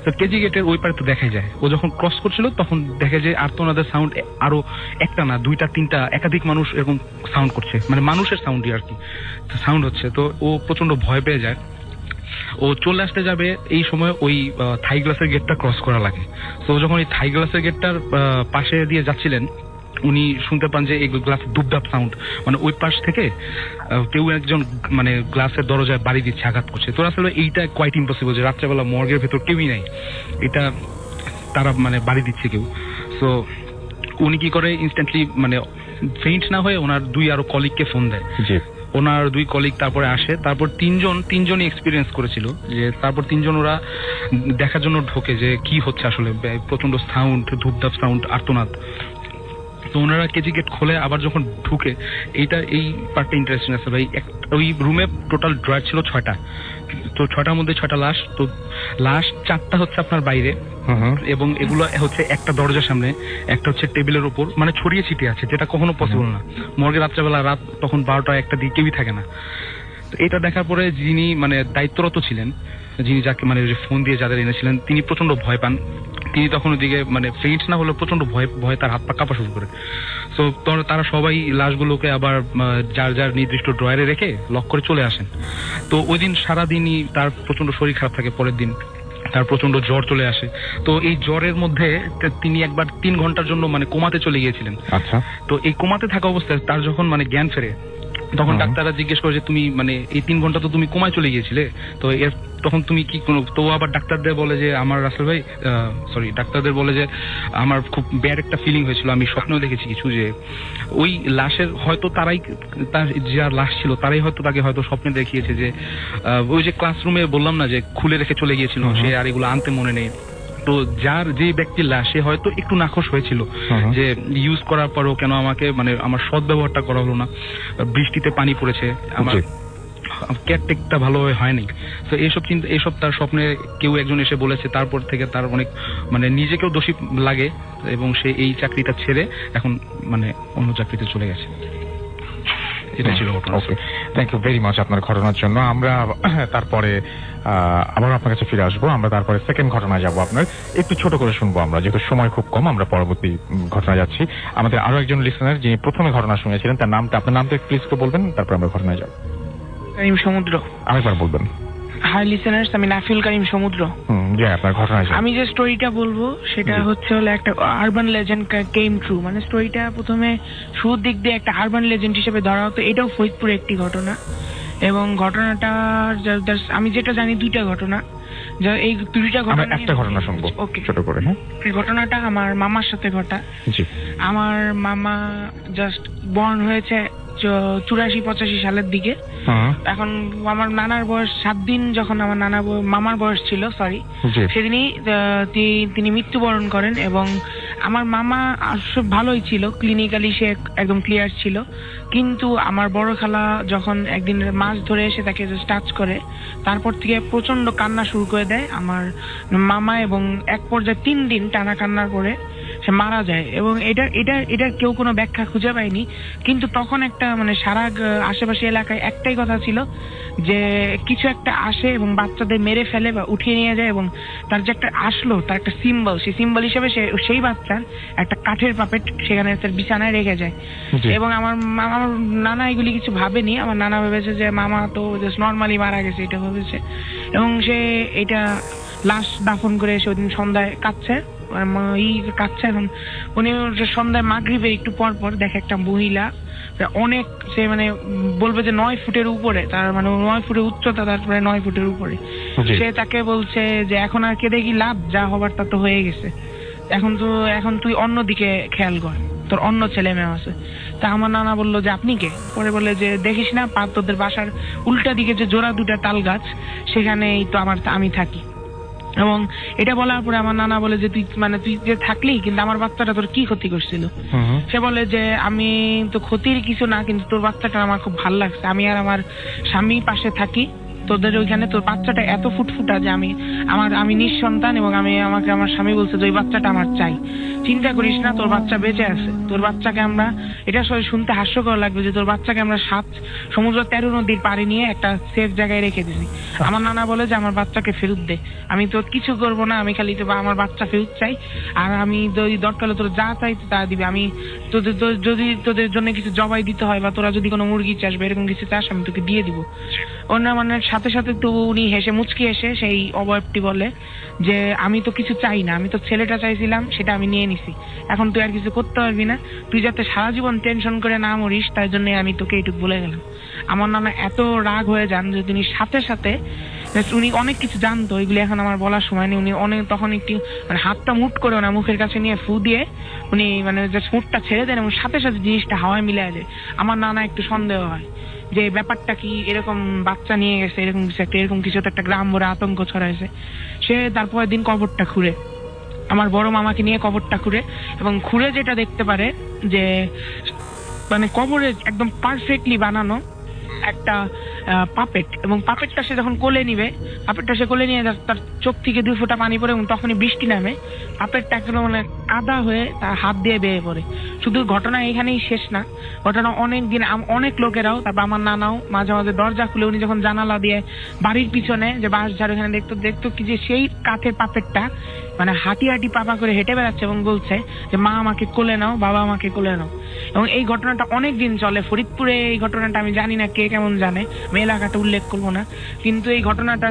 তো কেচি গেটের ওই পারে তো দেখাই যায় ও যখন ক্রস করছিল তখন দেখে যে আর্তনাদের সাউন্ড আরো একটা না 2টা 3টা একাধিক মানুষ এরকম সাউন্ড করছে, মানে মানুষের সাউন্ডই আর কি সাউন্ড হচ্ছে। তো ও প্রচন্ড ভয় পেয়ে যায়। ও চলে আসতে যাবে এই সময় ওই থাই গ্লাসের গেটটা ক্রস করা লাগে। তো যখন এই থাই গ্লাসের গেটটার পাশে দিয়ে যাচ্ছিলেন উনি শুনতে পান যে এই গ্লাস দুপদাপ সাউন্ড, মানে ওই পাশ থেকে কেউ একজন মানে গ্লাসের দরজায় বাড়ি দিচ্ছে, আঘাত করছে। তো আসলে এইটা কোয়াইট ইম্পসিবল যে রাত্রেবেলা মর্গের ভেতর কেউই নাই, এটা তারা মানে বাড়ি দিচ্ছে কেউ। সো উনি কি করে ইনস্ট্যান্টলি মানে ফেইন্ট না হয়ে ওনার 2 আরো কলিগকে ফোন দেয়। ওনার 2 কলিগ তারপরে আসে, তারপর তিনজনই এক্সপিরিয়েন্স করেছিল, যে তারপর 3 জন ওরা দেখার জন্য ঢোকে যে কি হচ্ছে আসলে, প্রচন্ড সাউন্ড, ধূপধাপ সাউন্ড, আর্তনাদ। তো ওনারা কেজি গেট খোলে, আবার যখন ঢুকে, এই পার্টটা ইন্টারেস্টিং আছে ভাই। ওই রুমে টোটাল ড্রয়ার ছিল 6টা, তো 6টার মধ্যে 6টা লাশ। তো লাশ 4টা হচ্ছে আপনার বাইরে, এবং এগুলো হচ্ছে একটা দরজার সামনে, একটা হচ্ছে টেবিলের উপর, মানে ছড়িয়ে ছিটিয়ে আছে, যেটা কখনো পসিবল না। মর্গে রাত্রেবেলা রাত তখন 12টা 1টা দিয়ে কেউই থাকে না। তো এটা দেখার পরে যিনি মানে দায়িত্বরত ছিলেন, যিনি যাকে মানে ফোন দিয়ে যাদের এনেছিলেন, তিনি প্রচন্ড ভয় পান। তিনি তখন ওদিকে মানে ফেইন্ট না হলেও প্রচন্ড ভয় তার হাত পা কাঁপা শুরু করে। তো তারা সবাই লাশগুলোকে আবার যার যার নির্দিষ্ট ড্রয়ারে রেখে লক করে চলে আসেন। তো ওই দিন সারাদিনই তার প্রচন্ড শরীর খারাপ থাকে। পরের দিন তার প্রচন্ড জ্বর চলে আসে। তো এই জ্বরের মধ্যে তিনি একবার 3 ঘন্টার জন্য মানে কোমাতে চলে গিয়েছিলেন। আচ্ছা। তো এই কোমাতে থাকা অবস্থায় তার যখন মানে জ্ঞান ফেরে, তখন ডাক্তাররা জিজ্ঞেস করে যে তুমি মানে এই 3 ঘন্টা তো তুমি কোমায় চলে গিয়েছিলে, তো তখন তুমি কি কোনো, তো আবার ডাক্তারদের বলে যে আমার রাসেল ভাই ডাক্তারদের বলে যে আমার খুব ব্যাড একটা ফিলিং হয়েছিল, আমি স্বপ্নেও দেখেছি কিছু, যে ওই লাশের হয়তো তারাই, তার যার লাশ ছিল তারাই হয়তো তাকে হয়তো স্বপ্নে দেখিয়েছে যে ওই যে ক্লাসরুমে বললাম না যে খুলে রেখে চলে গিয়েছিল, সে আর এগুলো আনতে মনে নেই। তো যে ব্যক্তির লাশ, সে হয়তো একটু নাখোশ হয়েছিল যে ইউজ করার পরও কেন আমাকে মানে আমার সৎ ব্যবহারটা করা হলো না, বৃষ্টিতে পানি পড়েছে, আমার কেয়ারটেকটা ভালোভাবে হয়নি। তো এইসব তার স্বপ্নে কেউ একজন এসে বলেছে। তারপর থেকে তার অনেক মানে নিজেকেও দোষী লাগে, এবং সে এই চাকরিটা ছেড়ে এখন মানে অন্য চাকরিতে চলে গেছে। এটা ছিল ঘটনা। ওকে, থ্যাংক ইউ ভেরি মাচ আপনার ঘটনার জন্য। আমরা তারপরে আবার আপনার কাছে ফিরে আসবো। আমরা তারপরে সেকেন্ড ঘটনায় যাবো। আপনার একটু ছোট করে শুনবো আমরা, যেহেতু সময় খুব কম। আমরা পরবর্তী ঘটনায় যাচ্ছি। আমাদের আরো একজন লিসেনার যিনি প্রথমে ঘটনা শুনেছিলেন, তার নামটা, আপনার নামটা প্লিজ করে বলবেন, তারপর আমরা ঘটনায় যাবো। কারিম সমুদ্র। আরেকবার বলবেন। হাই লিসেনার্স, আমি নাফিউল কারিম সমুদ্র। জি, আপনার ঘটনায় যাবো। আমি যে স্টোরিটা বলবো সেটা হচ্ছে হলো একটা আরবান লেজেন্ড কেম ট্রু। মানে স্টোরিটা প্রথমে শুরুর দিক দিয়ে একটা আরবান লেজেন্ড হিসেবে ধরা হতো। এটাও ফরিদপুরে একটি ঘটনা, এবং ঘটনাটা আমি যেটা জানি 2টা ঘটনা। এই 2টা ঘটনা, একটা ঘটনা শুনবো ওকে, ছোট করে। হ্যাঁ, এই ঘটনাটা আমার মামার সাথে ঘটা। জি। আমার মামা জাস্ট বর্ন হয়েছে 84-85 সালের দিকে। এখন আমার নানার বয়স 7 দিন যখন আমার মামার বয়স ছিল, সেদিনই তিনি মৃত্যুবরণ করেন। এবং আমার মামা আসলে ভালোই ছিল, ক্লিনিক্যালি সে একদম ক্লিয়ার ছিল। কিন্তু আমার বড় খালা যখন একদিন মাছ ধরে এসে তাকে টাচ করে, তারপর থেকে প্রচন্ড কান্না শুরু করে দেয় আমার মামা, এবং এক পর্যায়ে 3 দিন টানা কান্নার পরে সে মারা যায়। এবং এটা কেউ কোনো ব্যাখ্যা খুঁজে পায়নি। কিন্তু তখন একটা মানে সারা আশেপাশে এলাকায় একটাই কথা ছিল যে কিছু একটা আসে এবং বাচ্চাদের মেরে ফেলে বা উঠিয়ে নিয়ে যায়, এবং তার যে একটা আসলো তার একটা সিম্বল, সেই সিম্বল হিসেবে সেই বাচ্চার একটা কাঠের পাপেট সেখানে তার বিছানায় রেখে যায়। এবং আমার নানা এগুলি কিছু ভাবেনি। আমার নানা ভেবেছে যে মামা তো জাস্ট নর্মালি মারা গেছে, এটা ভেবেছে। এবং সে এটা লাশ দাফন করে এসে ওইদিন সন্ধ্যায় কাঁদছে। এখন উনি সন্ধ্যায় মাগরিবের একটু পর পর দেখে একটা মহিলা অনেক, সে মানে বলবে যে 9 ফুটের উপরে, তার মানে 9 ফুটের উচ্চতা, তারপরে 9 ফুটের উপরে। সে তাকে বলছে যে এখন আর কেঁদে কি লাভ, যা হবার তা তো হয়ে গেছে, এখন তুই অন্যদিকে খেয়াল কর, তোর অন্য ছেলে মেয়ে আছে। তা আমার নানা বললো যে আপনি কে? পরে বলে যে দেখিস না তোদের বাসার উল্টা দিকে যে জোড়া 2টা তাল গাছ, সেখানেই তো আমি থাকি। এবং এটা বলার পরে আমার নানা বলে যে তুই যে থাকলি, কিন্তু আমার বাচ্চাটা তোর কি ক্ষতি করছিল? সে বলে যে আমি তো ক্ষতির কিছু না, কিন্তু তোর বাচ্চাটা আমার খুব ভালো লাগছে, আমি আর আমার স্বামী পাশে থাকি তোদের ওইখানে, তোর বাচ্চাটা এত ফুটফুটা যে আমি নিঃসন্তান, এবং আমাকে আমার স্বামী বলছে যে ওই বাচ্চাটা আমার চাই। চিন্তা করিস না, তোর বাচ্চা বেঁচে আছে। তোর বাচ্চাকে আমরা, এটা শুনতে হাস্যকর লাগবে যে তোর বাচ্চাকে আমরা 7 সমুদ্র 13 নদীর পাড়ে নিয়ে একটা সেফ জায়গায় রেখে দিছি। আমার নানা বলে যে আমার বাচ্চাকে ফেরত দে, আমি তোর কিছু করবো না, আমি খালি তো আমার বাচ্চা ফেরত চাই। আর আমি দরকার তোর যা চাই তা দিবে, আমি যদি তোদের জন্য কিছু জবাই দিতে হয়, বা তোরা যদি কোনো মুরগি চাস বা এরকম কিছু চাস, আমি তোকে দিয়ে দিব। অন্য মানে সাথে সাথে তো উনি হেসে মুচকি এসে সেই অবয়বটি বলে যে আমি তো কিছু চাই না, আমি তো ছেলেটা চাইছিলাম, সেটা আমি নিয়ে নিছি, এখন তুই আর কিছু করতে পারবি না, তুই যাতে সারা জীবন টেনশন করে না মরিস, তাই জন্য আমি তোকে এইটুকু বলে গেলাম। আমার নানা এত রাগ হয়ে যান যে তিনি সাথে সাথে, উনি অনেক কিছু জানতো, এগুলি এখন আমার বলার সময় নেই, উনি অনেক তখন একটি মানে হাতটা মুট করে ওনার মুখের কাছে নিয়ে ফু দিয়ে উনি মানে যে মুটটা ছেড়ে দেন, এবং সাথে সাথে জিনিসটা হাওয়ায় মিলিয়ে যায়। আমার নানা একটু সন্দেহ হয় যে ব্যাপারটা কি, এরকম বাচ্চা নিয়ে গেছে, এরকম কিছু তো একটা গ্রাম ভরে আতঙ্ক ছড়াইছে। সে তারপরের দিন কবরটা খুঁড়ে, আমার বড় মামাকে নিয়ে কবরটা খুঁড়ে, এবং খুঁড়ে যেটা দেখতে পারে যে মানে কবরে একদম পারফেক্টলি বানানো একটা পাপেট, এবং পাপেটটা সে যখন কোলে নিবে, পাপেটটা সে কোলে নিয়ে তার চোখ থেকে 2 ফোঁটা পানি পড়ে, এবং তখনই বৃষ্টি নামে, পাপেটটা একদম মানে কাদা হয়ে তার হাত দিয়ে বেয়ে পড়ে। শুধু ঘটনা এখানেই শেষ না, ঘটনা অনেক দিন অনেক লোকেরাও, তারপর আমার নানাও মাঝে মাঝে দরজা খুলে উনি যখন জানালা দিয়ে বাড়ির পিছনে যে বাঁশ ঝাড় এখানে দেখতো কি যে সেই কাঠের পাপেটটা মানে হাঁটি হাঁটি পাপা করে হেঁটে বেড়াচ্ছে, এবং বলছে যে মা আমাকে কোলে নাও, বাবা আমাকে কোলে নাও। এবং এই ঘটনাটা অনেক দিন চলে ফরিদপুরে। এই ঘটনাটা আমি জানি না কে কেমন জানে, আমি এলাকাটা উল্লেখ করবো না, কিন্তু এই ঘটনাটা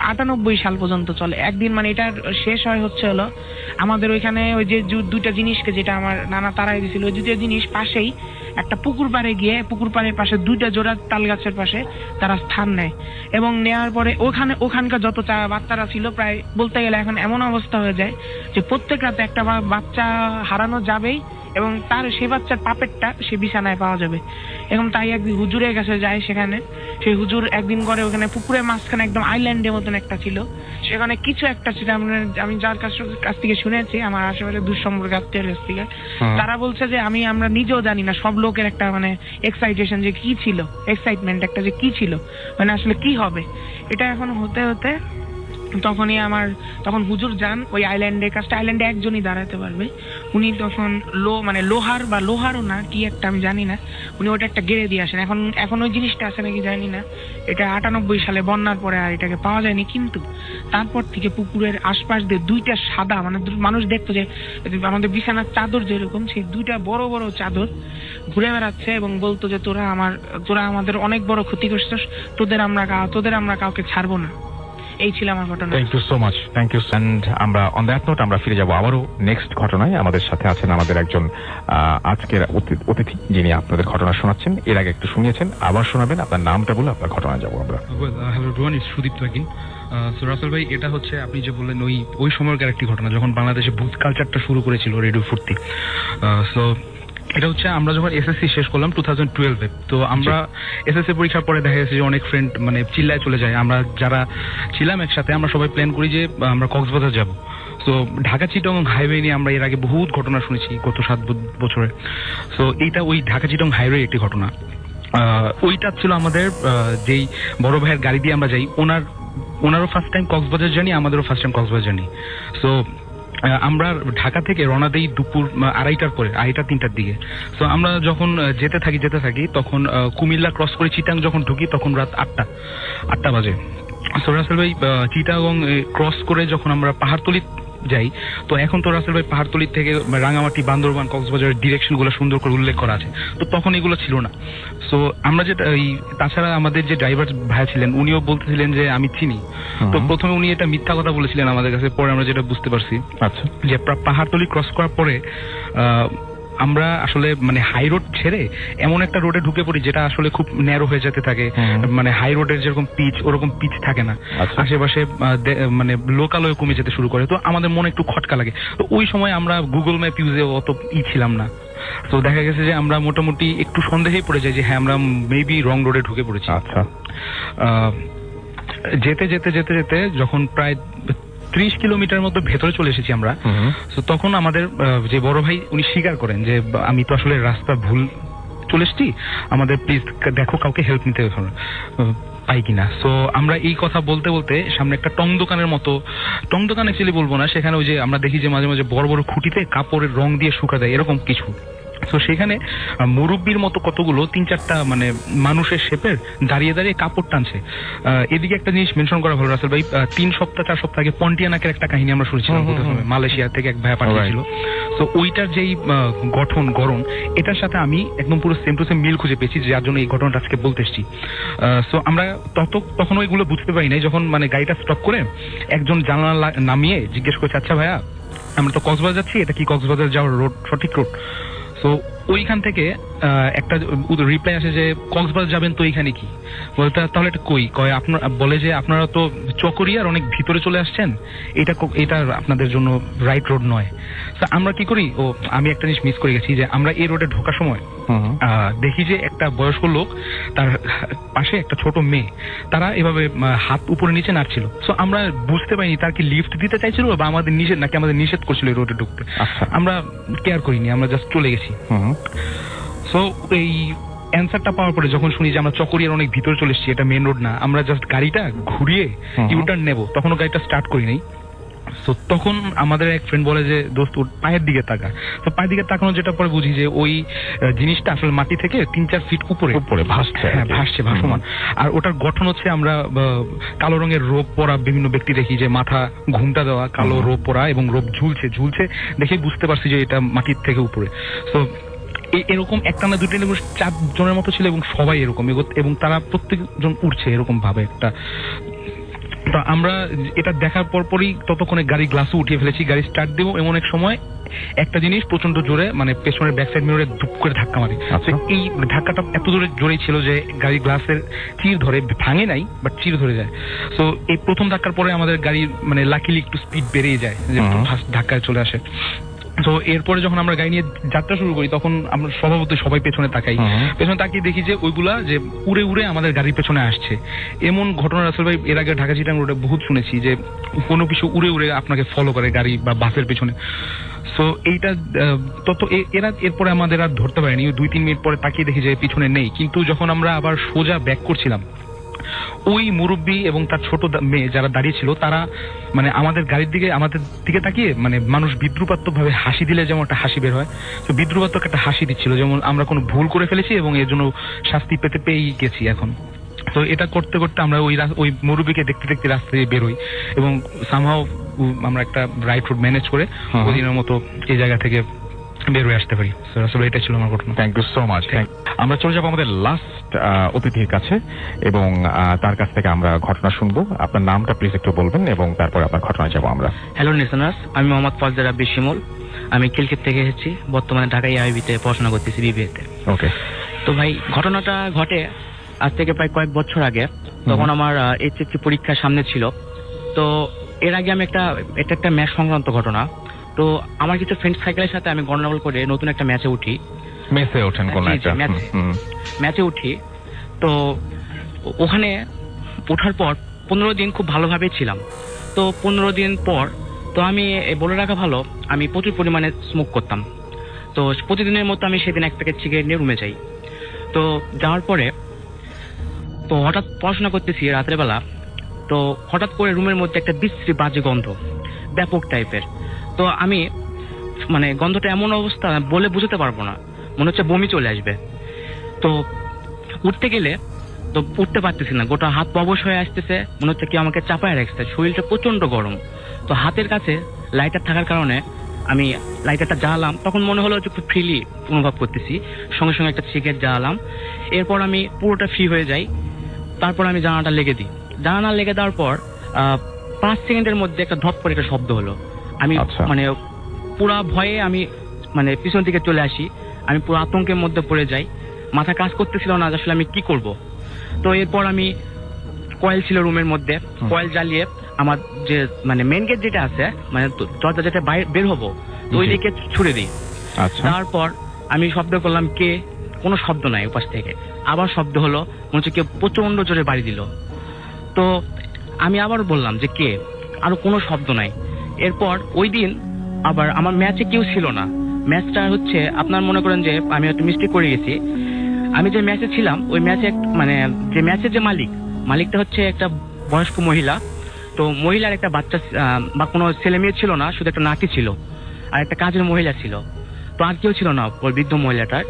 98 সাল পর্যন্ত চলে। একদিন মানে এটার শেষ হলো আমাদের ওইখানে ওই যে 2টা জিনিসকে যেটা আমার নানা তারাই দিয়েছিল, ওই 2টা জিনিস পাশেই একটা পুকুর পাড়ে গিয়ে, পুকুর পাড়ের পাশে 2টা জোড়া তাল গাছের পাশে তারা স্থান নেয়, এবং নেওয়ার পরে ওখানকার যত বাচ্চারা ছিল প্রায় বলতে গেলে এখন এমন অবস্থা হয়ে যায় যে প্রত্যেক রাতে একটা বাচ্চা হারানো যাবেই, এবং তার সেই বাচ্চার পাপেটটা সে বিছানায় পাওয়া যাবে। এবং তাই একদিন হুজুরের কাছে যায়, সেখানে সেই হুজুর একদিন করে ওখানে পুকুরের মাঝখানে একদম আইল্যান্ডের মতন একটা ছিল, সেখানে কিছু একটা ছিল, আমি যার কাছ থেকে শুনেছি, আমার আশেপাশে দুঃসম্পর্ক আত্মীয়ের কাছ থেকে, তারা বলছে যে আমরা নিজেও জানি না, সব লোকের একটা মানে এক্সাইটেশন যে কি ছিল, এক্সাইটমেন্ট একটা যে কি ছিল, মানে আসলে কি হবে এটা এখন হতে হতে তখন হুজুর যান ওই আইল্যান্ডের কাছটা, আইল্যান্ডে একজনই দাঁড়াতে পারবে, উনি তখন মানে লোহারও না কি একটা আমি জানি না, উনি ওটা একটা গেড়ে দিয়ে আসেন। এখন ওই জিনিসটা আছে নাকি জানি না, এটা 98 সালে বন্যার পরে আর এটাকে পাওয়া যায়নি, কিন্তু তারপর থেকে পুকুরের আশপাশ দিয়ে 2টা সাদা মানে মানুষ দেখতো যে আমাদের বিছানার চাদর যেরকম, সেই 2টা বড় বড় চাদর ঘুরে বেড়াচ্ছে, এবং বলতো যে তোরা আমাদের অনেক বড় ক্ষতি করছিস, তোদের আমরা কাউকে ছাড়বো না। এই ছিল আমার ঘটনা। Thank you so much, thank you. And আমরা অন দ্যাট নোট আমরা ফিরে যাবো আবারও নেক্সট ঘটনায়। আমাদের সাথে আছেন আমাদের একজন আজকের অতিথি, যিনি আপনাদের ঘটনা শোনাচ্ছেন, এর আগে একটু শুনিয়েছেন, আবার শোনাবেন। আপনার নামটা বলে আপনার ঘটনায় যাবো আমরা। Hello everyone, it's Sudip Takin. So Rasel ভাই, এটা হচ্ছে আপনি যে বললেন ওই সময়কার একটি ঘটনা, যখন বাংলাদেশে ভূত কালচারটা শুরু করেছিল রেডিও ফুর্তি। সো এটা হচ্ছে আমরা যখন এসএসসি শেষ করলাম 2012-এ, তো আমরা এসএসসি পরীক্ষার পরে দেখা গেছে যে অনেক ফ্রেন্ড মানে চিল্লায় চলে যায়। আমরা যারা ছিলাম একসাথে, আমরা সবাই প্ল্যান করি যে আমরা কক্সবাজার যাব। তো ঢাকা চিটং হাইওয়ে নিয়ে আমরা এর আগে বহুত ঘটনা শুনেছি গত 7 বছরে। সো এইটা ওই ঢাকা চিটং হাইওয়ে একটি ঘটনা। ওইটা ছিল আমাদের যেই বড় ভাইয়ের গাড়ি দিয়ে আমরা যাই, ওনারও ফার্স্ট টাইম কক্সবাজার জার্নি, আমাদেরও first time Cox's Bazar journey. So আমরা ঢাকা থেকে রওনা দিই দুপুর 2:30টার পরে, 2:30-3টার দিকে। তো আমরা যখন যেতে থাকি তখন কুমিল্লা ক্রস করে চিটাং যখন ঢুকি তখন রাত 8টা বাজে। সো রাসেল ভাই, চিটাগং ক্রস করে যখন আমরা পাহাড়তলি যাই, তো এখন তো রাসেল ভাই পাহাড়তলি থেকে রাঙামাটি, বান্দরবান, কক্সবাজারের ডিরেকশন গুলো সুন্দর করে উল্লেখ করা আছে, তো তখন এগুলো ছিল না। সো আমরা যেটা তাছাড়া আমাদের যে ড্রাইভার ভাই ছিলেন, উনিও বলতেছিলেন যে আমি চিনি। তো প্রথমে উনি এটা মিথ্যা কথা বলেছিলেন আমাদের কাছে, পরে আমরা যেটা বুঝতে পারছি যে পাহাড়তলি ক্রস করার পরে আমরা আসলে মানে হাই রোড ছেড়ে এমন একটা রোডে ঢুকে পড়ি যেটা আসলে খুব ন্যারো হয়ে যেতে থাকে। মানে হাই রোডের যেরকম পিচ, ওরকম পিচ থাকে না, আশেপাশে মানে লোকালয় কমে যেতে শুরু করে। তো আমাদের মনে একটু খটকা লাগে। তো ওই সময় আমরা গুগল ম্যাপ ইউজে অত ছিলাম না। তো দেখা গেছে যে আমরা মোটামুটি একটু সন্দেহেই পড়ে যাই যে হ্যাঁ আমরা মেবি রং রোডে ঢুকে পড়েছি। আচ্ছা, যেতে যেতে যেতে যেতে যখন প্রায় 30 কিলোমিটার মতো ভেতরে চলে এসেছি আমরা, তো তখন আমাদের যে বড় ভাই উনি স্বীকার করেন যে আমি তো আসলে রাস্তা ভুল চলে এসেছি, আমাদের প্লিজ দেখো কাউকে হেল্প নিতে পাই কিনা। সো আমরা এই কথা বলতে বলতে সামনে একটা টং দোকানের মতো, টং দোকান অ্যাকচুয়ালি বলবো না, সেখানে ওই যে আমরা দেখি যে মাঝে মাঝে বড় বড় খুঁটিতে কাপড়ের রং দিয়ে শুকা দেয়, এরকম কিছু। তো সেখানে মুরব্বির মতো কতগুলো 3-4টা মানে মানুষের শেপের দাঁড়িয়ে দাঁড়িয়ে কাপড় টানছে। এদিকে একটা জিনিস মেনশন করা ভালো রাসেল ভাই, 3-4 সপ্তাহ আগে পন্টিয়ানাকের একটা কাহিনী আমরা শুনেছিলাম, মালয়েশিয়া থেকে এক ভাইয়া পাঠিয়েছিল। তো ওইটার যেই গঠন এটার সাথে আমি একদম পুরো সেম টু সেম মিল খুঁজে পেয়েছি, যার জন্য এই ঘটনাটা আজকে বলতে এসেছি। সো আমরা তখন ওইগুলো বুঝতে পারি নাই, যখন মানে গাড়িটা স্টপ করে একজন জানালা নামিয়ে জিজ্ঞেস করছে, আচ্ছা ভাইয়া আমরা তো কক্সবাজার যাচ্ছি, এটা কি কক্সবাজার যাওয়ার রোড, সঠিক রোড? তো ওইখান থেকে একটা রিপ্লাই আসে যে কক্সবাজার যাবেন তো এইখানে কি বলতে, তাহলে এটা কই কয় আপনার বলে যে আপনারা তো চকরিয়ার অনেক ভিতরে চলে আসছেন, এটা আপনাদের জন্য রাইট রোড নয়। তো আমরা কি করি, আমি একটা জিনিস মিস করে গেছি যে আমরা এই রোডে ঢোকার সময় দেখি যে একটা বয়স্ক লোক, তার পাশে একটা ছোট মেয়ে, তারা এভাবে হাত উপরে নিচে নাড়ছিল। সো আমরা বুঝতে পারিনি তার কি লিফট দিতে চাইছিল বা আমাদের নিষেধ নাকি আমাদের নিষেধ করছিল এই রোডে ঢুকতে। আমরা কেয়ার করিনি, আমরা জাস্ট চলে গেছি। সো এই অ্যান্সারটা পাওয়ার পরে যখন শুনি যে আমরা চকরিয়ার অনেক ভিতরে চলে এসেছি, এটা মেন রোড না, আমরা জাস্ট গাড়িটা ঘুরিয়ে ইউটার্ন নেব, তখনও গাড়িটা স্টার্ট করি নাই। তো তখন আমাদের এক ফ্রেন্ড বলে যে দোস্ত ওর পায়ের দিকে তাকা। তো পায়ের দিকে তাকানো যেটা পরে বুঝি যে ওই জিনিসটা আসলে মাটি থেকে 3-4 ফিট উপরে ভাসছে, হ্যাঁ ভাসছে, ভাসমান। আর ওটার গঠন হচ্ছে আমরা কালো রঙের রোপ পরা বিভিন্ন ব্যক্তি দেখি যে মাথা ঘুমটা দেওয়া, কালো রোপ পরা এবং রোপ ঝুলছে দেখে বুঝতে পারছি যে এটা মাটির থেকে উপরে। তো এরকম একটা না দুটো 4 জনের মতো ছিল এবং সবাই এরকম, এবং তারা প্রত্যেকজন উঠছে এরকম ভাবে একটা। তো আমরা এটা দেখার পরই ততক্ষণে গাড়ি গ্লাসও উঠিয়ে ফেলেছি, গাড়ি স্টার্ট দেবো এমন এক সময় একটা জিনিস প্রচন্ড জোরে মানে পেছনের ব্যাক সাইড মিররে ধুপ করে ধাক্কা মারে। এই ধাক্কাটা এত জোরেই ছিল যে গাড়ি গ্লাসের চির ধরে, ভাঙে নাই বাট চির ধরে যায়। তো এই প্রথম ধাক্কার পরে আমাদের গাড়ির মানে লাকিলি একটু স্পিড বেড়েই যায়, যে ফার্স্ট ধাক্কায় চলে আসে। তো এরপরে যখন আমরা গাড়ি নিয়ে যাত্রা শুরু করি তখন আমরা স্বভাবতই সবাই পেছনে তাকাই, পেছনে তাকিয়ে দেখি যে ওইগুলা যে উড়ে আমাদের গাড়ির পেছনে আসছে। এমন ঘটনা রাসেল ভাই এর আগে ঢাকা চিটাগাং রোডে বহুত শুনেছি যে কোনো কিছু উড়ে আপনাকে ফলো করে গাড়ি বা বাসের পেছনে। সো এইটা এরপরে আমাদের আর ধরতে পারেনি, 2-3 মিনিট পরে তাকিয়ে দেখি যে পিছনে নেই। কিন্তু যখন আমরা আবার সোজা ব্যাক করছিলাম, ওই মুরব্বী এবং তার ছোট মেয়ে যারা দাঁড়িয়ে ছিল তারা মানে আমাদের গাড়ির দিকে, আমাদের দিকে তাকিয়ে মানে মানুষ বিদ্রুপাত্মক ভাবে হাসি দিলে যেমন একটা হাসি বের হয়, তো বিদ্রুপাত্মক একটা হাসি দিচ্ছিল, যেমন আমরা কোনো ভুল করে ফেলেছি এবং এর জন্য শাস্তি পেয়েই গেছি এখন। তো এটা করতে আমরা ওই মুরব্বীকে দেখতে রাস্তায় বেরোই এবং সামহাও আমরা একটা রাইট রুট ম্যানেজ করে ওদিনের মতো এই জায়গা থেকে বের হয়ে আসতে পারি। আসলে এটা ছিল আমার ঘটনা। Thank you so much. আমরা চলে যাবো আমাদের লাস্ট অতিথির কাছে এবং তার কাছ থেকে আমরা ঘটনা শুনবো। আপনার নামটা প্লিজ একটু বলবেন এবং তারপরে আপনার ঘটনায় যাবো আমরা। হ্যালো লিসেনার্স, আমি মোহাম্মদ ফজলে রাব্বি শিমুল। আমি খিলক্ষেত থেকে এসেছি, বর্তমানে ঢাকা ইআইবিতে পড়াশোনা করতেছি, বিবিএতে। ওকে। তো ভাই ঘটনাটা ঘটে আজ থেকে প্রায় কয়েক বছর আগে। তখন আমার এইচএসসি পরীক্ষা সামনে ছিল। তো এর আগে আমি একটা ম্যাচ সংক্রান্ত ঘটনা। তো আমার কিছু ফ্রেন্ড সাইকেলের সাথে আমি গন্ডগোল করে নতুন একটা ম্যাচে উঠি। মেসে ওঠেন কোন একটা ম্যাচে উঠি। তো ওখানে ওঠার পর 15 দিন খুব ভালোভাবে ছিলাম। তো 15 দিন পর তো আমি বলে রাখা ভালো, আমি প্রচুর পরিমাণে স্মোক করতাম। তো প্রতিদিনের মতো আমি সেদিন 1 প্যাকেট সিগারেট নিয়ে রুমে যাই। তো যাওয়ার পরে তো হঠাৎ পড়াশোনা করতেছি রাতের বেলা। তো হঠাৎ করে রুমের মধ্যে একটা বিশ্রী বাজে গন্ধ, ব্যাপক টাইপের। তো আমি মানে গন্ধটা এমন অবস্থা বলে বুঝতে পারবো না, মনে হচ্ছে বমি চলে আসবে। তো উঠতে গেলে তো উঠতে পারতেছি না, গোটা হাত অবশ হয়ে আসতেছে, মনে হচ্ছে কি আমাকে চাপায় রাখছে, শরীরটা প্রচন্ড গরম। তো হাতের কাছে লাইটার থাকার কারণে আমি লাইটারটা জ্বালাম, তখন মনে হলো যে খুব ফ্রিলি অনুভব করতেছি, সঙ্গে সঙ্গে একটা সিগারেট জ্বালাম। এরপর আমি পুরোটা ফ্রি হয়ে যাই। তারপর আমি জানালাটা লেগে দিই। জানালা লেগে দেওয়ার পর 5 সেকেন্ডের মধ্যে একটা ধপ করে একটা শব্দ হলো। আমি মানে পুরা ভয়ে আমি মানে পিছন দিকে চলে আসি, আমি পুরো আতঙ্কের মধ্যে পড়ে যাই, মাথা কাজ করতেছিল না আসলে আমি কি করব। তো এরপর আমি কয়েল ছিল রুমের মধ্যে, কয়েল জ্বালিয়ে আমার যে মানে মেন গেট যেটা আছে, মানে দরজা যেটা বের হবো, তো ওই দিকে ছুড়ে দিই। তারপর আমি শব্দ করলাম কে, কোনো শব্দ নাই ওপাশ থেকে। আবার শব্দ হলো, মনে হচ্ছে কেউ প্রচন্ড জোরে বাড়ি দিল। তো আমি আবার বললাম যে কে, আরো কোনো শব্দ নাই। এরপর ওই দিন আবার আমার ম্যাচে কেউ ছিল না। ম্যাচটা হচ্ছে আপনার মনে করেন যে আমি একটু মিস্টেক করে গেছি। আমি যে ম্যাচে ছিলাম ওই ম্যাচে মানে যে ম্যাচের যে মালিকটা হচ্ছে একটা বয়স্ক মহিলা। তো মহিলার একটা বাচ্চা বা কোনো ছেলে মেয়ে ছিল না, শুধু একটা নাতি ছিল আর একটা কাজের মহিলা ছিল। তো আর কেউ ছিল না ওই বৃদ্ধ মহিলাটার।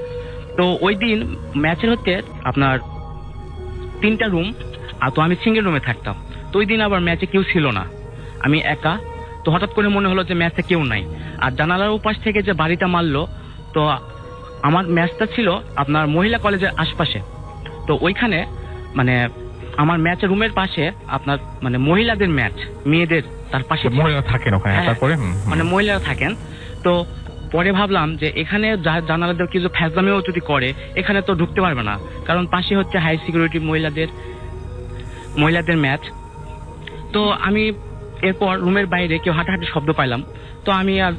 তো ওই দিন ম্যাচের হচ্ছে আপনার 3টা রুম, আর তো আমি সিঙ্গেল রুমে থাকতাম। তো ওই দিন আবার ম্যাচে কেউ ছিল না, আমি একা। তো হঠাৎ করে মনে হলো যে ম্যাচে কেউ নাই। আর জানালার উপাস থেকে যে বাড়িটা মারলো, তো আমার ম্যাচটা ছিল আপনার মহিলা কলেজের আশপাশে। তো ওইখানে মানে আমার ম্যাচের রুমের পাশে আপনার মানে মহিলাদের ম্যাচ, মেয়েদের তার পাশে মহিলারা থাকেন ওখানে। তারপরে মানে মহিলারা থাকেন। তো পরে ভাবলাম যে এখানে জানালাদের কিছু ফ্যাজলামেও যদি করে, এখানে তো ঢুকতে পারবে না, কারণ পাশে হচ্ছে হাই সিকিউরিটি মহিলাদের ম্যাচ। তো আমি এরপর রুমের বাইরে কেউ হাঁটাহাঁটি শব্দ পাইলাম, তো আমি আর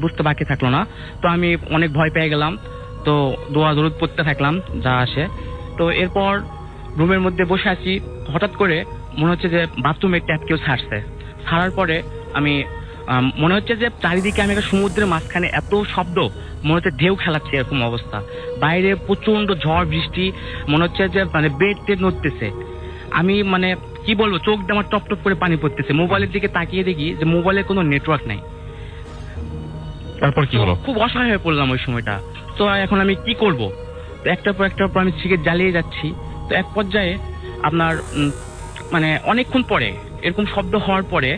বুঝতে বাকি থাকলো না, তো আমি অনেক ভয় পেয়ে গেলাম, তো দোয়া দরুদ পড়তে থাকলাম যা আসে। তো এরপর রুমের মধ্যে বসে আছি, হঠাৎ করে মনে হচ্ছে যে বাথরুমের ট্যাপ কেউ ছাড়ার পরে আমি মনে হচ্ছে যে চারিদিকে আমি একটা সমুদ্রের মাঝখানে, এত শব্দ, মনে হচ্ছে ঢেউ খেলাচ্ছে এরকম অবস্থা। বাইরে প্রচন্ড ঝড় বৃষ্টি, মনে হচ্ছে যে মানে বেড টেড নড়তেছে। আমি মানে কি বলবো, চোখ দিয়ে আমার টপ টপ করে পানি পড়তেছে। মোবাইলের দিকে তাকিয়ে দেখি যে মোবাইলে কোনো নেটওয়ার্ক নাই। তারপর কি হলো? খুব অসহায় হয়ে পড়লাম ওই সময়টা। তো এখন আমি কি করব? তো একটার পর আমি সিগারেট জ্বালিয়ে যাচ্ছি। তো এক পর্যায়ে আপনার মানে অনেকক্ষণ পরে এরকম শব্দ হওয়ার পরে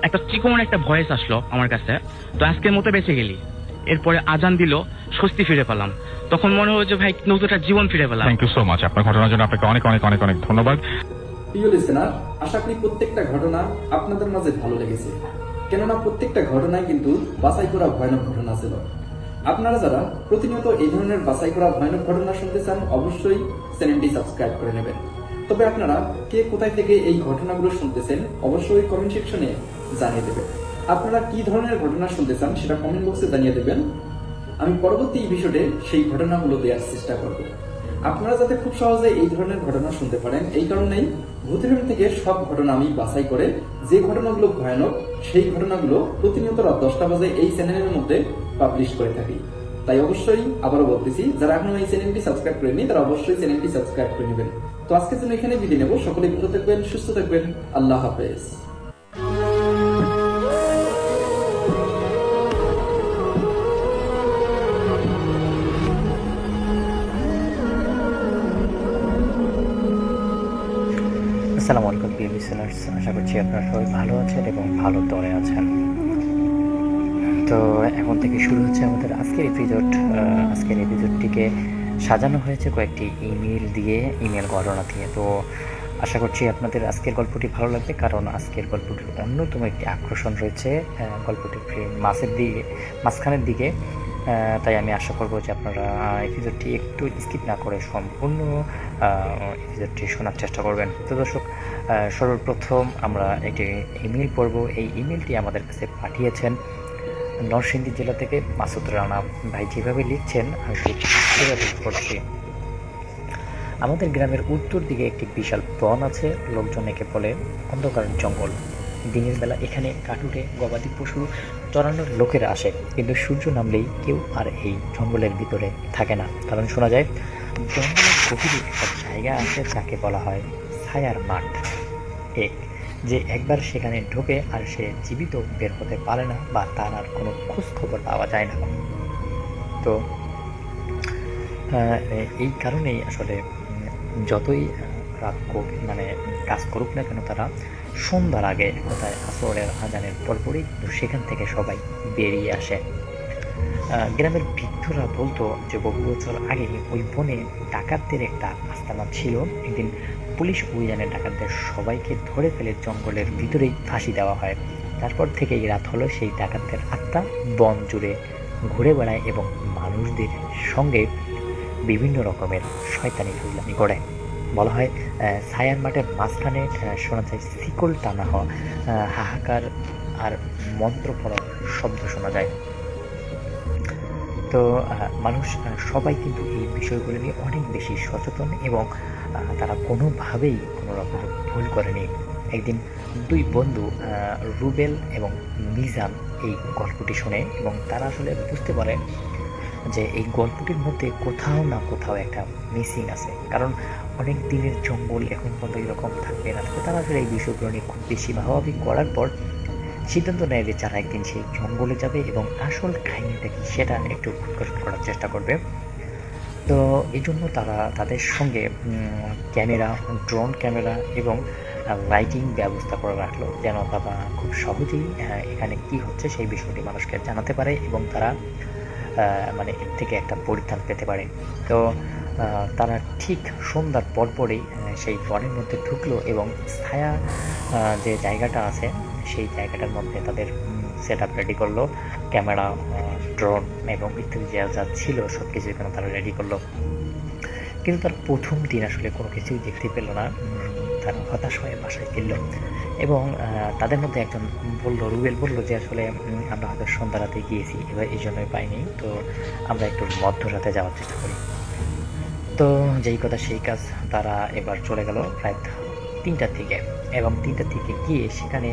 একটা চিকন একটা ভয়েস আসলো আমার কাছে, তো আজকের মতো বেঁচে গেলি। এরপরে আজান দিল, স্বস্তি ফিরে পেলাম। তখন মনে হলো যে ভাই নতুন একটা জীবন ফিরে পেলাম। থ্যাংক ইউ সো মাচ আপনার ঘটনার জন্য। আপনাকে অনেক অনেক অনেক অনেক ধন্যবাদ। প্রিয় লিসেনার, আশা করি প্রত্যেকটা ঘটনা আপনাদের মাঝে ভালো লেগেছে, কেননা প্রত্যেকটা ঘটনায় কিন্তু বাছাই করা ভয়ানক ঘটনা ছিল। আপনারা যারা প্রতিনিয়ত এই ধরনের বাছাই করা ভয়ানক ঘটনা শুনতে চান, অবশ্যই চ্যানেলটি সাবস্ক্রাইব করে নেবেন। তবে আপনারা কে কোথায় থেকে এই ঘটনাগুলো শুনতেছেন অবশ্যই কমেন্ট সেকশনে জানিয়ে দেবেন। আপনারা কি ধরনের ঘটনা শুনতে চান সেটা কমেন্ট বক্সে জানিয়ে দেবেন। আমি পরবর্তী এপিসোডে সেই ঘটনাগুলো দেওয়ার চেষ্টা করব। আপনারা যাতে খুব সহজে এই ধরনের ঘটনা শুনতে পারেন, এই কারণেই ভূতের থেকে সব ঘটনা আমি বাছাই করে যে ঘটনাগুলো ভয়ানক সেই ঘটনাগুলো প্রতিনিয়ত রাত 10টা বাজে এই চ্যানেলের মধ্যে পাবলিশ করে থাকি। তাই অবশ্যই আবারও বলতেছি, যারা এখনো এই চ্যানেলটি সাবস্ক্রাইব করেনি তারা অবশ্যই চ্যানেলটি সাবস্ক্রাইব করে নেবেন। তো আজকের জন্য এখানে বিদায় নেব। সকলেই ভালো থাকবেন, সুস্থ থাকবেন। আল্লাহ হাফেজ। আসসালামু আলাইকুম প্রিয় লিসেনার্স, আশা করছি আপনারা সবাই ভালো আছেন এবং ভালো দরে আছেন। তো এখন থেকে শুরু হচ্ছে আমাদের আজকের এপিসোড। আজকের এপিসোডটিকে সাজানো হয়েছে কয়েকটি ইমেল ঘটনা দিয়ে। তো আশা করছি আপনাদের আজকের গল্পটি ভালো লাগবে, কারণ আজকের গল্পটির অন্যতম একটি আকর্ষণ রয়েছে গল্পটির মাঝখানের দিকে। তাই আমি আশা করব যে আপনারা এপিসোডটি একটু স্কিপ না করে সম্পূর্ণ এপিসোডটি শোনার চেষ্টা করবেন। তো দর্শক, সর্বপ্রথম আমরা একটি ইমেল পড়ব। এই ইমেলটি আমাদের কাছে পাঠিয়েছেন নরসিংদী জেলা থেকে মাসুদ রানা ভাই। যেভাবে লিখছেন আমি সেভাবে পড়ছি। আমাদের গ্রামের উত্তর দিকে একটি বিশাল বন আছে। লোকজন একে বলে অন্ধকার জঙ্গল। দিনের বেলা এখানে কাটুটে গবাদি পশু চড়ানোর লোকেরা আসে, কিন্তু সূর্য নামলেই কেউ আর এই জঙ্গলের ভিতরে থাকে না। কারণ শোনা যায় জঙ্গলের গভীরে একটা জায়গা আছে যাকে বলা হয় ছায়ার মাঠ। যে একবার সেখানে ঢোকে আর সে জীবিত বের হতে পারে না, বা তার আর কোনো খোঁজ খবর পাওয়া যায় না। তো এই কারণেই আসলে যতই রাত কাজ করুক না কেন, তারা সন্ধ্যার আগে কোথায় আসরের আজানের পরপরই সেখান থেকে সবাই বেরিয়ে আসে। গ্রামের বৃদ্ধরা বলতো যে বহু বছর আগে ওই বনে ডাকাতদের একটা আস্তানা ছিল। একদিন পুলিশ অভিযানে ডাকাতদের সবাইকে ধরে ফেলে জঙ্গলের ভিতরেই ফাঁসি দেওয়া হয়। তারপর থেকেই রাত হলো সেই ডাকাতদের আত্মা বন জুড়ে ঘুরে বেড়ায় এবং মানুষদের সঙ্গে বিভিন্ন রকমের শয়তানি ফজলামি করে। বলা হয় ছায়ার মাঠের মাঝখানে শোনা যায় শিকল টানা হওয়া, হাহাকার আর মন্ত্র পড়ার শব্দ শোনা যায়। তো মানুষ সবাই কিন্তু এই বিষয়গুলো নিয়ে অনেক বেশি সচেতন এবং তারা কোনোভাবেই কোনো রকম ভুল করেনি। একদিন দুই বন্ধু রুবেল এবং মিজান এই গল্পটি শোনে এবং তারা আসলে বুঝতে পারে যে এই গল্পটির মধ্যে কোথাও না কোথাও একটা মিসিং আছে। কারণ অনেক দিনের জঙ্গল এখন পর্যন্ত এরকম থাকবে না। তারা আসলে এই বিষয়গুলো নিয়ে খুব বেশি ভাবাভাবি করার পর সিদ্ধান্ত নেয় যে তারা একদিন সেই জঙ্গলে যাবে এবং আসল কাহিনীটা কি সেটা একটু উদ্ঘাটন করার চেষ্টা করবে। তো এই জন্য তারা তাদের সঙ্গে ড্রোন ক্যামেরা এবং লাইটিং ব্যবস্থা করে রাখলো, যেন তারা খুব সহজেই এখানে কি হচ্ছে সেই বিষয়টি মানুষকে জানাতে পারে এবং তারা এর থেকে একটা পরিত্রাণ পেতে পারে। তো তারা ঠিক সন্ধ্যার পরপরই সেই বনের মধ্যে ঢুকলো এবং ছায়া যে জায়গাটা আছে সেই জায়গাটার মধ্যে তাদের সেট আপ রেডি করলো, ক্যামেরা, ড্রোন এবং ইত্যাদি যা যা ছিল সব কিছু এখানে তারা রেডি করলো। কিন্তু তার প্রথম দিন আসলে কোনো কিছুই দেখতে পেল না। তারা হতাশ হয়ে বাসায় ফিরল এবং তাদের মধ্যে একজন রুবেল বলল যে আসলে আমরা হয়তো সন্ধ্যা রাতে গিয়েছি, এবার এই জন্যই পাইনি, তো আমরা একটু মধ্যরাতে যাওয়ার চেষ্টা করি। তো যেই কথা সেই কাজ, তারা এবার চলে গেল প্রায় 3টার দিকে এবং 3টার দিকে গিয়ে সেখানে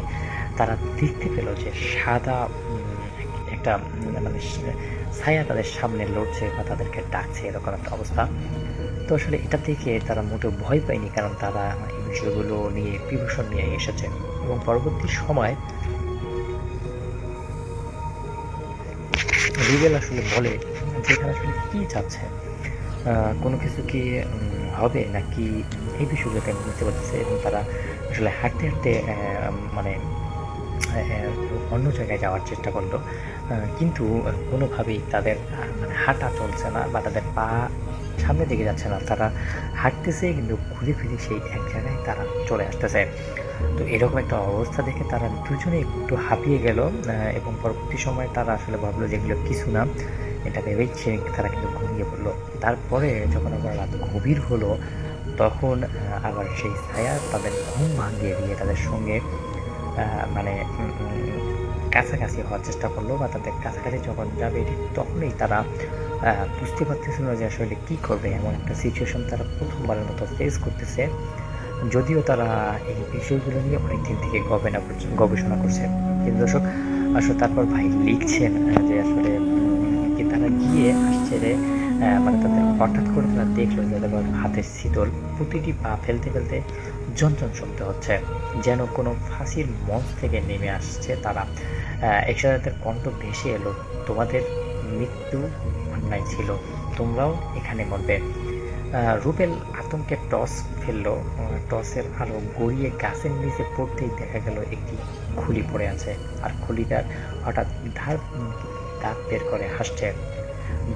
তারা দেখতে পেল যে সাদা একটা মানে ছায়া তাদের সামনে লড়ছে বা তাদেরকে ডাকছে, এরকম একটা অবস্থা। তো আসলে এটা দেখে তারা মোটেও ভয় পায়নি, কারণ তারা এই বিষয়গুলো নিয়ে প্রিপারেশন নিয়ে এসেছে এবং পরবর্তী সময় রুবেল আসলে বলে যে এখানে আসলে কী চাচ্ছে, কোনো কিছু কি হবে নাকি, এই বিষয়গুলো তারা বুঝতে পারতেছে এবং তারা আসলে হাঁটতে হাঁটতে মানে অন্য জায়গায় যাওয়ার চেষ্টা করলো, কিন্তু কোনোভাবেই তাদের মানে হাঁটা চলছে না বা তাদের পা সামনের দিকে যাচ্ছে না। তারা হাঁটতেছে কিন্তু ঘুরে ফিরে সেই এক জায়গায় তারা চলে আসতেছে। তো এরকম একটা অবস্থা দেখে তারা দুজনে একটু হাঁপিয়ে গেল এবং পরবর্তী সময় তারা আসলে ভাবলো যেগুলো কিছু না, এটা ভেবেই তারা কিন্তু ঘুমিয়ে পড়লো। তারপরে যখন আবার রাত গভীর হলো তখন আবার সেই ছায়া তাদের ঘুম ভাঙিয়ে দিয়ে তাদের সঙ্গে মানে কাছাকাছি হওয়ার চেষ্টা করলো বা তাদের কাছাকাছি যখন যাবে তখনই তারা বুঝতে পারতেছিল যে আসলে কী করবে। এমন একটা সিচুয়েশন তারা প্রথমবারের মতো ফেস করতেছে, যদিও তারা এই বিষয়গুলো নিয়ে অনেকদিন থেকে গবেষণা করছে। কিন্তু দর্শক আসলে তারপর ভাই লিখছেন যে আসলে তারা গিয়ে আসছে যে মানে তাদের হঠাৎ করে তারা দেখলো যে তাদের হাতের শীতল, প্রতিটি পা ফেলতে ফেলতে ঝনঝন শব্দ হচ্ছে, যেন কোনো ফাঁসির মঞ্চ থেকে নেমে আসছে তারা। একসাথে তাদের কণ্ঠ ভেসে এলো, তোমাদের মৃত্যু অন্যায় ছিল, তোমরাও এখানে মরবে। রুবেল আতঙ্কে টস ফেললো, টসের আলো গড়িয়ে গাছের নিচে পড়তেই দেখা গেল একটি খুলি পড়ে আছে, আর খুলিটার হঠাৎ দাঁত বের করে হাসছে।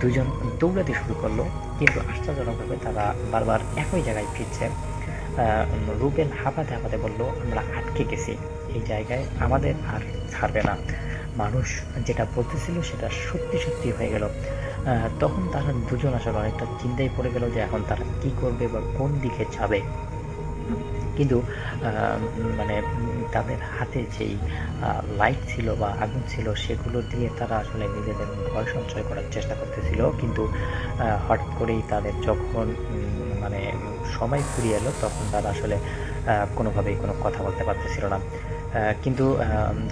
দুজন দৌড়াতে শুরু করলো, কিন্তু আশ্চর্যজনকভাবে তারা বারবার একই জায়গায় ফিরছে। রুবেল হাঁপাতে হাঁপাতে বললো, আমরা আটকে গেছি, এই জায়গায় আমাদের আর ছাড়বে না। মানুষ যেটা বলতেছিল সেটা সত্যি সত্যি হয়ে গেল। তখন তারা দুজন আসলে অনেকটা চিন্তায় পড়ে গেল যে এখন তারা কী করবে বা কোন দিকে যাবে। কিন্তু মানে তাদের হাতে যেই লাইট ছিল বা আগুন ছিল সেগুলো দিয়ে তারা আসলে নিজেদের ভয় সঞ্চয় করার চেষ্টা করতেছিল, কিন্তু হঠাৎ করেই তাদের যখন মানে সময় ফুরিয়ে এলো তখন তারা আসলে কোনোভাবেই কোনো কথা বলতে পারতেছিল না। কিন্তু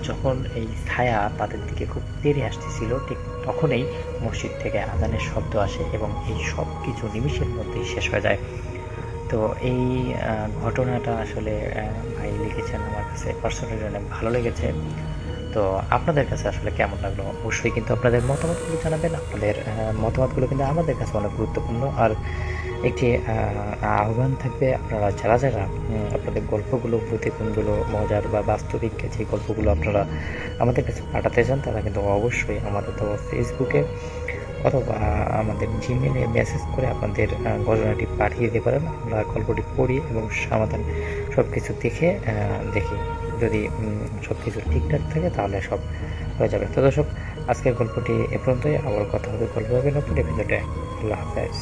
যখন এই ছায়া তাদের দিকে খুব তেড়ে আসতেছিল ঠিক তখনই মসজিদ থেকে আজানের শব্দ আসে এবং এই সব কিছু নিমিষের মধ্যেই শেষ হয়ে যায়। তো এই ঘটনাটা আসলে ভাই লিখেছেন, আমার কাছে পার্সোনালি অনেক ভালো লেগেছে। তো আপনাদের কাছে আসলে কেমন লাগলো অবশ্যই কিন্তু আপনাদের মতামতগুলো জানাবেন। আপনাদের মতামতগুলো কিন্তু আমাদের কাছে অনেক গুরুত্বপূর্ণ। আর একটি আহ্বান থাকবে, আপনারা যারা যারা আপনাদের গল্পগুলো, প্রতিদিনগুলো মজার বা বাস্তবিক যে গল্পগুলো আপনারা আমাদের কাছে পাঠাতে চান তারা কিন্তু অবশ্যই আমাদের তো ফেসবুকে অথবা আমাদের জিমেলে মেসেজ করে আপনাদের ঘটনাটি পাঠিয়ে দিতে পারেন। আমরা গল্পটি পড়ি এবং সমাধান সব কিছু দেখি, যদি সব কিছু ঠিকঠাক থাকে তাহলে সব হয়ে যাবে। তো দর্শক আজকের গল্পটি এ পর্যন্তই, আবার কথা হবে গল্প হবে নতুন এপিসোডে। আল্লাহ হাফেজ।